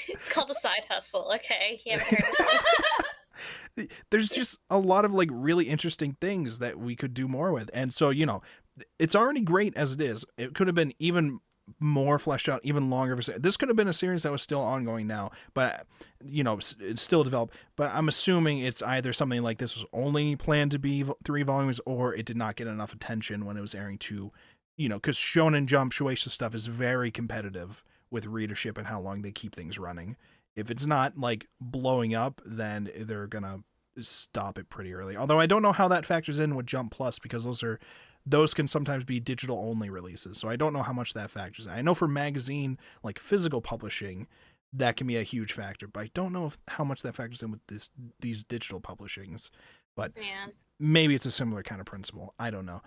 It's called a side hustle. Okay, you haven't heard of it. There's just a lot of like really interesting things that we could do more with, and so it's already great as it is. It could have been even more fleshed out, even longer. This could have been a series that was still ongoing now, but it's still developed. But I'm assuming it's either something like this was only planned to be 3 volumes, or it did not get enough attention when it was airing to, because Shonen Jump Shueisha stuff is very competitive with readership and how long they keep things running. If it's not like blowing up, then they're gonna stop it pretty early. Although I don't know how that factors in with Jump Plus, because those can sometimes be digital only releases. So I don't know how much that factors in. I know for magazine, like physical publishing, that can be a huge factor, but I don't know how much that factors in with these digital publishings. But Yeah. maybe it's a similar kind of principle. I don't know.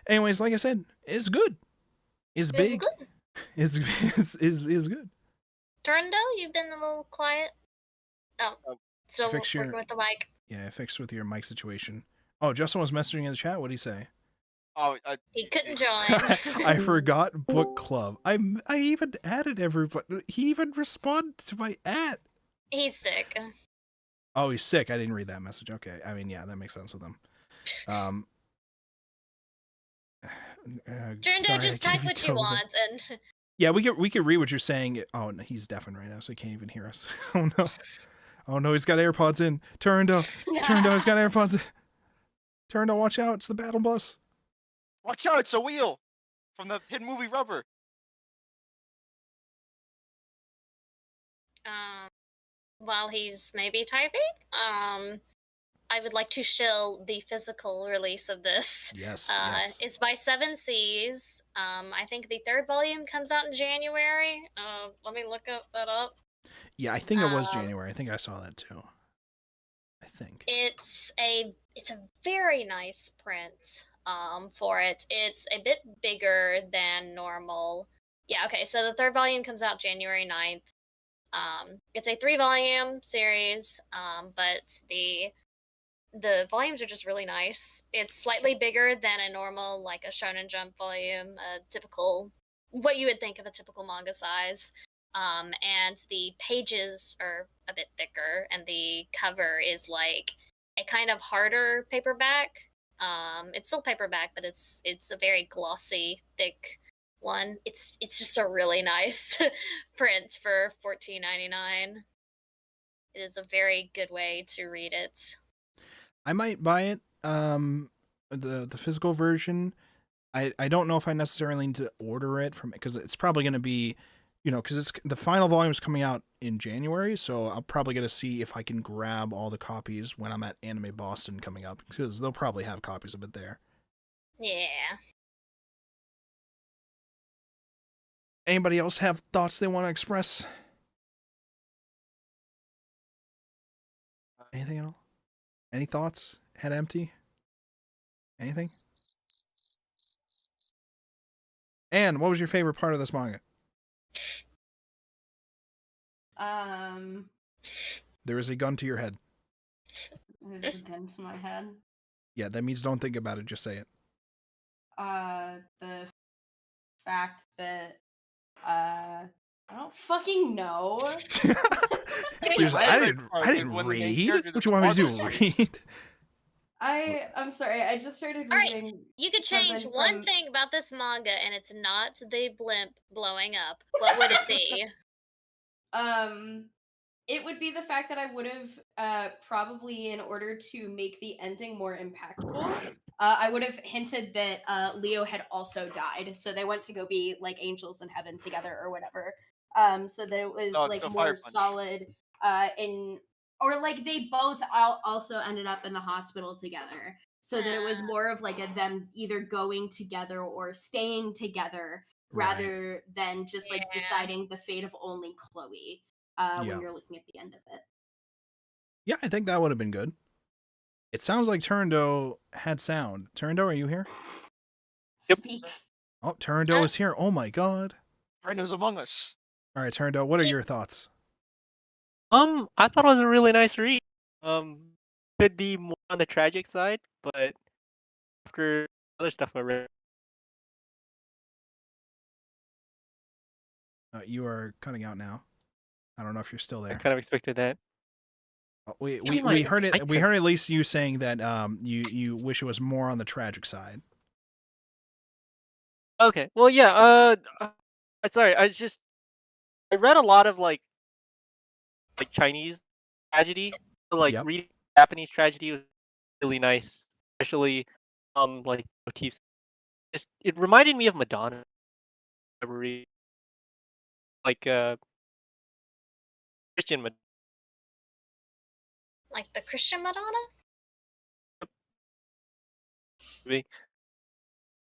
Anyways, like I said, it's good. It's big. It's good. Is good. Turndo, you've been a little quiet. Oh, still working with the mic. Yeah, I fixed with your mic situation. Oh, Justin was messaging in the chat. What did he say? Oh, He couldn't join. I forgot book club. I even added everybody. He even responded to my ad. He's sick. Oh, he's sick. I didn't read that message. Okay. I mean, yeah, that makes sense with him. Turndo, just type what you want and. Yeah, we could read what you're saying. Oh, no, he's deafened right now, so he can't even hear us. Oh no. Oh no, he's got AirPods in. Turndo, he's got AirPods in. Turndo, watch out! It's the battle bus. Watch out! It's a wheel from the hit movie Rubber. While he's maybe typing, I would like to shill the physical release of this. Yes. It's by 7 Seas. I think the 3rd volume comes out in January. Let me look that up. Yeah, I think it was January. I think I saw that too. I think. It's a very nice print for it. It's a bit bigger than normal. Yeah, okay, so the 3rd volume comes out January 9th. It's a 3-volume series, but the volumes are just really nice. It's slightly bigger than a normal, like a Shonen Jump volume, typical, what you would think of a typical manga size. And the pages are a bit thicker, and the cover is like a kind of harder paperback. It's still paperback, but it's a very glossy, thick one. It's just a really nice print for $14.99. It is a very good way to read it. I might buy it. The physical version. I don't know if I necessarily need to order it from, because it's probably going to be, because it's the final volume is coming out in January, so I'll probably get to see if I can grab all the copies when I'm at Anime Boston coming up, because they'll probably have copies of it there. Yeah. Anybody else have thoughts they want to express? Anything at all? Any thoughts? Head empty? Anything? And what was your favorite part of this manga? There is a gun to your head. There's a gun to my head. Yeah, that means don't think about it, just say it. The fact that I don't fucking know. I didn't read. What you want me to do? Read? I'm sorry. I just started All reading. right, you could change one thing about this manga, and it's not the blimp blowing up. What would it be? It would be the fact that I would have probably, in order to make the ending more impactful, I would have hinted that Leo had also died, so they went to go be like angels in heaven together or whatever. So that it was like more solid or like they both also ended up in the hospital together, so that it was more of like them either going together or staying together rather than just like deciding the fate of only Chloe. When you're looking at the end of it. Yeah, I think that would have been good. It sounds like Turndo had sound. Turndo, are you here? Yep. Oh, Turndo is here. Oh my god. Turndo's among us. All right, Turndo, what are your thoughts? I thought it was a really nice read. Could be more on the tragic side, but after other stuff I read. You are cutting out now. I don't know if you're still there. I kind of expected that. We heard it. We heard at least you saying that you wish it was more on the tragic side. Okay. Well, yeah. Sorry. I read a lot of like Chinese tragedy. Reading Japanese tragedy was really nice, especially like motifs. It reminded me of Madonna. like Christian Madonna. Like the Christian Madonna?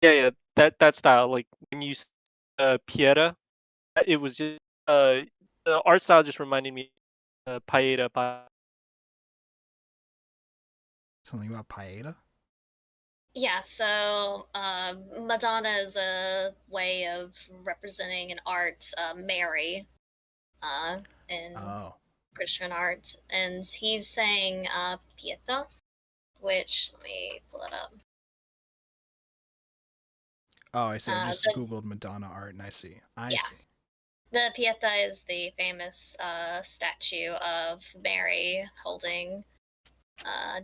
Yeah, that style. Like when you Pieta, it was just the art style just reminded me Paeta. Something about Paeta? Yeah, so Madonna is a way of representing in art Mary in Oh. Christian art. And he's saying Pieta, which, let me pull it up. Oh, I see. I just the- Googled Madonna art and I see. I Yeah. see. The Pieta is the famous statue of Mary holding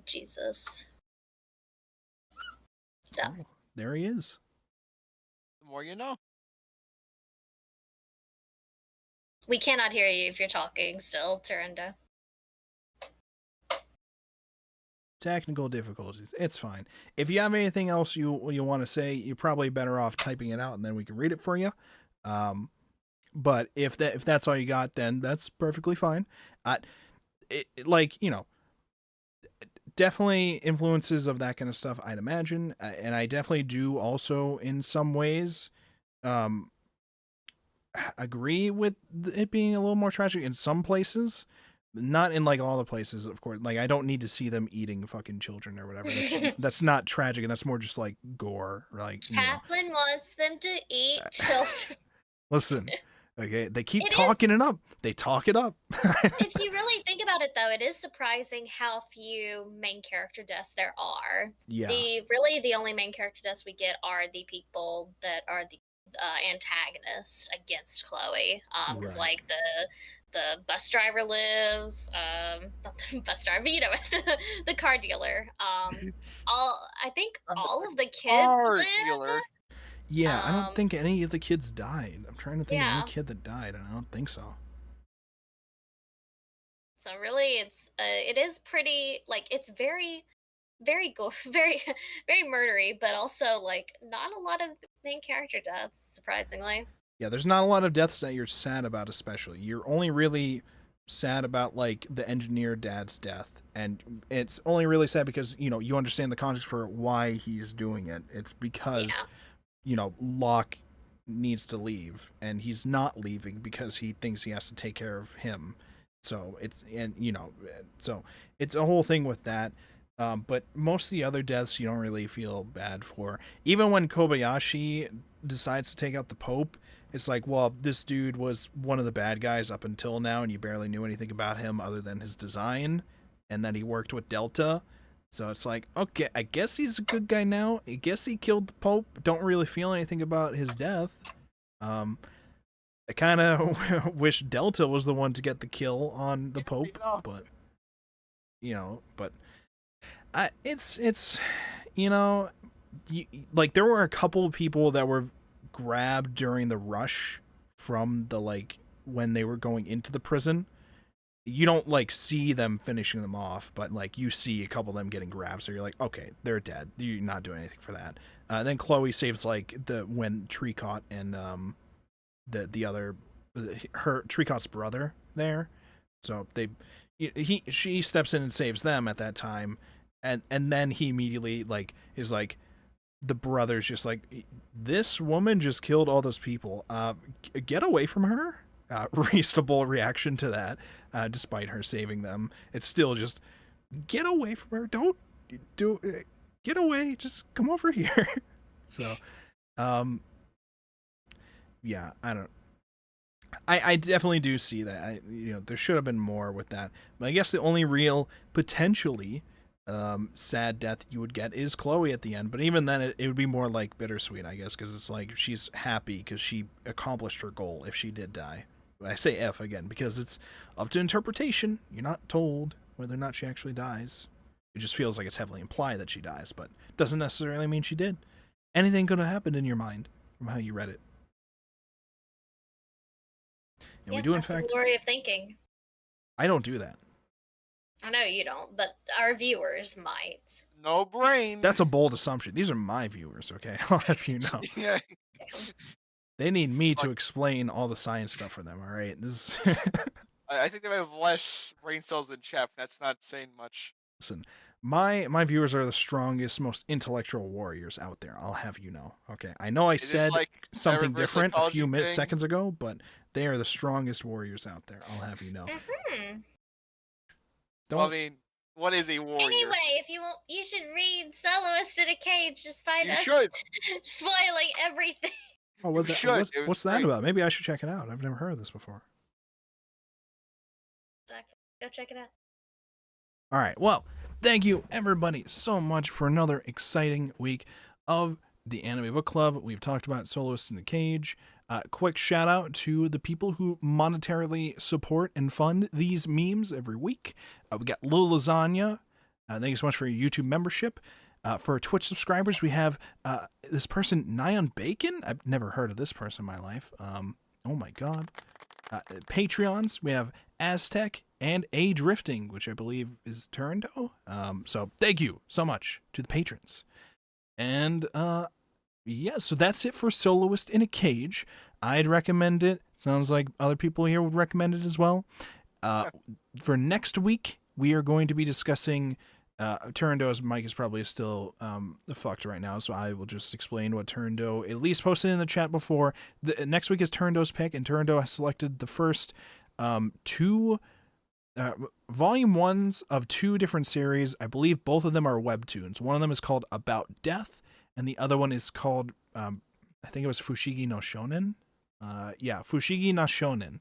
Jesus. So, Oh, there he is. The more you know. we cannot hear you if you're talking still, Turenda. Technical difficulties. It's fine. If you have anything else you want to say, you're probably better off typing it out and then we can read it for you. But if that's all you got, then that's perfectly fine. Like, you know, definitely influences of that kind of stuff, I'd imagine, and I definitely do also in some ways agree with it being a little more tragic in some places, not in like all the places, of course. Like I don't need to see them eating fucking children or whatever. That's not tragic, and that's more just like gore. Like Chaplin wants them to eat children. Listen, okay, they keep It talking it up. They talk it up. If you really think about it, though, it is surprising how few main character deaths there are. Yeah. The only main character deaths we get are the people that are the antagonists against Chloe. Right. Like the bus driver lives, not the bus driver, but you know, the car dealer. I think all of the kids Car live. dealer. Yeah, I don't think any of the kids died. I'm trying to think of Yeah. any kid that died, and I don't think so. So really, it is pretty, like, it's very, very very, very murdery, but also like not a lot of main character deaths, surprisingly. Yeah, there's not a lot of deaths that you're sad about, especially. You're only really sad about like the engineer dad's death, and it's only really sad because you know you understand the context for why he's doing it. It's because you know Locke needs to leave, and he's not leaving because he thinks he has to take care of him. So it's so it's a whole thing with that. But most of the other deaths you don't really feel bad for. Even when Kobayashi decides to take out the Pope, it's like, well, this dude was one of the bad guys up until now, and you barely knew anything about him other than his design, and then he worked with Delta. So it's like, okay, I guess he's a good guy now. I guess he killed the Pope. Don't really feel anything about his death. I kind of wish Delta was the one to get the kill on the Pope, but it's like there were a couple of people that were grabbed during the rush from the like when they were going into the prison. You don't like see them finishing them off, but like you see a couple of them getting grabbed, so you're like, okay, they're dead. You're not doing anything for that. Then Chloe saves like when Tricot and the other her Tricot's brother there, so she steps in and saves them at that time, and then he immediately like is like the brother's just like, this woman just killed all those people. Get away from her. Reasonable reaction to that, despite her saving them. It's still just get away from her. Don't do it. Get away. Just come over here. So, yeah, I definitely do see that. There should have been more with that. But I guess the only real potentially sad death you would get is Chloe at the end, but even then it would be more like bittersweet, I guess, because it's like she's happy because she accomplished her goal if she did die. I say if again because it's up to interpretation. You're not told whether or not she actually dies. It just feels like it's heavily implied that she dies, but doesn't necessarily mean she did. Anything could have happened in your mind from how you read it. And yeah, we do in that's fact the glory of thinking. I don't do that. I know you don't, but our viewers might. No brain. That's a bold assumption. These are my viewers, okay? I'll have you know. Yeah. They need me to explain all the science stuff for them. All right, this. Is I think they might have less brain cells than Chap. That's not saying much. Listen, my viewers are the strongest, most intellectual warriors out there. I'll have you know. Okay, I know I said like something reverse different a few psychology thing? seconds ago, but they are the strongest warriors out there. I'll have you know. Don't. Well, I mean, what is a warrior? Anyway, if you want, you should read Soloist in a Cage despite You us should. spoiling everything. Oh, You should. what's that about? Maybe I should check it out. I've never heard of this before. Go check it out. All right. Well, thank you everybody so much for another exciting week of the Anime Book Club. We've talked about Soloist in the Cage. Quick shout out to the people who monetarily support and fund these memes every week. We got Lil Lasagna. Thank you so much for your YouTube membership. For Twitch subscribers, we have this person, Nyan Bacon. I've never heard of this person in my life. Oh my god. Patreons, we have Aztec and A Drifting, which I believe is Turndo. So thank you so much to the patrons. And yeah, so that's it for Soloist in a Cage. I'd recommend it. Sounds like other people here would recommend it as well. For next week, we are going to be discussing Turindo's mic is probably still fucked right now, so I will just explain what Turindo at least posted in the chat before. Next week is Turindo's pick, and Turindo has selected the first two volume ones of two different series. I believe both of them are webtoons. One of them is called About Death, and the other one is called I think it was Fushigi no Shonen. Yeah, Fushigi no Shonen.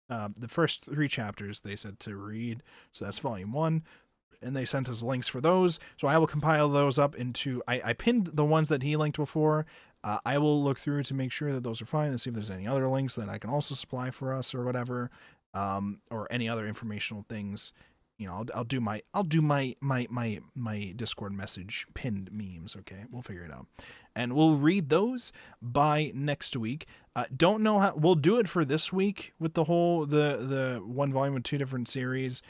The first 3 chapters they said to read, so that's volume 1. And they sent us links for those, so I will compile those up into. I pinned the ones that he linked before. I will look through to make sure that those are fine and see if there's any other links that I can also supply for us or whatever, or any other informational things. You know, I'll do my Discord message pinned memes. Okay, we'll figure it out, and we'll read those by next week. Don't know how we'll do it for this week with the whole the one volume of 2 different series.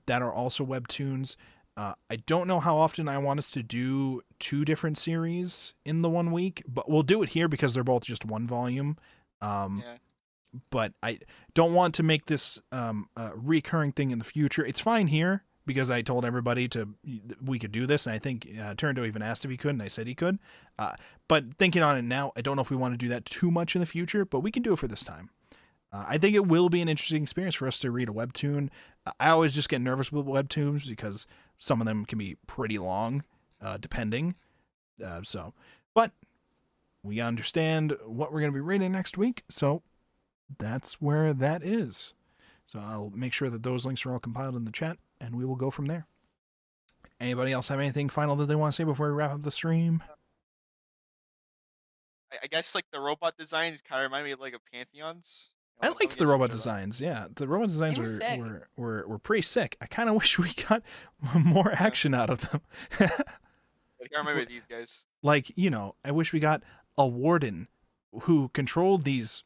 That are also webtoons. I don't know how often I want us to do 2 different series in the 1 week, but we'll do it here because they're both just 1 volume. Yeah. But I don't want to make this a recurring thing in the future. It's fine here because I told everybody we could do this, and I think Turindo even asked if he could, and I said he could. But thinking on it now, I don't know if we want to do that too much in the future, but we can do it for this time. I think it will be an interesting experience for us to read a webtoon. I always just get nervous with webtoons because some of them can be pretty long, depending. But we understand what we're going to be reading next week, so that's where that is. So I'll make sure that those links are all compiled in the chat, and we will go from there. Anybody else have anything final that they want to say before we wrap up the stream? I guess like the robot designs kind of remind me of like a Pantheon's. I liked the robot designs. Yeah, the robot designs were pretty sick. I kind of wish we got more action out of them. I can't remember these guys. Like, you know, I wish we got a warden who controlled these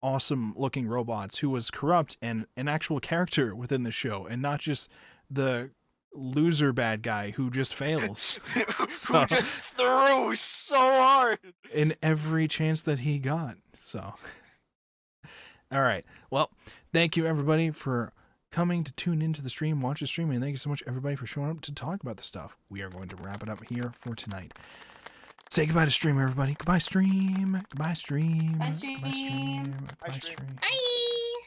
awesome looking robots, who was corrupt and an actual character within the show, and not just the loser bad guy who just fails. Who just threw so hard in every chance that he got. So all right. Well, thank you everybody for coming to tune into the stream, watch the stream, and thank you so much everybody for showing up to talk about the stuff. We are going to wrap it up here for tonight. Say goodbye to stream, everybody. Goodbye, stream. Goodbye, stream. Bye, stream. Goodbye, stream. Bye, Goodbye, stream. stream. Bye.